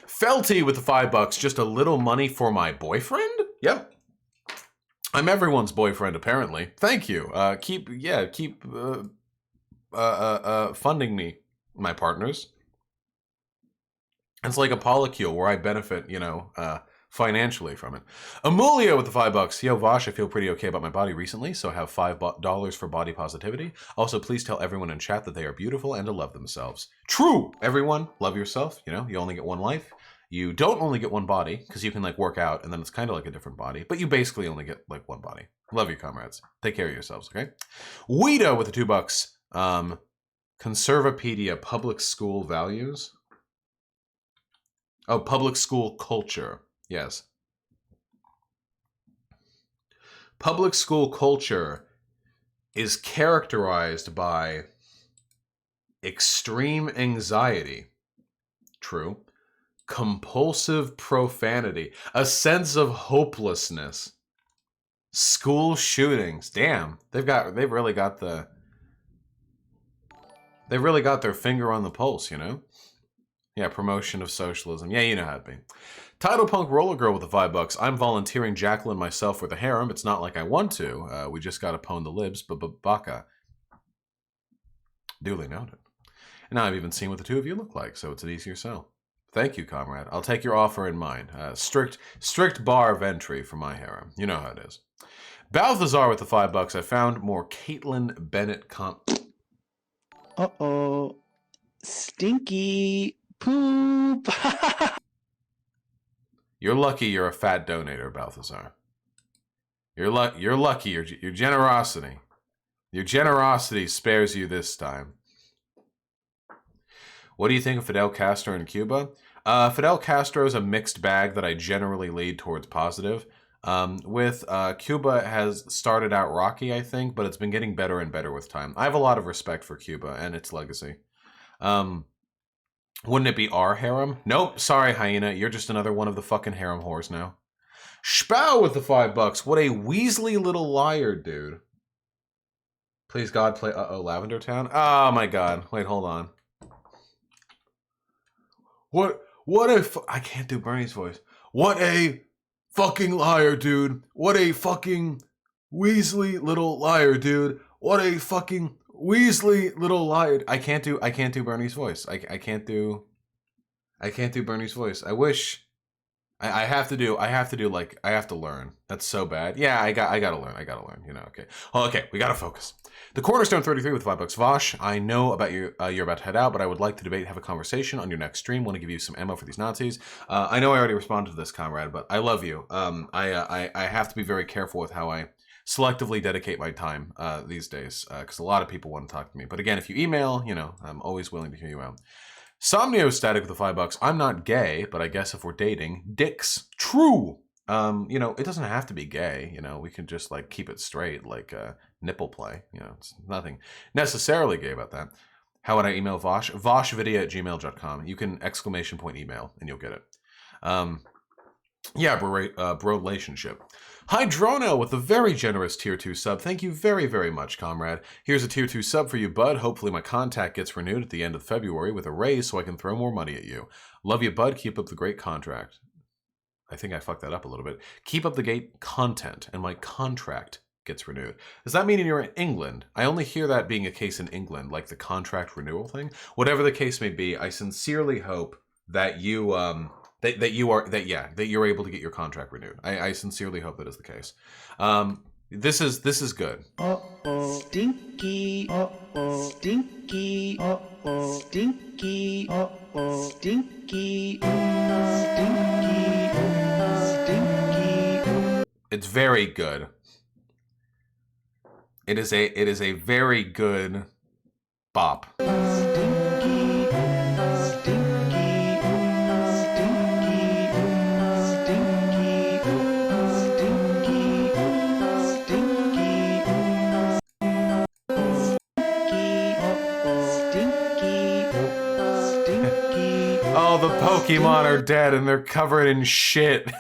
Felty with the $5. Just a little money for my boyfriend? Yep. I'm everyone's boyfriend, apparently. Thank you. Keep funding me, my partners. It's like a polycule where I benefit, you know, financially from it. Amelia with the $5. Yo, Vosh, I feel pretty okay about my body recently, so I have $5 for body positivity. Also, please tell everyone in chat that they are beautiful and to love themselves. True! Everyone, love yourself. You know, you only get one life. You don't only get one body, because you can, like, work out, and then it's kind of like a different body, but you basically only get, like, one body. Love your comrades. Take care of yourselves, okay? Weeda with the $2. Conservapedia, public school values. Oh, public school culture. Yes. Public school culture is characterized by extreme anxiety. True. Compulsive profanity. A sense of hopelessness. School shootings. Damn. They've really got their finger on the pulse, you know? Yeah, promotion of socialism. Yeah, you know how it be. Title Punk Roller Girl with the $5. I'm volunteering Jacqueline myself for the harem. It's not like I want to. We just gotta pwn the libs, but baka. Duly noted. And now I've even seen what the two of you look like, so it's an easier sell. Thank you, comrade. I'll take your offer in mind. Strict bar of entry for my harem. You know how it is. Balthazar with the $5. I found more Caitlin Bennett Uh-oh. Stinky poop. You're lucky you're a fat donator, Balthazar. You're lucky. Your generosity. Your generosity spares you this time. What do you think of Fidel Castro in Cuba? Fidel Castro is a mixed bag that I generally lead towards positive. Cuba has started out rocky, I think, but it's been getting better and better with time. I have a lot of respect for Cuba and its legacy. Wouldn't it be our harem? Nope, sorry, Hyena. You're just another one of the fucking harem whores now. Spow with the $5. What a Weasley little liar, dude. Please God, play Lavender Town? Oh my God. Wait, hold on. What if I can't do Bernie's voice. What a fucking liar, dude. What a fucking Weasley little liar, dude. What a fucking Weasley little liar. I can't do Bernie's voice. I can't do Bernie's voice. I wish I have to learn. That's so bad. Yeah, I gotta learn, you know, okay. Oh, okay, we gotta focus. The Cornerstone 33 with $5. Vosh, I know about you're about to head out, but I would like to debate, have a conversation on your next stream. Want to give you some ammo for these Nazis. I know I already responded to this, comrade, but I love you. I have to be very careful with how I selectively dedicate my time these days, because a lot of people want to talk to me. But again, if you email, you know, I'm always willing to hear you out. Somnio Static with the $5. I'm not gay, but I guess if we're dating, dicks true. You know, it doesn't have to be gay. You know, we can just like keep it straight, like nipple play. You know, it's nothing necessarily gay about that. How would I email Vosh? Voshvideo@gmail.com. You can ! Email and you'll get it. Yeah, relationship. Hydrono with a very generous tier 2 sub. Thank you very, very much, comrade. Here's a tier 2 sub for you, bud. Hopefully my contact gets renewed at the end of February with a raise so I can throw more money at you. Love you, bud. Keep up the great contract. I think I fucked that up a little bit. Keep up the great content, and my contract gets renewed. Does that mean you're in England? I only hear that being a case in England, like the contract renewal thing. Whatever the case may be, I sincerely hope that you that you're able to get your contract renewed. I sincerely hope that is the case. This is good. Uh-oh. Stinky. Uh-oh. Stinky. Uh-oh. Stinky. Uh-oh. Stinky. Stinky. Stinky. It's very good. It is a very good bop. Oh, the Pokemon are dead and they're covered in shit.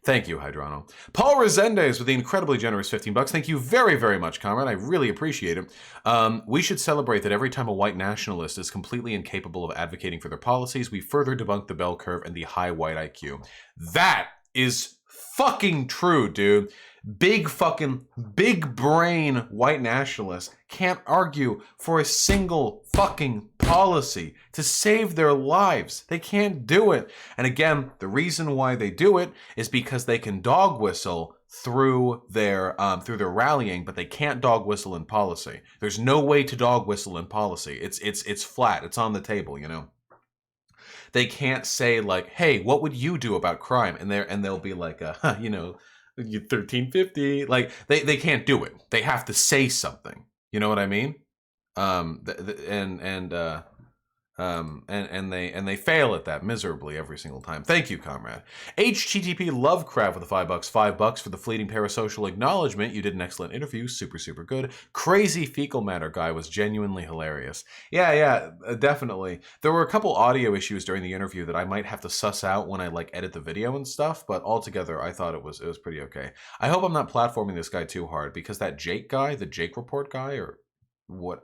Thank you, Hydrono. Paul Resendez with the incredibly generous $15. Thank you very, very much, comrade. I really appreciate it. We should celebrate that every time a white nationalist is completely incapable of advocating for their policies, we further debunk the bell curve and the high white IQ. That is fucking true, dude. Big brain white nationalists can't argue for a single fucking policy to save their lives. They can't do it. And again, the reason why they do it is because they can dog whistle through their rallying, but they can't dog whistle in policy. There's no way to dog whistle in policy. It's flat. It's on the table, you know. They can't say like, "Hey, what would you do about crime?" And they'll be like, you know, 1350. Like they can't do it. They have to say something. You know what I mean? And they fail at that miserably every single time. Thank you, comrade. HTTP Lovecraft with the $5. $5 for the fleeting parasocial acknowledgement. You did an excellent interview. Super, super good. Crazy fecal matter guy was genuinely hilarious. Yeah, definitely. There were a couple audio issues during the interview that I might have to suss out when I like edit the video and stuff, but altogether I thought it was pretty okay. I hope I'm not platforming this guy too hard because that Jake guy, the Jake Report guy, or what,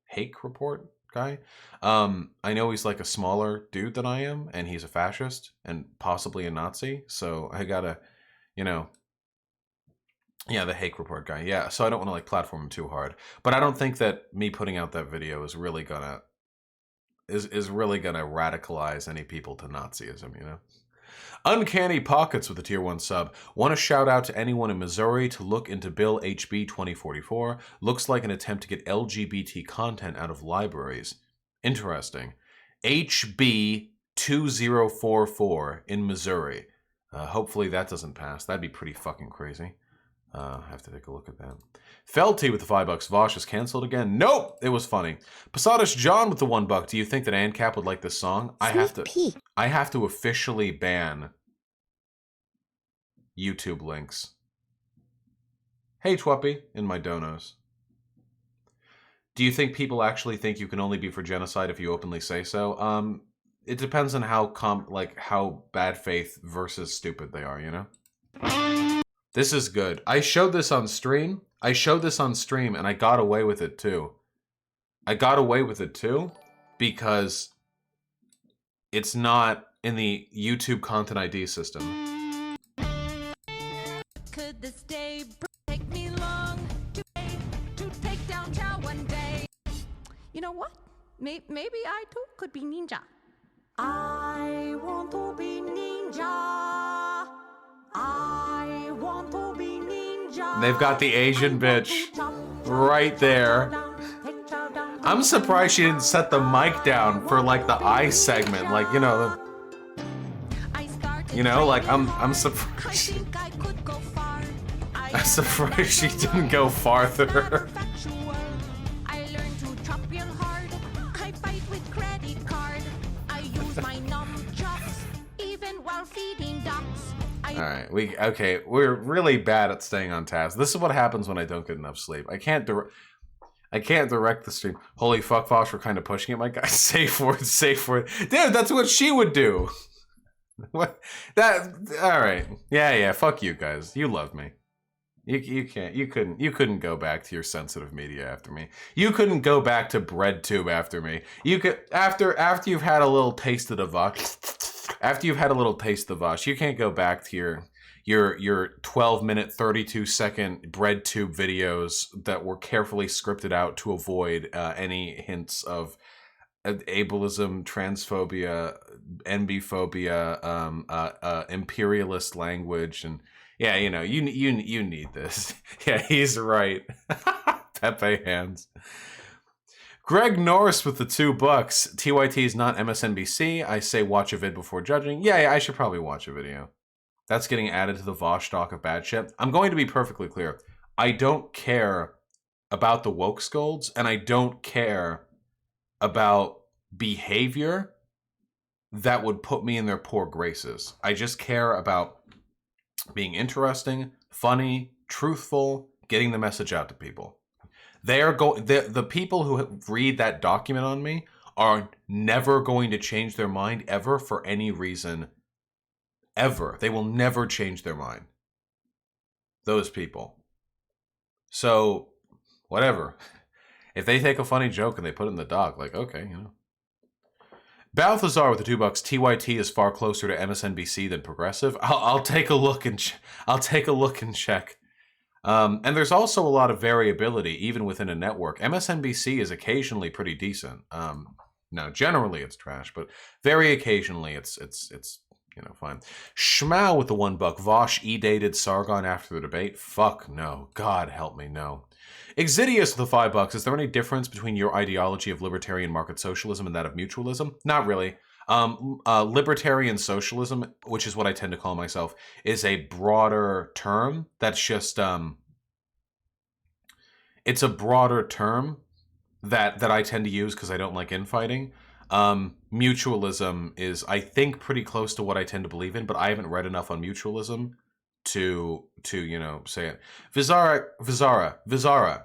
Hake Report guy. I know he's like a smaller dude than I am, and he's a fascist and possibly a Nazi. So I gotta, you know, Yeah, the Hake Report guy. Yeah, so I don't want to like platform him too hard. But I don't think that me putting out that video is really gonna radicalize any people to Nazism, you know? Uncanny Pockets with a tier 1 sub. Want to shout out to anyone in Missouri to look into Bill HB 2044. Looks like an attempt to get LGBT content out of libraries. Interesting. HB 2044 in Missouri. Hopefully that doesn't pass. That'd be pretty fucking crazy. I have to take a look at that. Felty with the $5. Vosh is canceled again. Nope, it was funny. Posadas John with the $1. Do you think that ANCAP would like this song? I have to officially ban YouTube links. Hey Twappy in my donos. Do you think people actually think you can only be for genocide if you openly say so? It depends on how bad faith versus stupid they are, you know? This is good. I showed this on stream. And I got away with it too. Because it's not in the YouTube Content ID system. Could this day take me long to take down Chow one day? You know what? Maybe I too could be ninja. I want to be ninja. I want to be ninja. They've got the Asian bitch right there. I'm surprised she didn't set the mic down for like the eye segment, like I'm surprised. I'm surprised she didn't go farther. I learned to chop real hard. I fight with credit card. I use my nunchucks even while feeding ducks. All right, we're really bad at staying on task. This is what happens when I don't get enough sleep. I can't direct the stream. Holy fuck, Fosh, we're kind of pushing it, my guy. Safe word. Dude, that's what she would do. What? All right. Yeah, fuck you guys. You love me. You couldn't go back to your sensitive media after me. You couldn't go back to BreadTube after me. You could, after you've had a little taste of the Vosh, you can't go back to your 12-minute, 32-second BreadTube videos that were carefully scripted out to avoid any hints of ableism, transphobia, NB-phobia, imperialist language, and yeah, you need this. Yeah, he's right. Pepe hands. Greg Norris with the $2. TYT is not MSNBC. I say watch a vid before judging. Yeah, I should probably watch a video. That's getting added to the Vosh stock of bad shit. I'm going to be perfectly clear. I don't care about the woke scolds, and I don't care about behavior that would put me in their poor graces. I just care about being interesting, funny, truthful, getting the message out to people. The people who read that document on me are never going to change their mind ever for any reason. Ever. They will never change their mind. Those people. So, whatever. If they take a funny joke and they put it in the doc, like, okay, Balthazar with the $2. TYT is far closer to MSNBC than progressive. I'll take a look and check. And there's also a lot of variability even within a network. MSNBC is occasionally pretty decent. Now generally it's trash, but very occasionally it's fine. Schmau with the $1. Vosh e-dated Sargon after the debate. Fuck no. God help me, no. Exidius with the $5. Is there any difference between your ideology of libertarian market socialism and that of mutualism? Not really. Libertarian socialism, which is what I tend to call myself, is a broader term. That's just it's a broader term that I tend to use because I don't like infighting. Mutualism is, I think, pretty close to what I tend to believe in, but I haven't read enough on mutualism to say it. Vizara,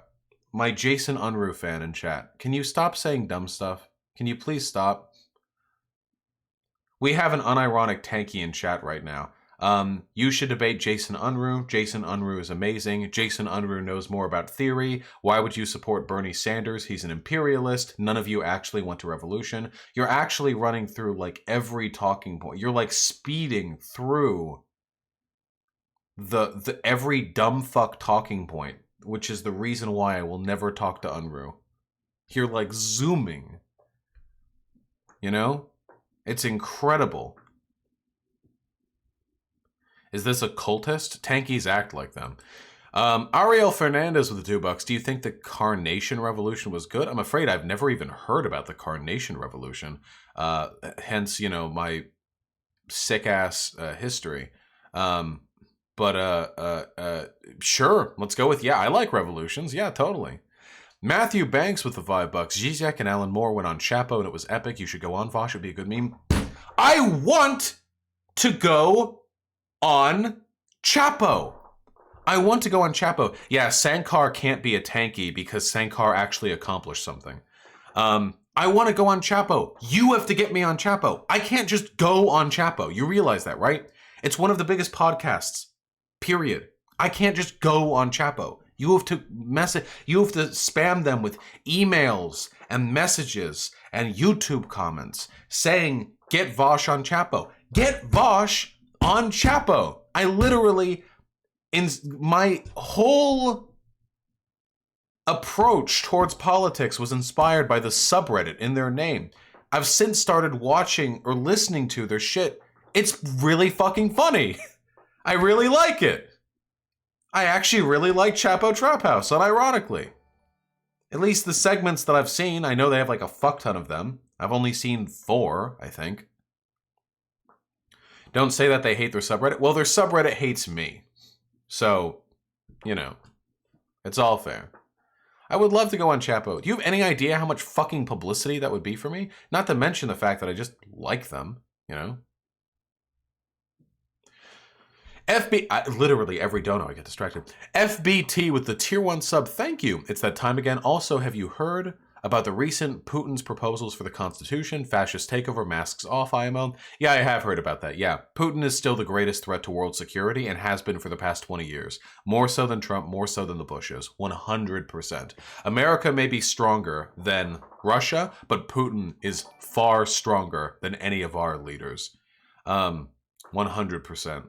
my Jason Unruh fan in chat. Can you stop saying dumb stuff? Can you please stop? We have an unironic tanky in chat right now. You should debate Jason Unruh. Jason Unruh is amazing. Jason Unruh knows more about theory. Why would you support Bernie Sanders? He's an imperialist. None of you actually want a revolution. You're actually running through like every talking point. You're like speeding through the every dumb fuck talking point, which is the reason why I will never talk to Unruh. You're like zooming. You know? It's incredible. Is this a cultist? Tankies act like them. Ariel Fernandez with the $2. Do you think the Carnation Revolution was good? I'm afraid I've never even heard about the Carnation Revolution. Hence, you know, my sick-ass history. Sure, let's go with, yeah, I like revolutions. Yeah, totally. Matthew Banks with the $5. Zizek and Alan Moore went on Chapo and it was epic. You should go on, Vosh. It would be a good meme. I want to go on Chapo. I want to go on Chapo. Yeah, Sankar can't be a tanky because Sankar actually accomplished something. I want to go on Chapo. You have to get me on Chapo. I can't just go on Chapo. You realize that, right? It's one of the biggest podcasts. Period. I can't just go on Chapo. You have to you have to spam them with emails and messages and YouTube comments saying, get Vosh on Chapo. Get Vosh on Chapo. I literally, in my whole approach towards politics was inspired by the subreddit in their name. I've since started watching or listening to their shit. It's really fucking funny. I really like it. I actually really like Chapo Trap House, unironically. At least the segments that I've seen, I know they have like a fuck ton of them. I've only seen 4, I think. Don't say that they hate their subreddit. Well, their subreddit hates me. So, you know, it's all fair. I would love to go on Chapo. Do you have any idea how much fucking publicity that would be for me? Not to mention the fact that I just like them, you know? Literally every dono I get distracted. FBT with the tier 1 sub, thank you. It's that time again. Also, have you heard about the recent Putin's proposals for the Constitution, fascist takeover, masks off, IMO? Yeah, I have heard about that. Yeah, Putin is still the greatest threat to world security and has been for the past 20 years. More so than Trump, more so than the Bushes. 100%. America may be stronger than Russia, but Putin is far stronger than any of our leaders. 100%.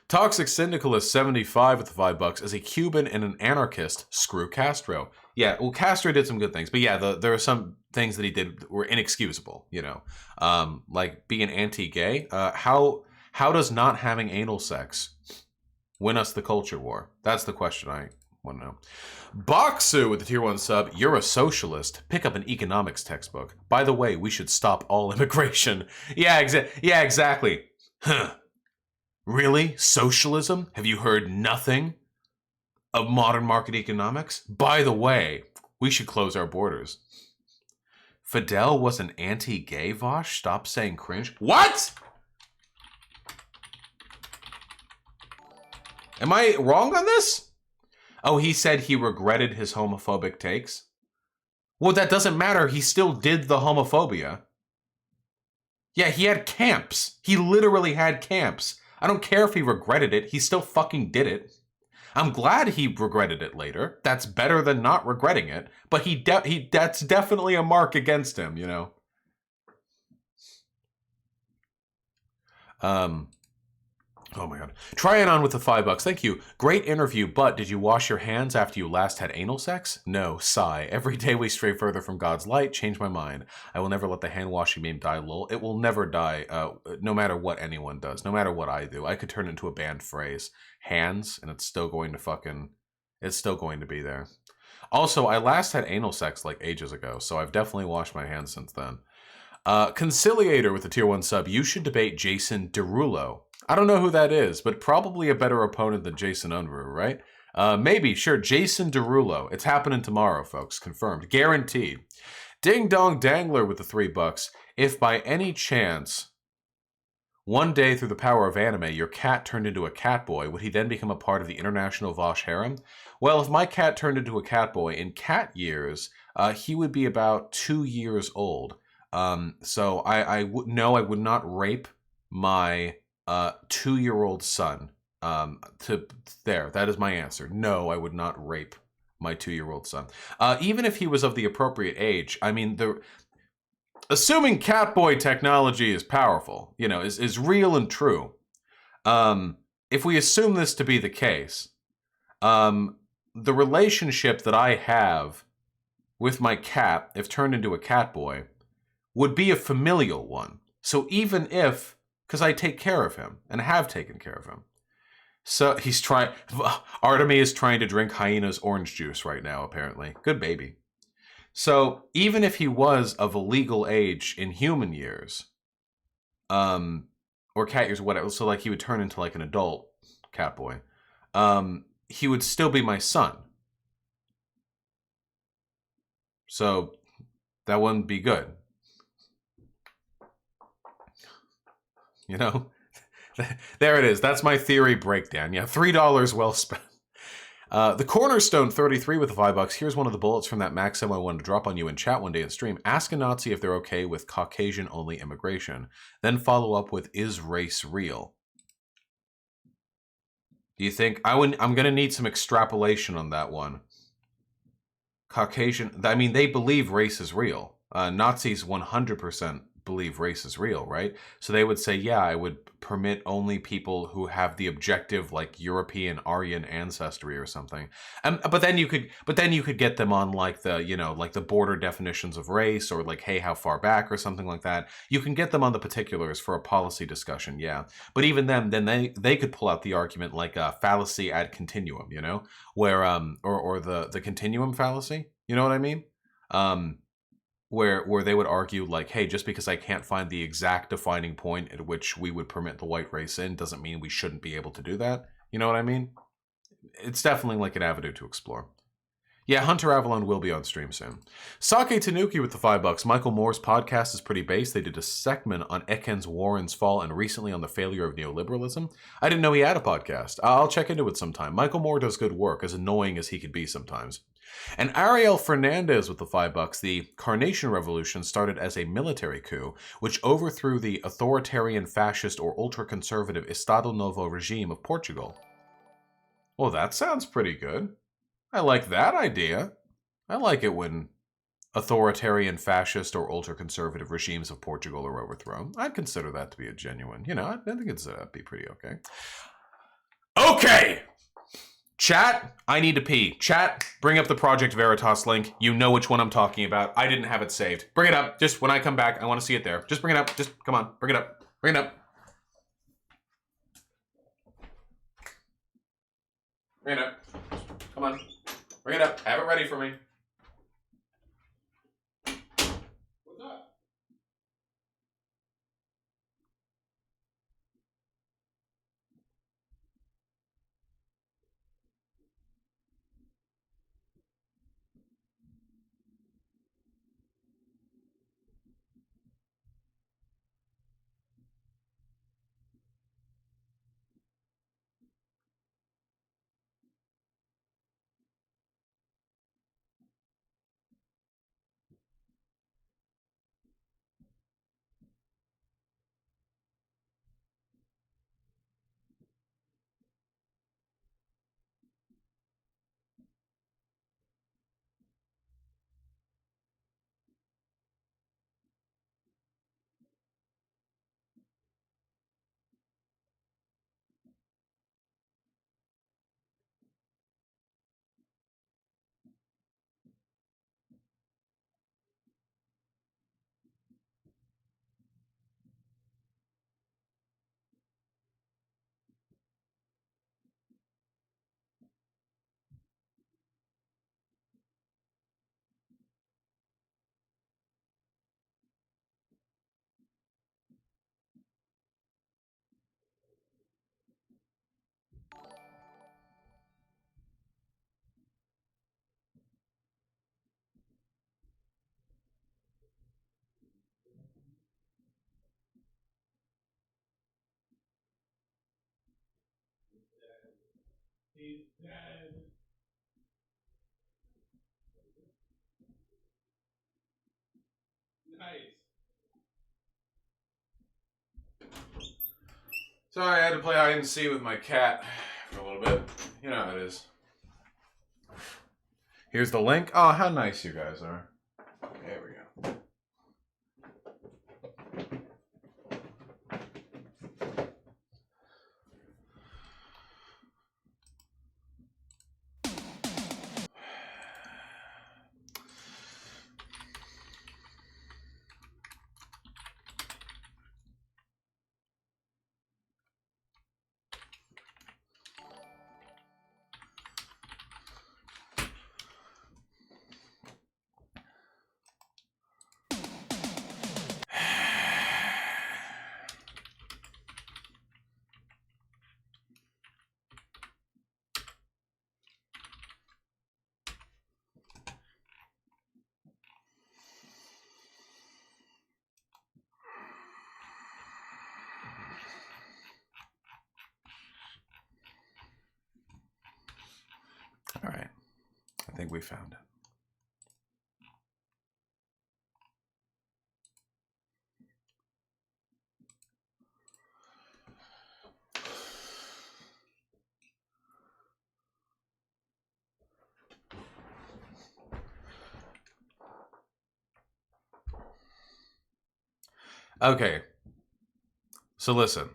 Toxic Syndicalist 75 with the $5. As a Cuban and an anarchist, screw Castro. Yeah, well, Castro did some good things, but yeah, there are some things that he did that were inexcusable, you know, like being anti-gay. How does not having anal sex win us the culture war? That's the question I want to know. Boxu with the tier 1 sub. You're a socialist. Pick up an economics textbook. By the way, we should stop all immigration. Yeah, exactly. Huh. Really? Socialism? Have you heard nothing of modern market economics? By the way, we should close our borders. Fidel was an anti-gay, Vosh? Stop saying cringe. What? Am I wrong on this? Oh, he said he regretted his homophobic takes? Well, that doesn't matter. He still did the homophobia. Yeah, he had camps. He literally had camps. I don't care if he regretted it. He still fucking did it. I'm glad he regretted it later. That's better than not regretting it. But that's definitely a mark against him, you know. Oh my god. Trying on with the $5. Thank you. Great interview, but did you wash your hands after you last had anal sex? No. Sigh. Every day we stray further from God's light. Change my mind. I will never let the hand washing meme die, lol. It will never die, no matter what anyone does. No matter what I do. I could turn it into a banned phrase. Hands, and it's still going to be there. Also, I last had anal sex like ages ago, so I've definitely washed my hands since then. Conciliator with the tier 1 sub. You should debate Jason Derulo. I don't know who that is, but probably a better opponent than Jason Unruh, right? Maybe, sure, Jason Derulo. It's happening tomorrow, folks. Confirmed. Guaranteed. Ding Dong Dangler with the $3. If by any chance, one day through the power of anime, your cat turned into a cat boy, would he then become a part of the international Vosh harem? Well, if my cat turned into a cat boy, in cat years, he would be about 2 years old. So I would not rape my 2-year-old son. That is my answer. No, I would not rape my 2-year-old son. Even if he was of the appropriate age. I mean, assuming Catboy technology is powerful, you know, is real and true. if we assume this to be the case, the relationship that I have with my cat, if turned into a cat boy, would be a familial one. So even if, because I take care of him and have taken care of him. So he's trying, Artemy is trying to drink Hyena's orange juice right now, apparently. Good baby. So even if he was of a legal age in human years, or cat years, whatever, so like he would turn into like an adult cat boy, he would still be my son. So that wouldn't be good. You know? There it is. That's my theory breakdown. Yeah, $3 well spent. The Cornerstone 33 with the $5. Here's one of the bullets from that maxim I wanted to drop on you in chat one day in stream. Ask a Nazi if they're okay with Caucasian-only immigration. Then follow up with, is race real? Do you think... I'm going to need some extrapolation on that one. Caucasian... I mean, they believe race is real. Nazis 100% believe race is real, right? So they would say, yeah, I would permit only people who have the objective like European Aryan ancestry or something. But then you could get them on like the, you know, like the border definitions of race, or like, hey, how far back or something like that. You can get them on the particulars for a policy discussion, yeah. But even then they could pull out the argument like a fallacy ad continuum, you know, where or the continuum fallacy, you know what I mean? Where they would argue like, hey, just because I can't find the exact defining point at which we would permit the white race in doesn't mean we shouldn't be able to do that. You know what I mean? It's definitely like an avenue to explore. Yeah, Hunter Avalon will be on stream soon. Sake Tanuki with the $5. Michael Moore's podcast is pretty based. They did a segment on Ekens Warren's fall and recently on the failure of neoliberalism. I didn't know he had a podcast. I'll check into it sometime. Michael Moore does good work, as annoying as he could be sometimes. And Ariel Fernandez with the $5. The Carnation Revolution started as a military coup, which overthrew the authoritarian, fascist, or ultra-conservative Estado Novo regime of Portugal. Well, that sounds pretty good. I like that idea. I like it when authoritarian, fascist, or ultra-conservative regimes of Portugal are overthrown. I'd consider that to be a genuine, you know, I think that'd be pretty okay. Okay! Chat, I need to pee. Chat, bring up the Project Veritas link. You know which one I'm talking about. I didn't have it saved. Bring it up. Just when I come back, I want to see it there. Just bring it up. Just, come on. Bring it up. Bring it up. Bring it up. Come on. Bring it up. Have it ready for me. What's up? He's dead. Nice. Sorry, I had to play hide and seek with my cat for a little bit. You know how it is. Here's the link. Oh, how nice you guys are. There we go. think we found it. Okay. So listen.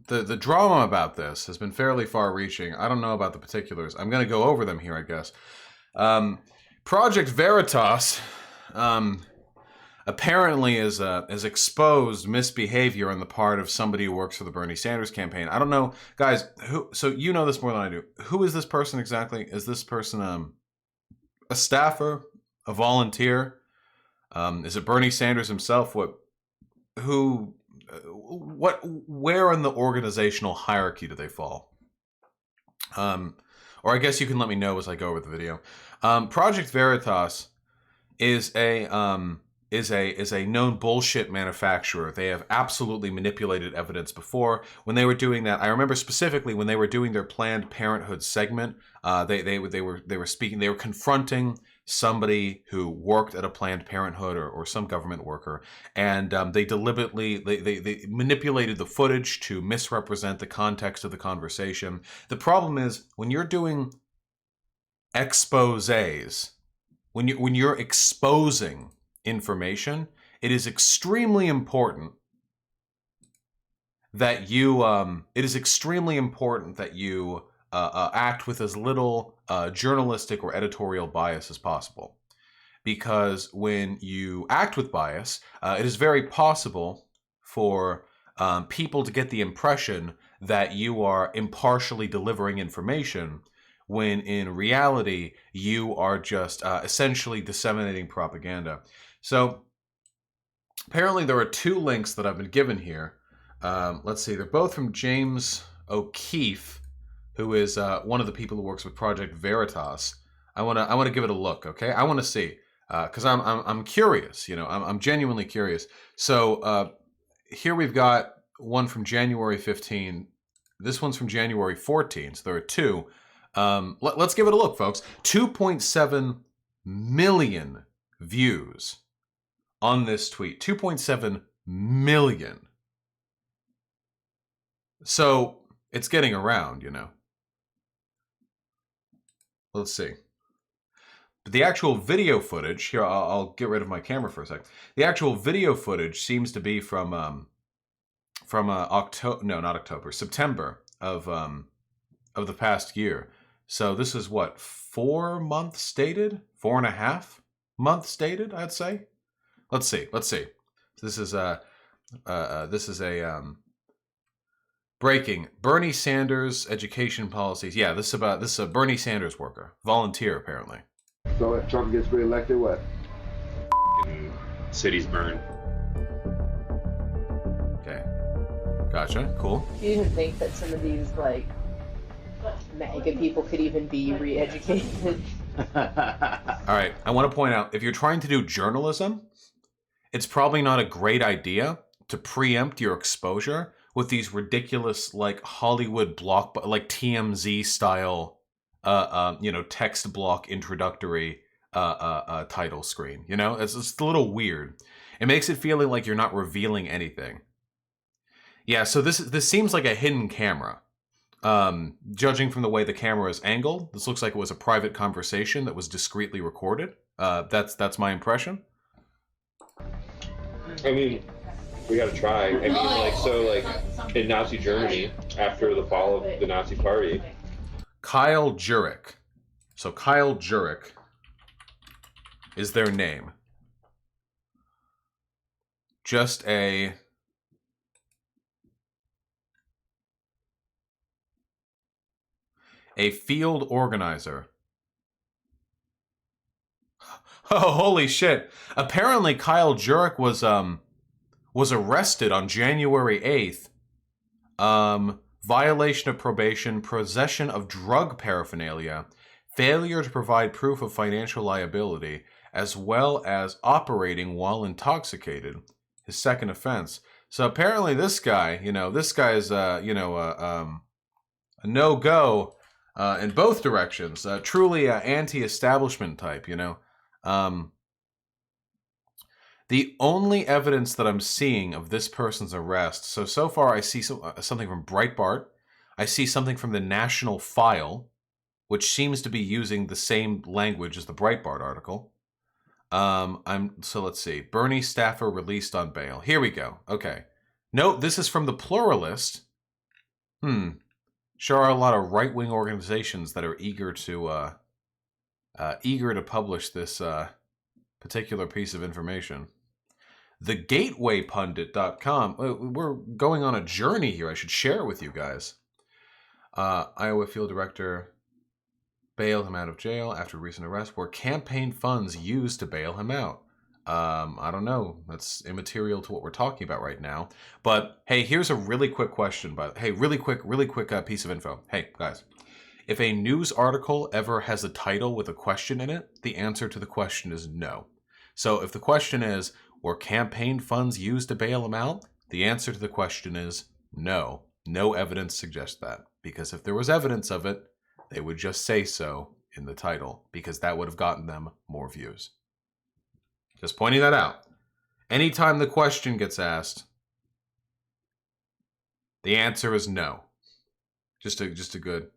The drama about this has been fairly far-reaching. I don't know about the particulars. I'm going to go over them here, I guess. Project Veritas apparently is exposed misbehavior on the part of somebody who works for the Bernie Sanders campaign. I don't know, guys. So you know this more than I do. Who is this person exactly? Is this person a staffer, a volunteer? Is it Bernie Sanders himself? Where in the organizational hierarchy do they fall? Or I guess you can let me know as I go over the video. Project Veritas is a known bullshit manufacturer. They have absolutely manipulated evidence before. When they were doing that, I remember specifically when they were doing their Planned Parenthood segment, they were confronting somebody who worked at a Planned Parenthood or some government worker, and they deliberately they manipulated the footage to misrepresent the context of the conversation. The problem is when you're doing exposés, when you're exposing information, it is extremely important that you act with as little journalistic or editorial bias as possible. Because when you act with bias, it is very possible for people to get the impression that you are impartially delivering information, when in reality you are just essentially disseminating propaganda. So apparently there are two links that I've been given here. Let's see, they're both from James O'Keefe, who is one of the people who works with Project Veritas. I want to give it a look, okay? I want to see, because I'm curious, you know, I'm genuinely curious. So here we've got one from January 15. This one's from January 14, so there are two. Let's give it a look, folks. 2.7 million views on this tweet. 2.7 million. So it's getting around, you know. Let's see. But the actual video footage here, I'll get rid of my camera for a sec. The actual video footage seems to be from September of the past year. So this is what, 4 months dated? 4.5 months dated, I'd say. Let's see. This is a breaking Bernie Sanders education policies. Yeah, this is a Bernie Sanders worker, volunteer apparently. So if Trump gets reelected, what? Cities burn. Okay, gotcha. Cool. You didn't think that some of these like MAGA people could even be re-educated? All right, I want to point out, if you're trying to do journalism, it's probably not a great idea to preempt your exposure with these ridiculous, like Hollywood block, like TMZ style, text block introductory title screen. You know, it's a little weird. It makes it feeling like you're not revealing anything. Yeah, so this seems like a hidden camera. Judging from the way the camera is angled, this looks like it was a private conversation that was discreetly recorded. That's my impression. I mean, we gotta try. I mean, in Nazi Germany, after the fall of the Nazi Party. Kyle Jurek. So Kyle Jurek is their name. Just a field organizer. Oh, holy shit. Apparently Kyle Jurek was arrested on January 8th. Violation of probation, possession of drug paraphernalia, failure to provide proof of financial liability, as well as operating while intoxicated. His second offense. So apparently this guy, this guy's, a no-go in both directions. Truly anti-establishment type, you know. The only evidence that I'm seeing of this person's arrest, so far I see something from Breitbart. I see something from the National File, which seems to be using the same language as the Breitbart article. So let's see. Bernie staffer released on bail. Here we go. Okay. Note, this is from the Pluralist. Sure are a lot of right-wing organizations that are eager to publish this particular piece of information. TheGatewayPundit.com. We're going on a journey here. I should share it with you guys. Iowa field director bailed him out of jail after recent arrest. Were campaign funds used to bail him out? I don't know. That's immaterial to what we're talking about right now. But hey, here's a really quick question. Really quick piece of info. Hey, guys. If a news article ever has a title with a question in it, the answer to the question is no. So if the question is, were campaign funds used to bail him out? The answer to the question is no. No evidence suggests that. Because if there was evidence of it, they would just say so in the title, because that would have gotten them more views. Just pointing that out. Anytime the question gets asked, the answer is no. Just a good.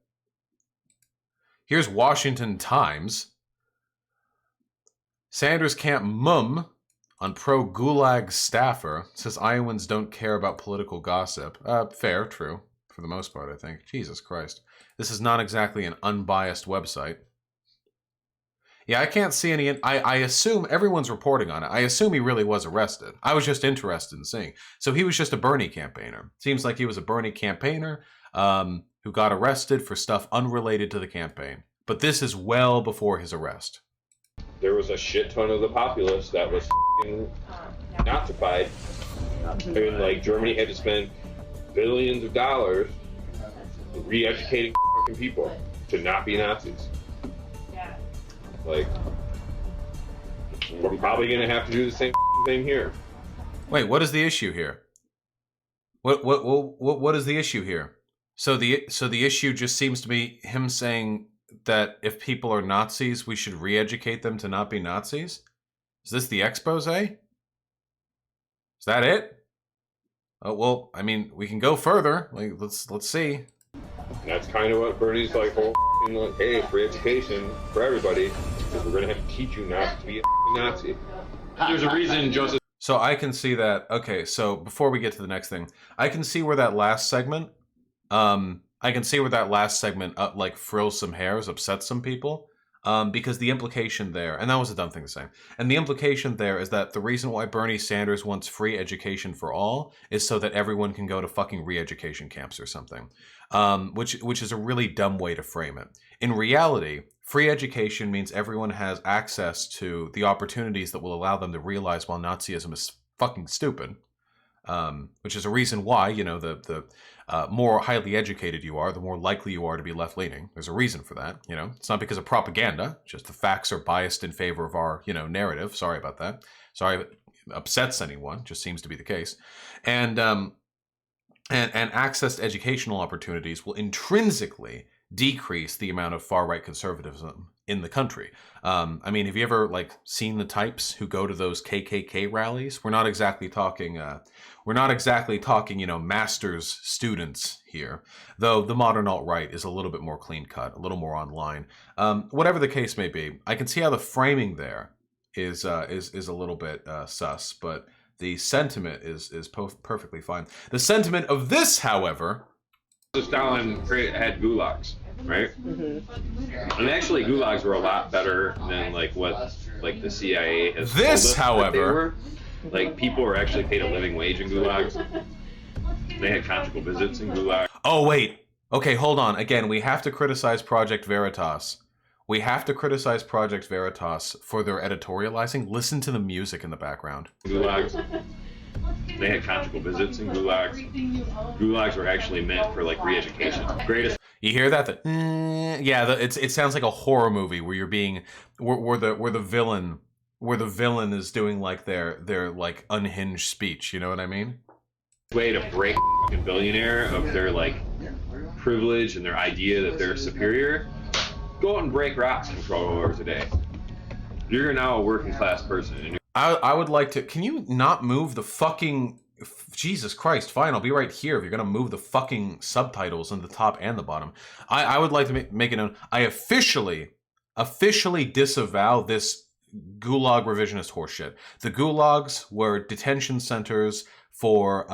Here's Washington Times. Sanders camp mum on pro-Gulag staffer says Iowans don't care about political gossip. Fair, true. For the most part, I think. Jesus Christ. This is not exactly an unbiased website. Yeah, I can't see any. I assume everyone's reporting on it. I assume he really was arrested. I was just interested in seeing. So he was just a Bernie campaigner. Seems like he was a Bernie campaigner who got arrested for stuff unrelated to the campaign. But this is well before his arrest. There was a shit ton of the populace that was Nazified. I mean, like, Germany had to spend billions of dollars re-educating people to not be Nazis. Like, we're probably going to have to do the same thing here. Wait, what is the issue here? What is the issue here? So the issue just seems to be him saying that if people are Nazis, we should re-educate them to not be Nazis? Is this the expose? Is that it? Oh, well, I mean, we can go further. Like, let's see. That's kind of what Bernie's like, hey, free education for everybody, because we're going to have to teach you not to be a Nazi. There's a reason Joseph... So I can see that. Okay, so before we get to the next thing, I can see where that last segment, like frills some hairs, upsets some people, because the implication there, and that was a dumb thing to say, and the implication there is that the reason why Bernie Sanders wants free education for all is so that everyone can go to fucking re-education camps or something, which is a really dumb way to frame it. In reality, free education means everyone has access to the opportunities that will allow them to realize while Nazism is fucking stupid, which is a reason why, you know, the more highly educated you are, the more likely you are to be left-leaning. There's a reason for that, you know. It's not because of propaganda, just the facts are biased in favor of our, you know, narrative. Sorry about that. Sorry if it upsets anyone, just seems to be the case. And access to educational opportunities will intrinsically decrease the amount of far-right conservatism in the country. I mean, have you ever like seen the types who go to those KKK rallies? We're not exactly talking, you know, master's students here, though the modern alt-right is a little bit more clean-cut, a little more online. Whatever the case may be, I can see how the framing there is a little bit sus, but the sentiment is perfectly fine. The sentiment of this, however... Stalin had gulags, right? Mm-hmm. And actually, gulags were a lot better than like what like the CIA has. This, however, like people were actually paid a living wage in gulags. They had conjugal visits in gulags. Oh wait, okay, hold on. Again, we have to criticize Project Veritas. We have to criticize Project Veritas for their editorializing. Listen to the music in the background. Gulags. They had conjugal visits in gulags. Gulags were actually meant for like re-education. Greatest. You hear that? It sounds like a horror movie where you're being where the villain is doing like their like unhinged speech. You know what I mean? Way to break a billionaire of their like privilege and their idea that they're superior, go out and break rocks for 12 hours a day. You're now a working class person. And I would like to... Can you not move the fucking... Jesus Christ, fine, I'll be right here if you're going to move the fucking subtitles on the top and the bottom. I would like to make it known, I officially disavow this gulag revisionist horseshit. The gulags were detention centers for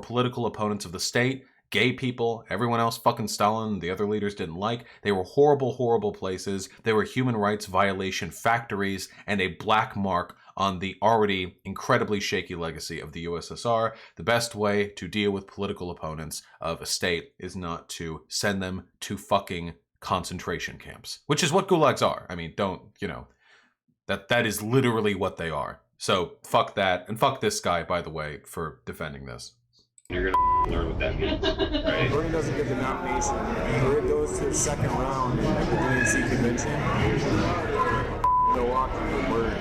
political opponents of the state, gay people, everyone else fucking Stalin, the other leaders didn't like. They were horrible, horrible places. They were human rights violation factories and a black mark on the already incredibly shaky legacy of the USSR. The best way to deal with political opponents of a state is not to send them to fucking concentration camps, which is what gulags are. I mean, don't, you know, that is literally what they are. So fuck that, and fuck this guy, by the way, for defending this. you're gonna learn what that means, right? Bernie doesn't get the nomination, or it goes to the second round in the DNC convention. Milwaukee would burn.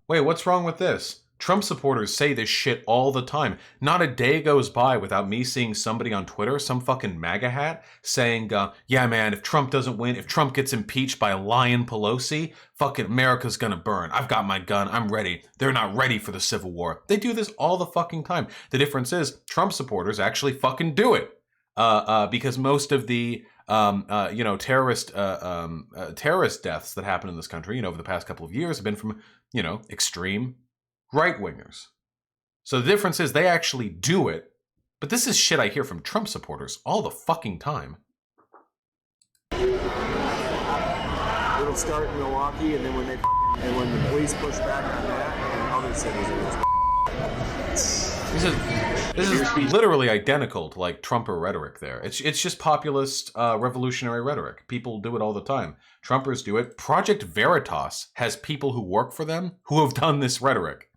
Wait, what's wrong with this? Trump supporters say this shit all the time. Not a day goes by without me seeing somebody on Twitter, some fucking MAGA hat, saying, yeah, man, if Trump doesn't win, if Trump gets impeached by Lion Pelosi, fucking America's gonna burn. I've got my gun. I'm ready. They're not ready for the Civil War. They do this all the fucking time. The difference is Trump supporters actually fucking do it. Because most of the terrorist deaths that happen in this country, over the past couple of years have been from, extreme right-wingers. So the difference is they actually do it, but this is shit I hear from Trump supporters all the fucking time. It'll start in Milwaukee, and then when the police push back on that, and other cities This is literally identical to like Trumper rhetoric there. It's just populist revolutionary rhetoric. People do it all the time. Trumpers do it. Project Veritas has people who work for them who have done this rhetoric.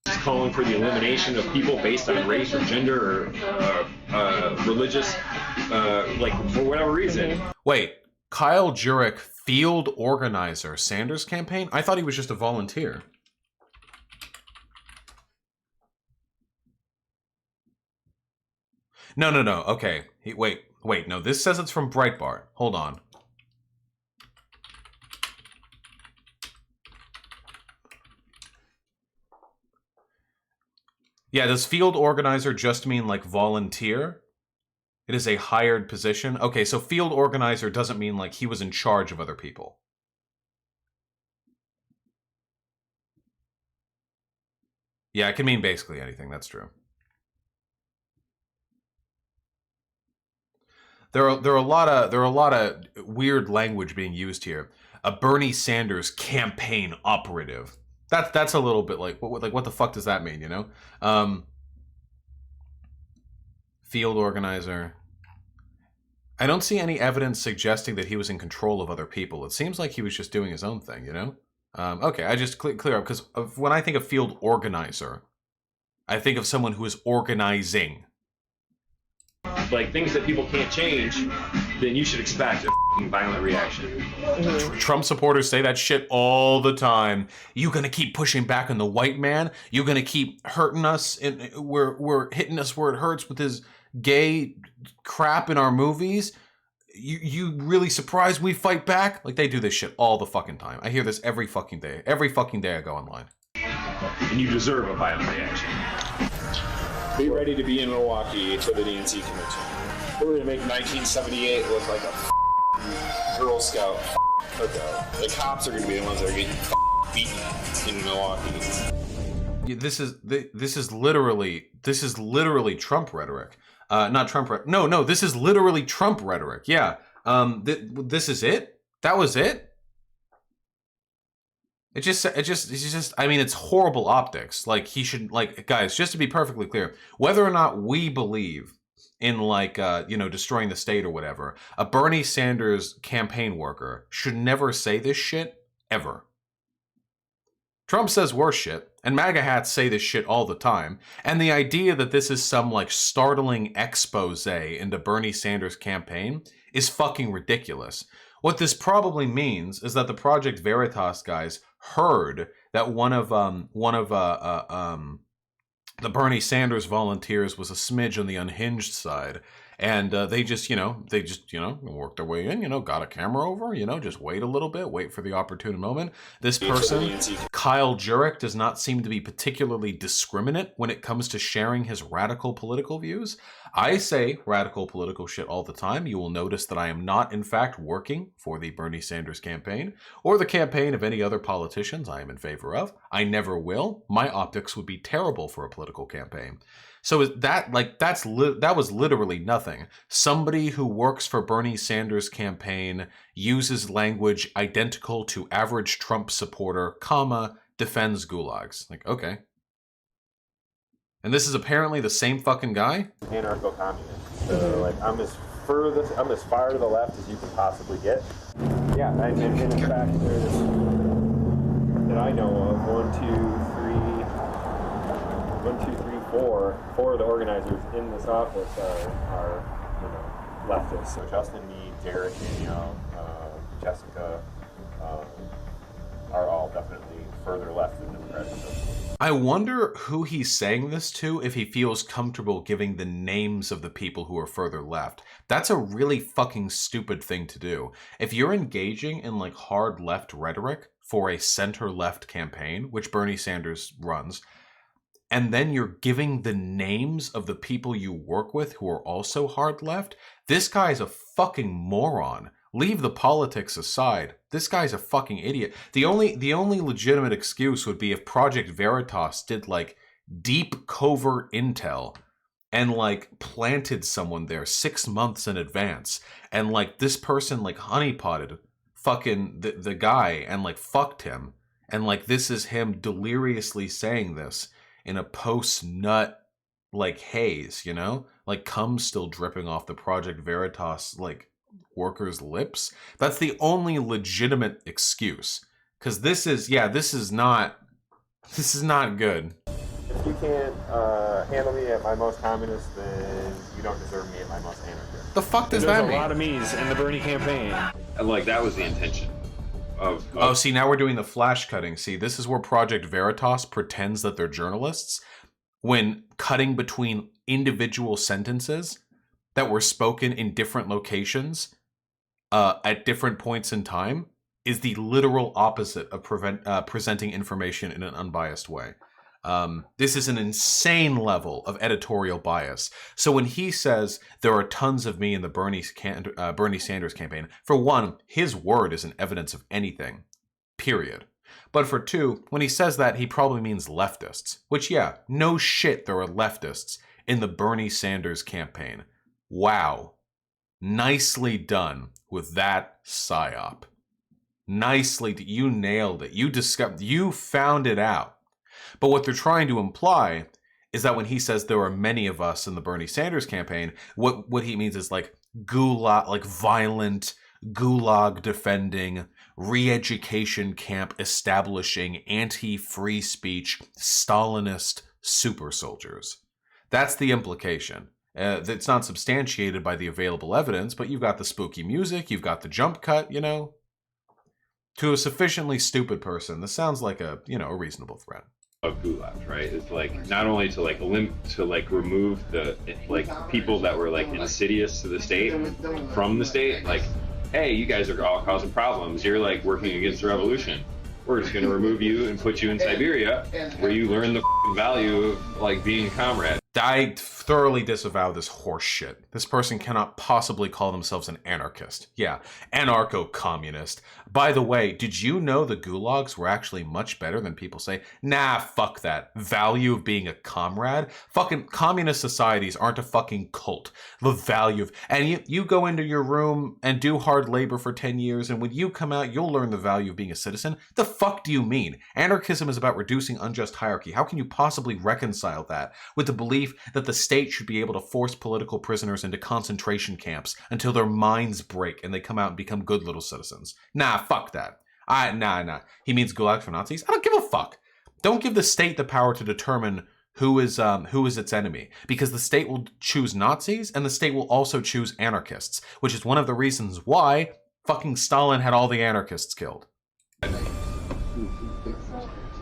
Calling for the elimination of people based on race or gender or religious, for whatever reason. Wait, Kyle Jurek, field organizer, Sanders campaign? I thought he was just a volunteer. No. Okay. Wait. No, this says it's from Breitbart. Hold on. Yeah, does field organizer just mean like volunteer? It is a hired position. Okay, so field organizer doesn't mean like he was in charge of other people. Yeah, it can mean basically anything. That's true. There are a lot of weird language being used here. A Bernie Sanders campaign operative. That's a little bit like what the fuck does that mean? Field organizer. I don't see any evidence suggesting that he was in control of other people. It seems like he was just doing his own thing. Okay, I just clear up because when I think of field organizer, I think of someone who is organizing. Like things that people can't change, then you should expect a violent reaction. Trump supporters say that shit all the time. You gonna keep pushing back on the white man? You gonna keep hurting us? We're hitting us where it hurts with his gay crap in our movies? You really surprised we fight back? Like they do this shit all the fucking time. I hear this every fucking day. Every fucking day I go online. And you deserve a violent reaction. Be ready to be in Milwaukee for the DNC convention. We're going to make 1978 look like a Girl Scout cookout. The cops are going to be the ones that are getting beaten in Milwaukee. This is literally Trump rhetoric. Not Trump rhetoric. No, this is literally Trump rhetoric. Yeah. This is it? That was it? It's just, I mean, it's horrible optics. Like, he should, guys, just to be perfectly clear, whether or not we believe in, destroying the state or whatever, a Bernie Sanders campaign worker should never say this shit, ever. Trump says worse shit, and MAGA hats say this shit all the time, and the idea that this is some, startling expose into Bernie Sanders' campaign is fucking ridiculous. What this probably means is that the Project Veritas guys heard that one of the Bernie Sanders volunteers was a smidge on the unhinged side. And they just worked their way in, got a camera over, just wait a little bit, wait for the opportune moment. This person, Kyle Jurek, does not seem to be particularly discriminate when it comes to sharing his radical political views. I say radical political shit all the time. You will notice that I am not, in fact, working for the Bernie Sanders campaign or the campaign of any other politicians I am in favor of. I never will. My optics would be terrible for a political campaign. So that was literally nothing. Somebody who works for Bernie Sanders' campaign uses language identical to average Trump supporter, defends gulags. Like, okay. And this is apparently the same fucking guy? Anarcho-communist. So, like, I'm as far to the left as you can possibly get. Yeah, and in fact, there's, that I know of, 4 of the organizers in this office are leftists. So Justin, me, Derek, Danielle, Jessica are all definitely further left than Democratic. I wonder who he's saying this to, if he feels comfortable giving the names of the people who are further left. That's a really fucking stupid thing to do. If you're engaging in like hard left rhetoric for a center-left campaign, which Bernie Sanders runs, and then you're giving the names of the people you work with who are also hard left, this guy's a fucking moron. Leave the politics aside. This guy's a fucking idiot. The only legitimate excuse would be if Project Veritas did like deep covert intel and like planted someone there 6 months in advance, and like this person like honeypotted fucking the guy and like fucked him, and like this is him deliriously saying this in a post-nut, like, haze, Like, cum still dripping off the Project Veritas, like, workers' lips. That's the only legitimate excuse. Because this is not good. If you can't handle me at my most communist, then you don't deserve me at my most anarchist. The fuck does that mean? There's a lot of me's in the Bernie campaign. And, like, that was the intention. Oh, see, now we're doing the flash cutting. See, this is where Project Veritas pretends that they're journalists when cutting between individual sentences that were spoken in different locations at different points in time is the literal opposite of presenting information in an unbiased way. This is an insane level of editorial bias. So when he says there are tons of me in the Bernie Sanders campaign, for one, his word isn't evidence of anything, period. But for two, when he says that, he probably means leftists, which, yeah, no shit, there are leftists in the Bernie Sanders campaign. Wow. Nicely done with that psyop. Nicely, you nailed it. You found it out. But what they're trying to imply is that when he says there are many of us in the Bernie Sanders campaign, what he means is like gulag, like violent, gulag defending, re-education camp establishing, anti-free speech, Stalinist super soldiers. That's the implication. It's not substantiated by the available evidence, but you've got the spooky music, you've got the jump cut, To a sufficiently stupid person, this sounds like a reasonable threat. Of gulags, right? It's like not only to like remove the like people that were like insidious to the state from the state, like, hey, you guys are all causing problems. You're like working against the revolution. We're just going to remove you and put you in Siberia, where you learn the value of like being a comrade. I thoroughly disavow this horse shit. This person cannot possibly call themselves an anarchist. Yeah, anarcho-communist. By the way, did you know the gulags were actually much better than people say? Nah, fuck that. Value of being a comrade? Fucking communist societies aren't a fucking cult. The value of... And you go into your room and do hard labor for 10 years, and when you come out, you'll learn the value of being a citizen? The fuck do you mean? Anarchism is about reducing unjust hierarchy. How can you possibly reconcile that with the belief that the state should be able to force political prisoners into concentration camps until their minds break and they come out and become good little citizens? Nah, fuck that. Nah. He means gulag for Nazis? I don't give a fuck. Don't give the state the power to determine who is its enemy, because the state will choose Nazis and the state will also choose anarchists, which is one of the reasons why fucking Stalin had all the anarchists killed.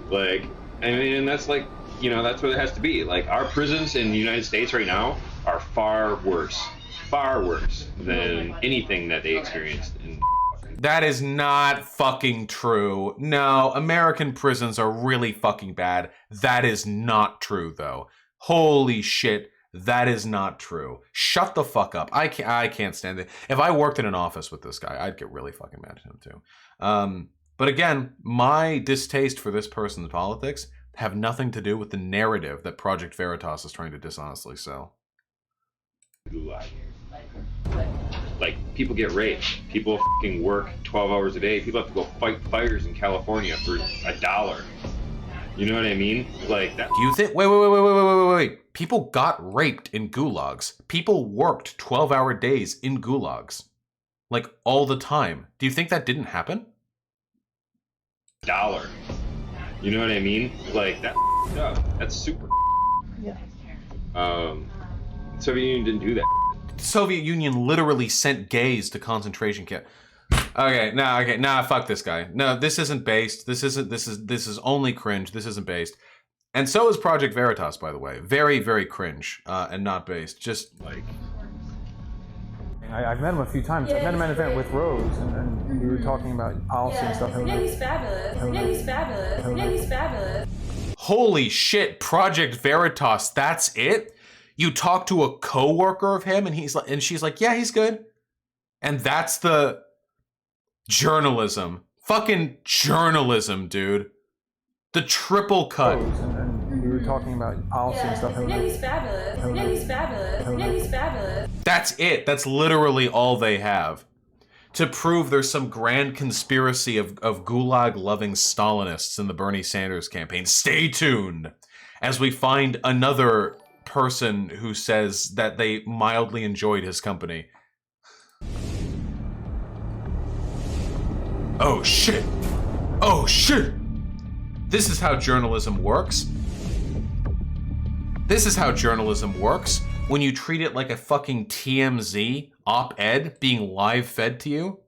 Like, I mean, that's like, you know, that's what it has to be. Like, our prisons in the United States right now are far worse than anything that they experienced in. That is not fucking true. No, American prisons are really fucking bad. That is not true, though. Holy shit, that is not true. Shut the fuck up. I can't stand it. If I worked in an office with this guy, I'd get really fucking mad at him, too. But again, my distaste for this person's politics have nothing to do with the narrative that Project Veritas is trying to dishonestly sell. Like, people get raped. People fucking work 12 hours a day. People have to go fight fires in California for $1. You know what I mean? Like that. Do you think? Wait. People got raped in gulags. People worked 12-hour days in gulags, like all the time. Do you think that didn't happen? $1. You know what I mean? Like that. That's super. Yeah. Soviet Union didn't do that. The Soviet Union literally sent gays to concentration camp. Okay, fuck this guy. No, this isn't based. This is only cringe. This isn't based. And so is Project Veritas, by the way. Very, very cringe and not based. Just like... I've met him a few times. I met him at an event with Rose, and we were talking about policy and stuff. Yeah, he's fabulous. He's fabulous. Holy shit, Project Veritas, that's it? You talk to a coworker of him and she's like, yeah, he's good. And that's the journalism. Fucking journalism, dude. The triple cut. And we were talking about policy and stuff. Yeah, he's fabulous. That's it. That's literally all they have. To prove there's some grand conspiracy of gulag-loving Stalinists in the Bernie Sanders campaign. Stay tuned as we find another person who says that they mildly enjoyed his company. Oh shit! Oh shit! This is how journalism works. This is how journalism works when you treat it like a fucking TMZ op-ed being live fed to you.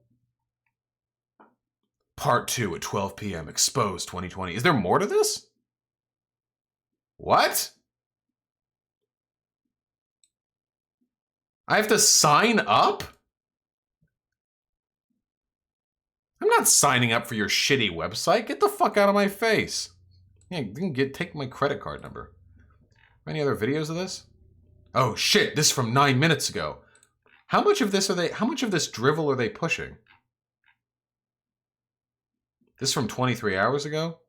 Part 2 at 12 p.m. Exposed 2020. Is there more to this? What? I have to sign up? I'm not signing up for your shitty website. Get the fuck out of my face. Yeah, you can take my credit card number. Any other videos of this? Oh shit, this is from 9 minutes ago. How much of this drivel are they pushing? This is from 23 hours ago?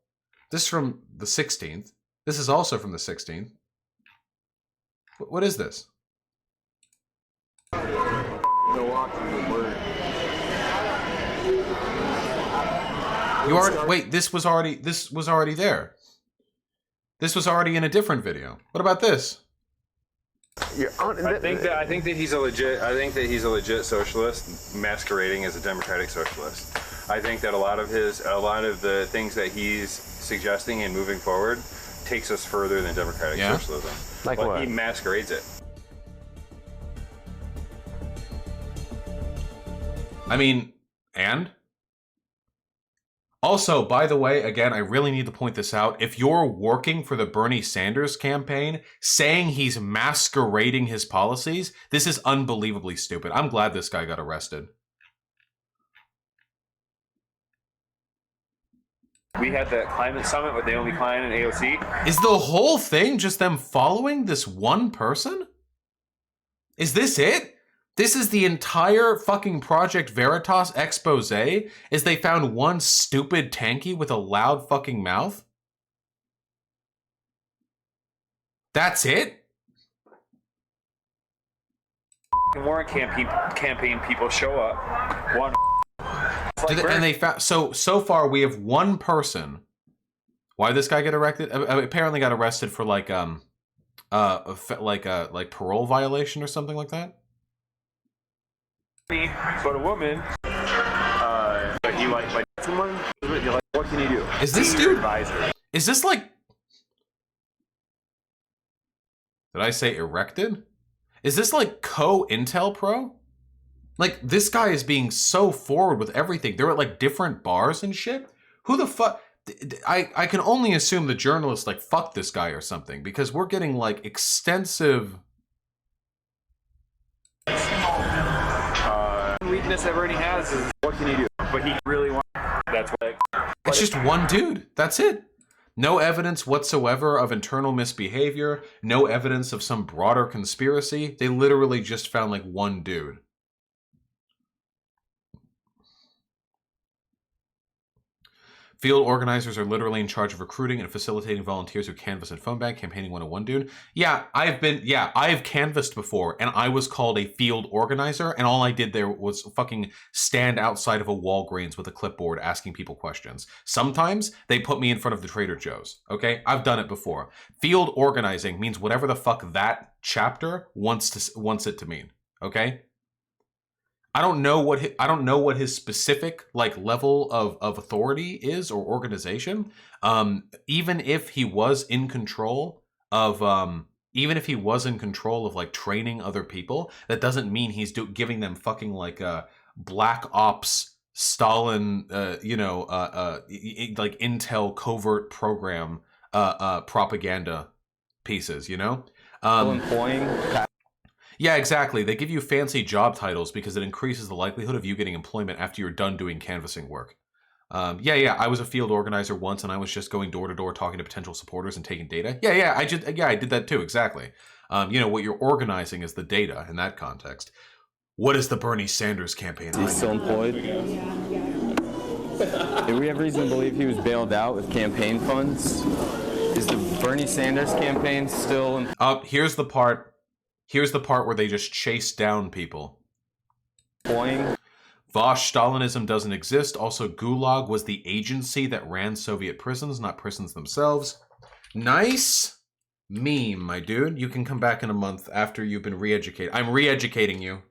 This is from the 16th. This is also from the 16th. What is this? Wait, this was already there. This was already in a different video. What about this? I think that he's a legit socialist masquerading as a democratic socialist. I think that a lot of the things that he's suggesting and moving forward takes us further than democratic socialism. Like but what? He masquerades it. I mean, and? Also, by the way, again, I really need to point this out. If you're working for the Bernie Sanders campaign, saying he's masquerading his policies, this is unbelievably stupid. I'm glad this guy got arrested. We had that climate summit with Naomi Klein and AOC. Is the whole thing just them following this one person? Is this it? This is the entire fucking Project Veritas expose, is they found one stupid tanky with a loud fucking mouth? That's it? Warren campaign people show up. One. And they found so far we have one person. Why did this guy get arrested? Apparently got arrested for like parole violation or something like that. But a woman, he like someone. Like, what can you do? Is this dude? Advisor. Is this like? Did I say erected? Is this like co-Intel Pro? Like, this guy is being so forward with everything. They're at like different bars and shit. Who the fuck? I can only assume the journalist like fucked this guy or something, because we're getting like extensive weakness that Bernie has is what can you do? But he really wants. That's why. It's just one dude. That's it. No evidence whatsoever of internal misbehavior. No evidence of some broader conspiracy. They literally just found like one dude. Field organizers are literally in charge of recruiting and facilitating volunteers who canvass and phone bank, campaigning 101 dude. I've canvassed before, and I was called a field organizer, and all I did there was fucking stand outside of a Walgreens with a clipboard asking people questions. Sometimes they put me in front of the Trader Joe's, okay? I've done it before. Field organizing means whatever the fuck that chapter wants it to mean, okay? I don't know what his specific like level of authority is or organization. Even if he was in control of like training other people, that doesn't mean he's giving them fucking like black ops Stalin like intel covert program propaganda pieces, you know? Employing. Yeah, exactly. They give you fancy job titles because it increases the likelihood of you getting employment after you're done doing canvassing work. I was a field organizer once, and I was just going door to door talking to potential supporters and taking data. I did that too, exactly. What you're organizing is the data in that context. What is the Bernie Sanders campaign? He's still employed. Do we have reason to believe he was bailed out with campaign funds? Is the Bernie Sanders campaign still? Here's the part where they just chase down people. Vosh Stalinism doesn't exist. Also, Gulag was the agency that ran Soviet prisons, not prisons themselves. Nice meme, my dude. You can come back in a month after you've been re-educated. I'm re-educating you.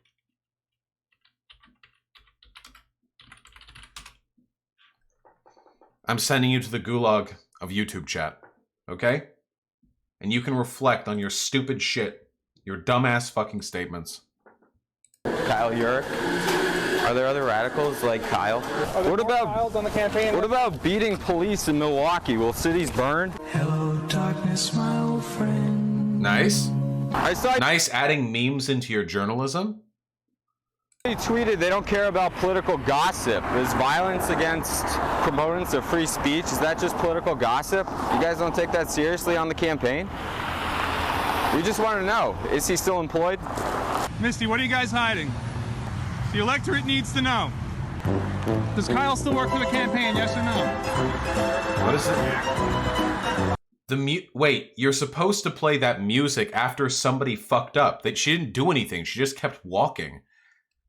I'm sending you to the Gulag of YouTube chat, okay? And you can reflect on your stupid shit. Your dumbass fucking statements. Kyle Urich? Are there other radicals like Kyle? What about on the campaign? What about beating police in Milwaukee? Will cities burn? Hello, darkness, my old friend. Nice. Nice adding memes into your journalism. He tweeted they don't care about political gossip. Is violence against proponents of free speech, is that just political gossip? You guys don't take that seriously on the campaign? We just want to know, is he still employed? Misty, what are you guys hiding? The electorate needs to know. Does Kyle still work for the campaign, yes or no? What is it? Wait, you're supposed to play that music after somebody fucked up. She didn't do anything, she just kept walking.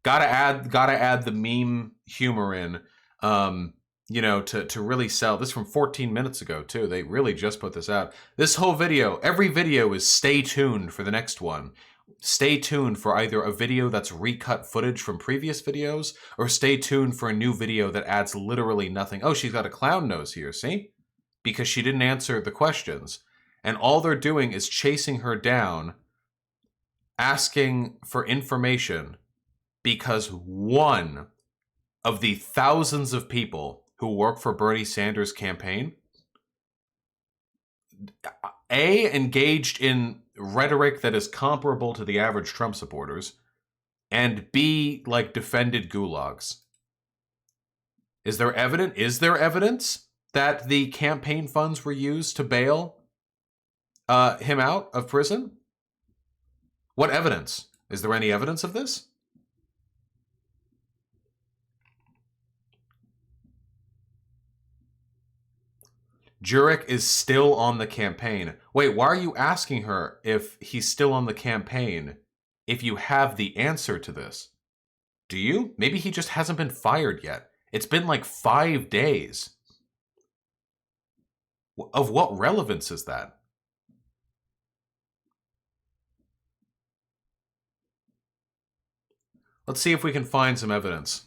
Gotta add the meme humor in, to really sell. This from 14 minutes ago, too. They really just put this out. This whole video, every video is stay tuned for the next one. Stay tuned for either a video that's recut footage from previous videos, or stay tuned for a new video that adds literally nothing. Oh, she's got a clown nose here, see? Because she didn't answer the questions. And all they're doing is chasing her down, asking for information, because one of the thousands of people who work for Bernie Sanders' campaign, A, engaged in rhetoric that is comparable to the average Trump supporters, and B, like, defended gulags. Is there evidence that the campaign funds were used to bail him out of prison? What evidence? Is there any evidence of this? Jurek is still on the campaign. Wait, why are you asking her if he's still on the campaign if you have the answer to this? Do you? Maybe he just hasn't been fired yet. It's been like 5 days. Of what relevance is that? Let's see if we can find some evidence.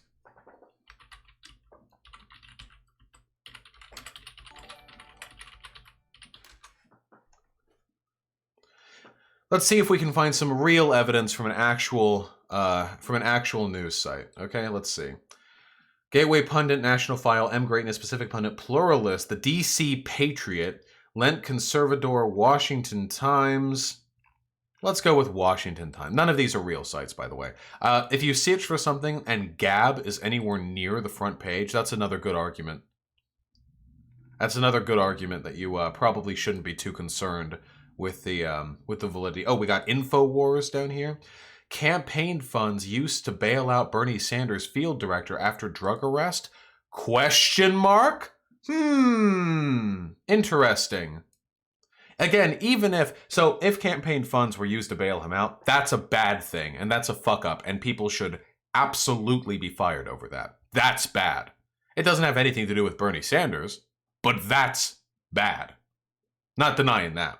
Let's see if we can find some real evidence from an actual news site. Okay, let's see. Gateway Pundit, National File, M Greatness, Pacific Pundit, Pluralist, the DC Patriot, Lent Conservador, Washington Times. Let's go with Washington Times. None of these are real sites, by the way. If you search for something and Gab is anywhere near the front page, that's another good argument. That's another good argument that you probably shouldn't be too concerned with the validity. Oh, we got InfoWars down here. Campaign funds used to bail out Bernie Sanders field director after drug arrest? Question mark? Interesting. Again, even if campaign funds were used to bail him out, that's a bad thing, and that's a fuck up, and people should absolutely be fired over that. That's bad. It doesn't have anything to do with Bernie Sanders, but that's bad. Not denying that.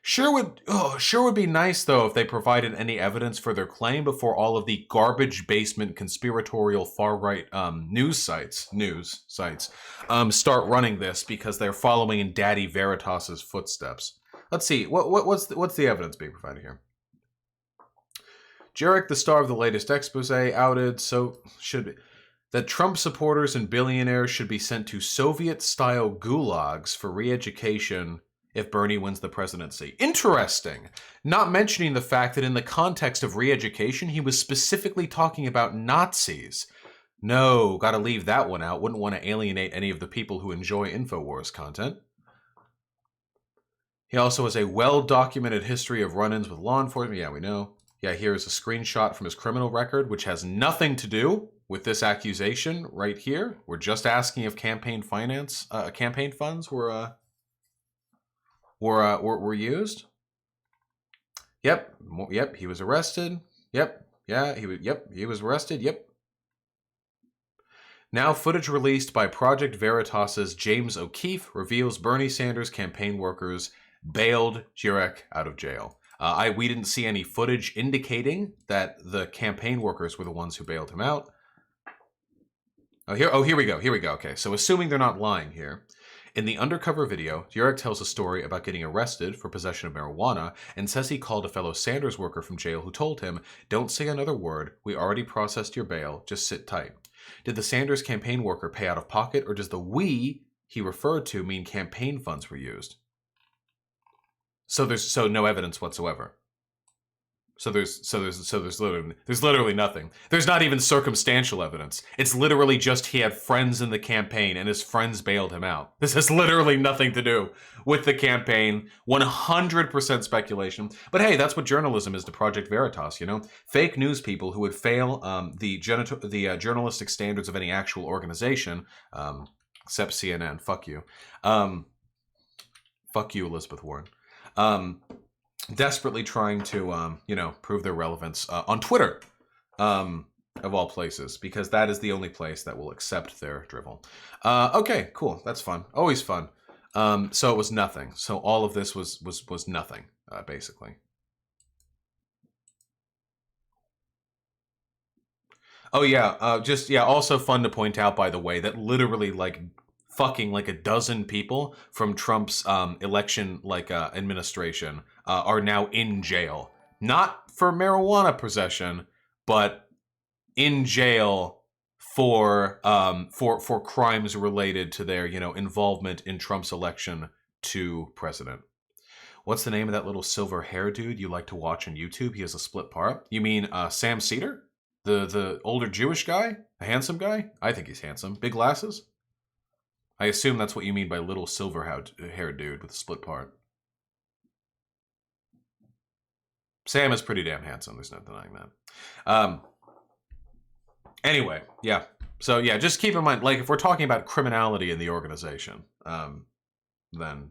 Sure would be nice, though, if they provided any evidence for their claim before all of the garbage basement conspiratorial far-right news sites start running this because they're following in Daddy Veritas's footsteps. Let's see, what's the evidence being provided here? Jarek, the star of the latest expose, outed that Trump supporters and billionaires should be sent to Soviet-style gulags for re-education if Bernie wins the presidency. Interesting. Not mentioning the fact that in the context of re-education, he was specifically talking about Nazis. No, gotta leave that one out. Wouldn't want to alienate any of the people who enjoy InfoWars content. He also has a well-documented history of run-ins with law enforcement. Yeah, we know. Yeah, here's a screenshot from his criminal record, which has nothing to do with this accusation right here. We're just asking if campaign funds were used. Yep, he was arrested. Yep, he was arrested. Yep. Now footage released by Project Veritas's James O'Keefe reveals Bernie Sanders campaign workers bailed Jurek out of jail. We didn't see any footage indicating that the campaign workers were the ones who bailed him out. Here we go. Okay, so assuming they're not lying here. In the undercover video, Jurek tells a story about getting arrested for possession of marijuana and says he called a fellow Sanders worker from jail who told him, "Don't say another word. We already processed your bail. Just sit tight." Did the Sanders campaign worker pay out of pocket, or does the "we" he referred to mean campaign funds were used? So there's no evidence whatsoever. So there's literally nothing. There's not even circumstantial evidence. It's literally just he had friends in the campaign and his friends bailed him out. This has literally nothing to do with the campaign. 100% speculation. But hey, that's what journalism is to Project Veritas, you know? Fake news people who would fail the journalistic standards of any actual organization, except CNN. Fuck you. Fuck you, Elizabeth Warren. Desperately trying to, prove their relevance on Twitter, of all places, because that is the only place that will accept their drivel. Okay, cool. That's fun. Always fun. So it was nothing. So all of this was nothing, basically. Oh yeah, also fun to point out, by the way, that literally fucking a dozen people from Trump's election administration are now in jail, not for marijuana possession, but in jail for crimes related to their involvement in Trump's election to president. What's the name of that little silver hair dude you like to watch on YouTube? He has a split part. You mean Sam Cedar, the older Jewish guy, a handsome guy? I think he's handsome. Big glasses. I assume that's what you mean by little silver-haired dude with a split part. Sam is pretty damn handsome. There's no denying that. Anyway, yeah. So yeah, just keep in mind, if we're talking about criminality in the organization, then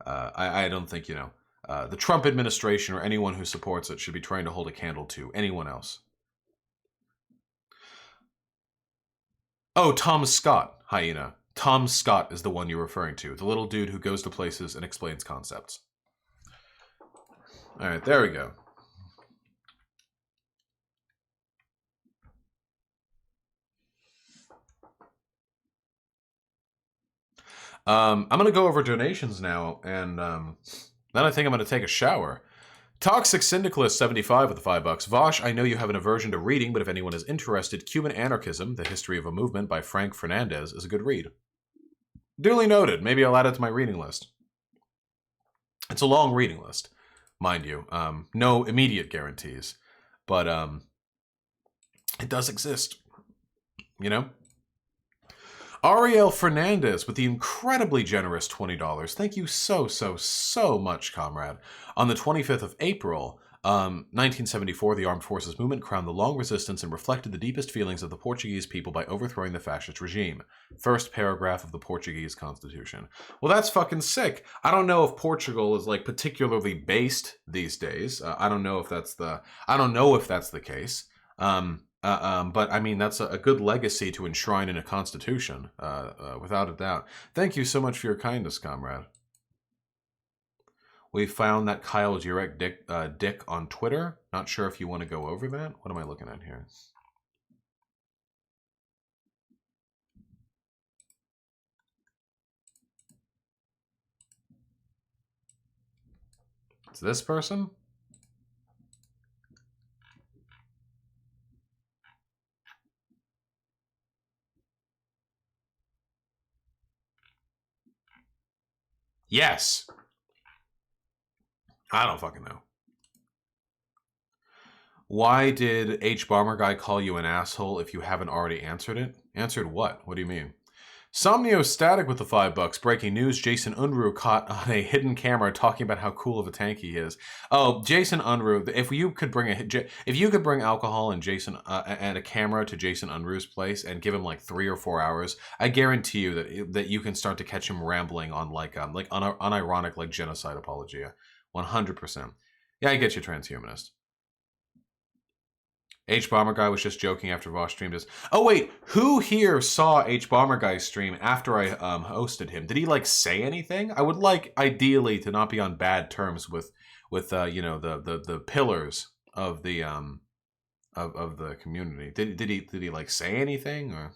I don't think the Trump administration or anyone who supports it should be trying to hold a candle to anyone else. Oh, Tom Scott, hyena. Tom Scott is the one you're referring to. The little dude who goes to places and explains concepts. All right, there we go. I'm going to go over donations now, and then I think I'm going to take a shower. Toxic Syndicalist 75 with the $5. Vosh, I know you have an aversion to reading, but if anyone is interested, Cuban Anarchism, The History of a Movement by Frank Fernandez is a good read. Duly noted. Maybe I'll add it to my reading list. It's a long reading list, mind you. No immediate guarantees, but it does exist, you know? Ariel Fernandez with the incredibly generous $20. Thank you so much, comrade. On the 25th of April, 1974, the Armed Forces Movement crowned the long resistance and reflected the deepest feelings of the Portuguese people by overthrowing the fascist regime. First paragraph of the Portuguese Constitution. Well, that's fucking sick. I don't know if Portugal is like particularly based these days. I don't know if that's the case. But I mean, that's a good legacy to enshrine in a constitution, without a doubt. Thank you so much for your kindness, comrade. We found that Kyle Jurek dick on Twitter. Not sure if you want to go over that. What am I looking at here? It's this person? Yes. I don't fucking know. Why did H. Bomber Guy call you an asshole if you haven't already answered it? Answered what? What do you mean? Somnio Static with the $5. Breaking news, Jason Unruh caught on a hidden camera talking about how cool of a tank he is. Oh, Jason Unruh, if you could bring alcohol and and a camera to Jason Unruh's place and give him like 3 or 4 hours, I guarantee you that you can start to catch him rambling on like unironic like genocide apologia. 100%. Yeah, I get you, transhumanist. H. Bomber Guy was just joking after Vosh streamed this. Oh wait, who here saw H. Bomber Guy's stream after I hosted him? Did he like say anything? I would like ideally to not be on bad terms with you know, the pillars of the of the community. Did he like say anything, or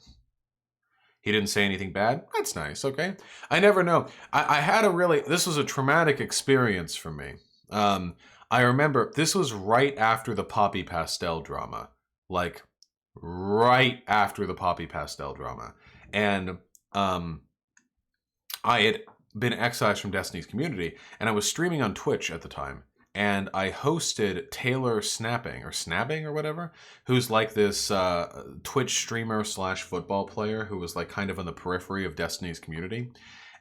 he didn't say anything bad? That's nice. Okay, I never know. I had this was a traumatic experience for me. I remember this was right after the Poppy Pastel drama, like right after the Poppy Pastel drama. And I had been excised from Destiny's community, and I was streaming on Twitch at the time. And I hosted Taylor Snapping or whatever, who's like this Twitch streamer / football player who was like kind of on the periphery of Destiny's community.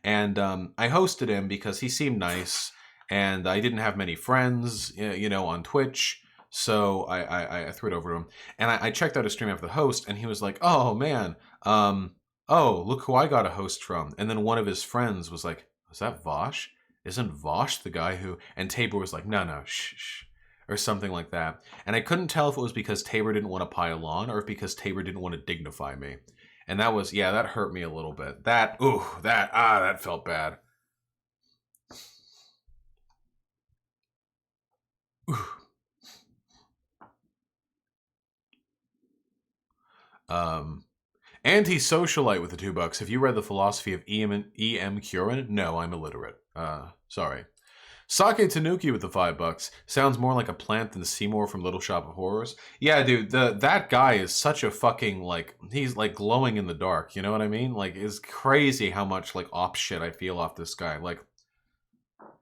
And I hosted him because he seemed nice. And I didn't have many friends, you know, on Twitch, so I threw it over to him. And I checked out his stream after the host, and he was like, "Oh man, oh look who I got a host from." And then one of his friends was like, "Was that Vosh? Isn't Vosh the guy who?" And Tabor was like, "No, shh," or something like that. And I couldn't tell if it was because Tabor didn't want to pile on, or if because Tabor didn't want to dignify me. And that was, yeah, that hurt me a little bit. That felt bad. Anti-socialite with the $2. Have you read The Philosophy of E.M. Curin? No, I'm illiterate. Sorry. Sake Tanuki with the $5. Sounds more like a plant than Seymour from Little Shop of Horrors. Yeah, dude, that guy is such a fucking, like, he's like glowing in the dark, you know what I mean? Like, it's crazy how much, like, op shit I feel off this guy. Like,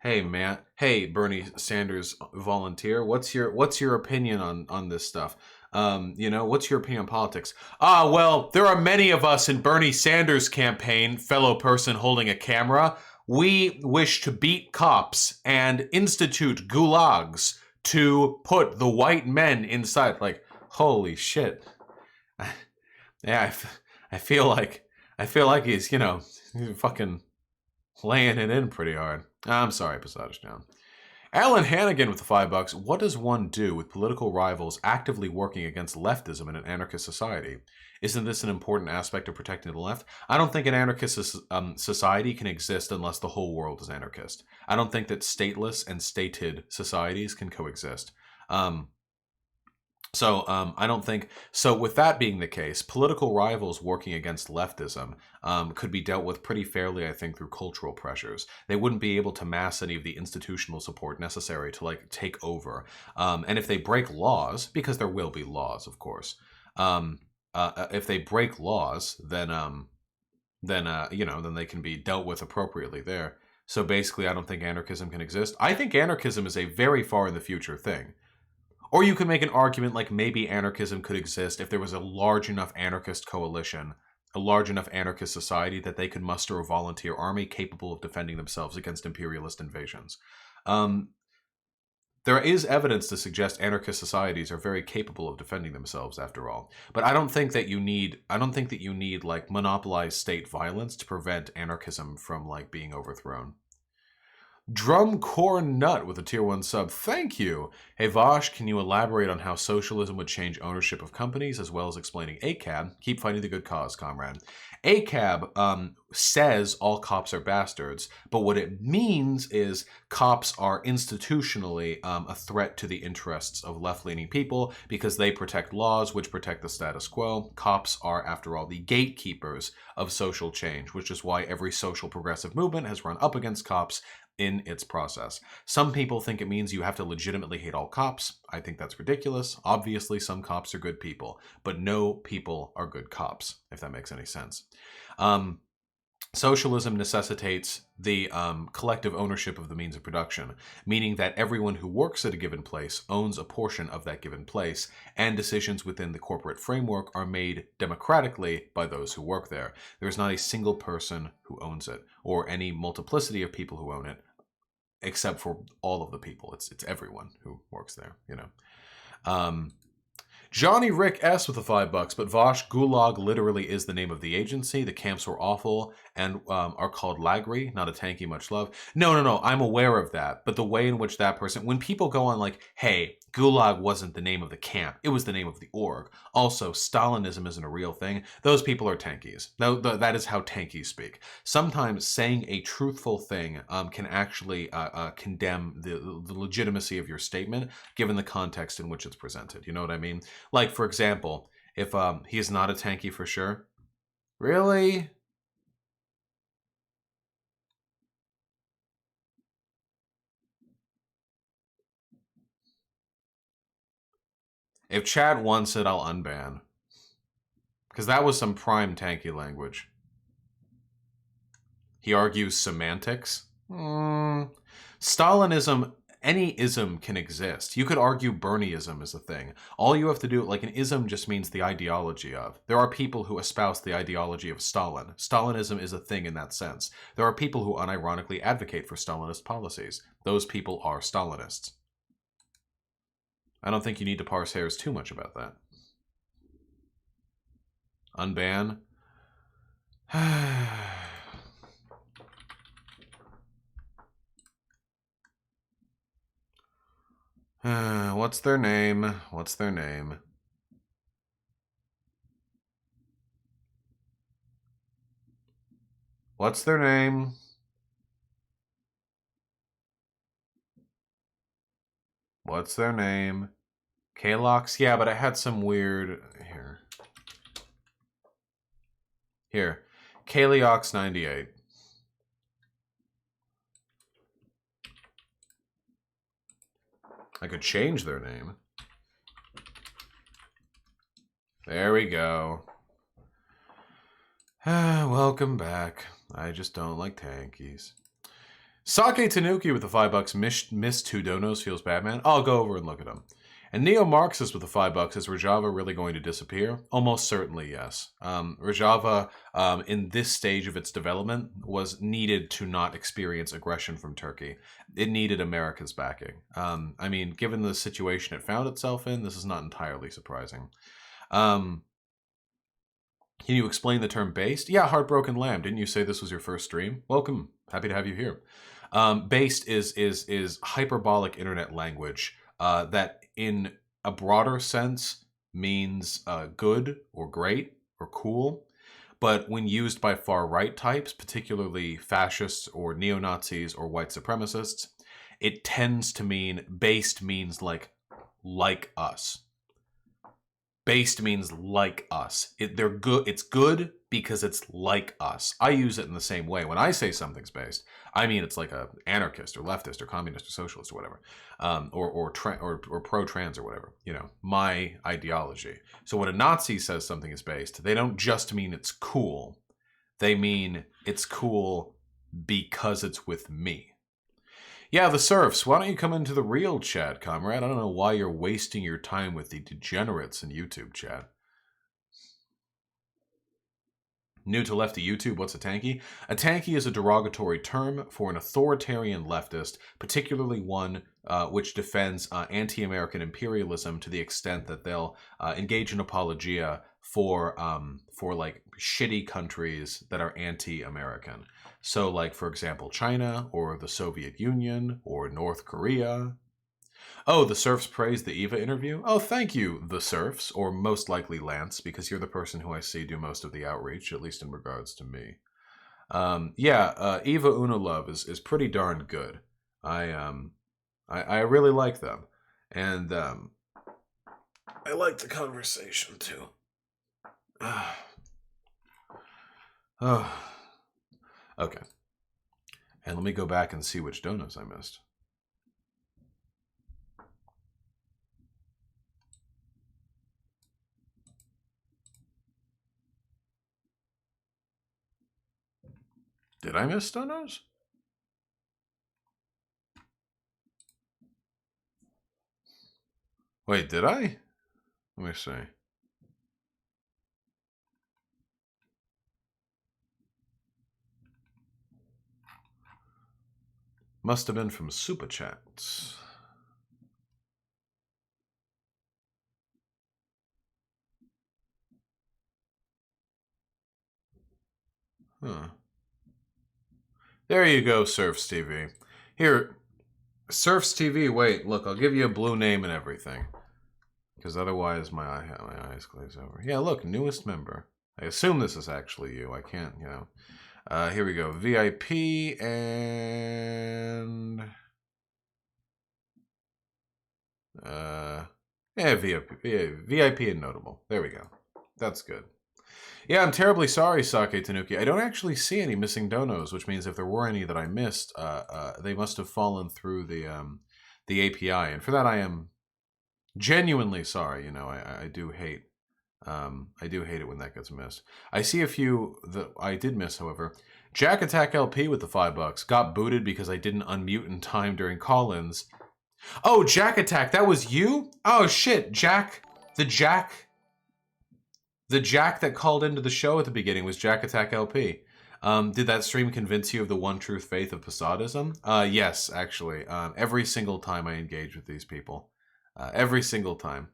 hey, man. Hey, Bernie Sanders volunteer. What's your opinion on this stuff? You know, what's your opinion on politics? Well, there are many of us in Bernie Sanders' campaign, fellow person holding a camera. We wish to beat cops and institute gulags to put the white men inside. Like, holy shit. Yeah, I feel like he's, you know, he's fucking laying it in pretty hard. I'm sorry, Passage Down. Alan Hannigan with the $5. What does one do with political rivals actively working against leftism in an anarchist society? Isn't this an important aspect of protecting the left? I don't think an anarchist society can exist unless the whole world is anarchist. I don't think that stateless and stated societies can coexist. So I don't think so. With that being the case, political rivals working against leftism could be dealt with pretty fairly, I think, through cultural pressures. They wouldn't be able to mass any of the institutional support necessary to like take over. And if they break laws, because there will be laws, of course, if they break laws, then then they can be dealt with appropriately there. So basically, I don't think anarchism can exist. I think anarchism is a very far in the future thing. Or you could make an argument like maybe anarchism could exist if there was a large enough anarchist coalition, a large enough anarchist society that they could muster a volunteer army capable of defending themselves against imperialist invasions. There is evidence to suggest anarchist societies are very capable of defending themselves, after all. But I don't think that you need like monopolized state violence to prevent anarchism from like being overthrown. Drumcore Nut with a tier 1 sub. Thank you. Hey Vosh, can you elaborate on how socialism would change ownership of companies as well as explaining ACAB? Keep fighting the good cause, comrade. ACAB says all cops are bastards, but what it means is cops are institutionally a threat to the interests of left-leaning people because they protect laws which protect the status quo. Cops are, after all, the gatekeepers of social change, which is why every social progressive movement has run up against cops in its process. Some people think it means you have to legitimately hate all cops. I think that's ridiculous. Obviously, some cops are good people, but no people are good cops, if that makes any sense. Socialism necessitates the collective ownership of the means of production, meaning that everyone who works at a given place owns a portion of that given place, and decisions within the corporate framework are made democratically by those who work there. There is not a single person who owns it, or any multiplicity of people who own it, except for all of the people. It's everyone who works there, you know. Johnny Rick S with the $5, but Vosh, Gulag literally is the name of the agency. The camps were awful and are called Lagri, not a tanky, much love. No, I'm aware of that. But the way in which that person, when people go on like, hey, Gulag wasn't the name of the camp, it was the name of the org. Also, Stalinism isn't a real thing. Those people are tankies. That is how tankies speak. Sometimes saying a truthful thing can actually condemn the legitimacy of your statement, given the context in which it's presented. You know what I mean? Like, for example, if he is not a tanky for sure. Really? If Chad wants it, I'll unban. Because that was some prime tanky language. He argues semantics. Stalinism, any ism can exist. You could argue Bernieism is a thing. All you have to do, like an ism just means the ideology of. There are people who espouse the ideology of Stalin. Stalinism is a thing in that sense. There are people who unironically advocate for Stalinist policies. Those people are Stalinists. I don't think you need to parse hairs too much about that. Unban. What's their name? What's their name? What's their name? What's their name? Kalox? Yeah, but I had some weird... Here. Kaliox 98. I could change their name. There we go. Welcome back. I just don't like tankies. Sake Tanuki with the $5. Missed 2 donos. Feels bad, man. I'll go over and look at them. And Neo-Marxist with the $5. Is Rojava really going to disappear? Almost certainly, yes. Rojava, in this stage of its development, was needed to not experience aggression from Turkey. It needed America's backing. I mean, given the situation it found itself in, this is not entirely surprising. Can you explain the term based? Yeah, Heartbroken Lamb. Didn't you say this was your first stream? Welcome. Happy to have you here. Based is hyperbolic internet language that in a broader sense means good or great or cool. But when used by far-right types, particularly fascists or neo-Nazis or white supremacists, it tends to mean based means like us. based means like us. They're good. It's good because it's like us. I use it in the same way. When I say something's based, I mean it's like a anarchist or leftist or communist or socialist or whatever, or pro-trans or whatever. You know, my ideology. So when a Nazi says something is based, they don't just mean it's cool. They mean it's cool because it's with me. Yeah, the serfs, why don't you come into the real chat, comrade? I don't know why you're wasting your time with the degenerates in YouTube chat. New to lefty YouTube, what's a tankie? A tankie is a derogatory term for an authoritarian leftist, particularly one which defends anti-American imperialism to the extent that they'll engage in apologia for like shitty countries that are anti-American. So like, for example, China or the Soviet Union or North Korea. Oh, the serfs praised the Eva interview? Oh, thank you, the serfs, or most likely Lance, because you're the person who I see do most of the outreach, at least in regards to me. Eva Unilove is pretty darn good. I really like them. And I like the conversation too. Oh. Okay. And let me go back and see which donuts I missed. Did I miss donuts? Wait, did I? Let me see. Must have been from Super Chats. Huh. There you go, Surfs TV. Here, Surfs TV, wait, look, I'll give you a blue name and everything. Because otherwise my eyes glaze over. Yeah, look, newest member. I assume this is actually you. I can't, you know. Here we go. VIP and... yeah, VIP and notable. There we go. That's good. Yeah, I'm terribly sorry, Sake Tanuki. I don't actually see any missing donos, which means if there were any that I missed, they must have fallen through the API. And for that, I am genuinely sorry. You know, I do hate it when that gets missed. I see a few that I did miss, however. Jack Attack LP with the $5 got booted because I didn't unmute in time during call-ins. Oh, Jack Attack, that was you? Oh shit, Jack, the Jack that called into the show at the beginning was Jack Attack LP. Did that stream convince you of the one truth faith of Posadism? Yes, actually. Every single time I engage with these people. Every single time.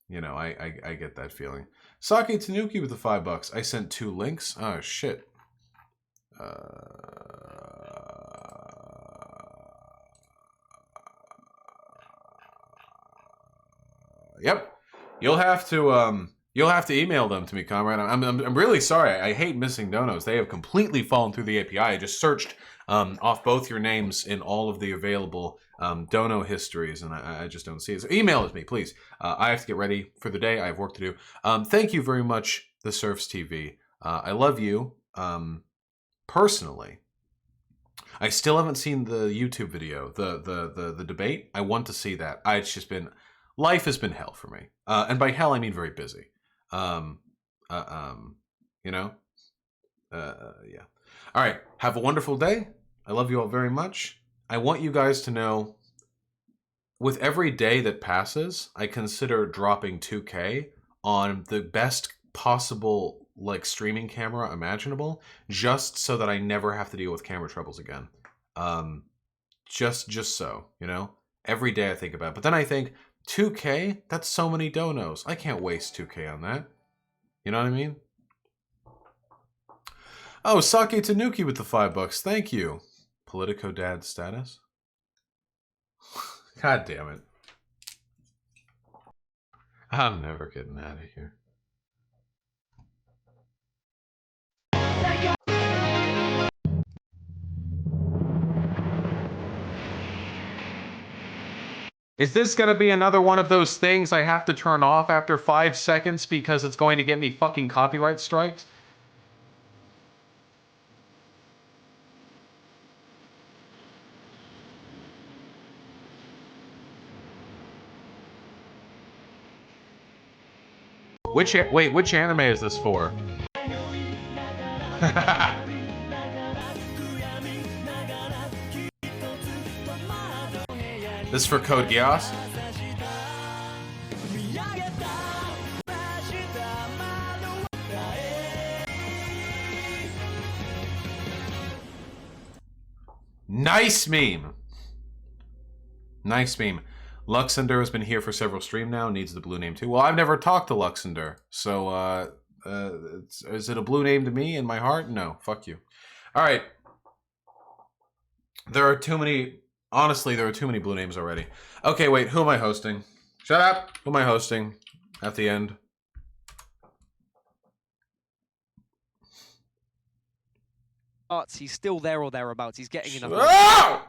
You know, I get that feeling. Sake Tanuki with the $5. I sent 2 links. Oh, shit. Yep. You'll have to email them to me, comrade. I'm really sorry. I hate missing donos. They have completely fallen through the API. I just searched off both your names in all of the available dono histories, and I just don't see it. So email it to me, please. I have to get ready for the day. I have work to do. Thank you very much, The Surfs TV. I love you. Personally, I still haven't seen the YouTube video, the debate. I want to see that. It's just been, life has been hell for me, and by hell I mean very busy. You know, yeah. All right. Have a wonderful day. I love you all very much. I want you guys to know, with every day that passes, I consider dropping 2K on the best possible like streaming camera imaginable, just so that I never have to deal with camera troubles again. Just so, you know, every day I think about it. But then I think 2K, that's so many donos. I can't waste 2K on that. You know what I mean? Oh, Sake Tanuki with the $5. Thank you. Politico dad status. God damn it. I'm never getting out of here. Is this gonna be another one of those things I have to turn off after 5 seconds because it's going to get me fucking copyright strikes? Which anime is this for? This is for Code Geass? Nice meme! Nice meme. Luxander has been here for several streams now, needs the blue name too. Well, I've never talked to Luxander, so, is it a blue name to me in my heart? No, fuck you. Alright. There are too many... Honestly, there are too many blue names already. Okay, wait, who am I hosting? Shut up! Who am I hosting at the end? He's still there or thereabouts. He's getting enough. Oh!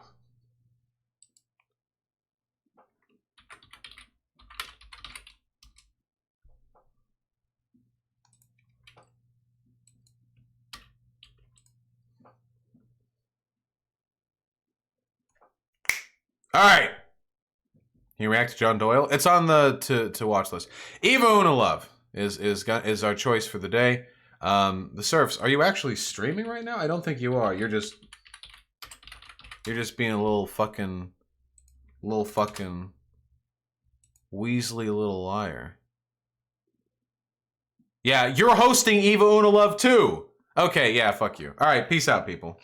All right. Can you react to John Doyle? It's on the to watch list. Eva Unalove is our choice for the day. The Surfs, are you actually streaming right now? I don't think you are. You're just being a little fucking Weasley little liar. Yeah, you're hosting Eva Unalove too. Okay, yeah, fuck you. All right, peace out, people.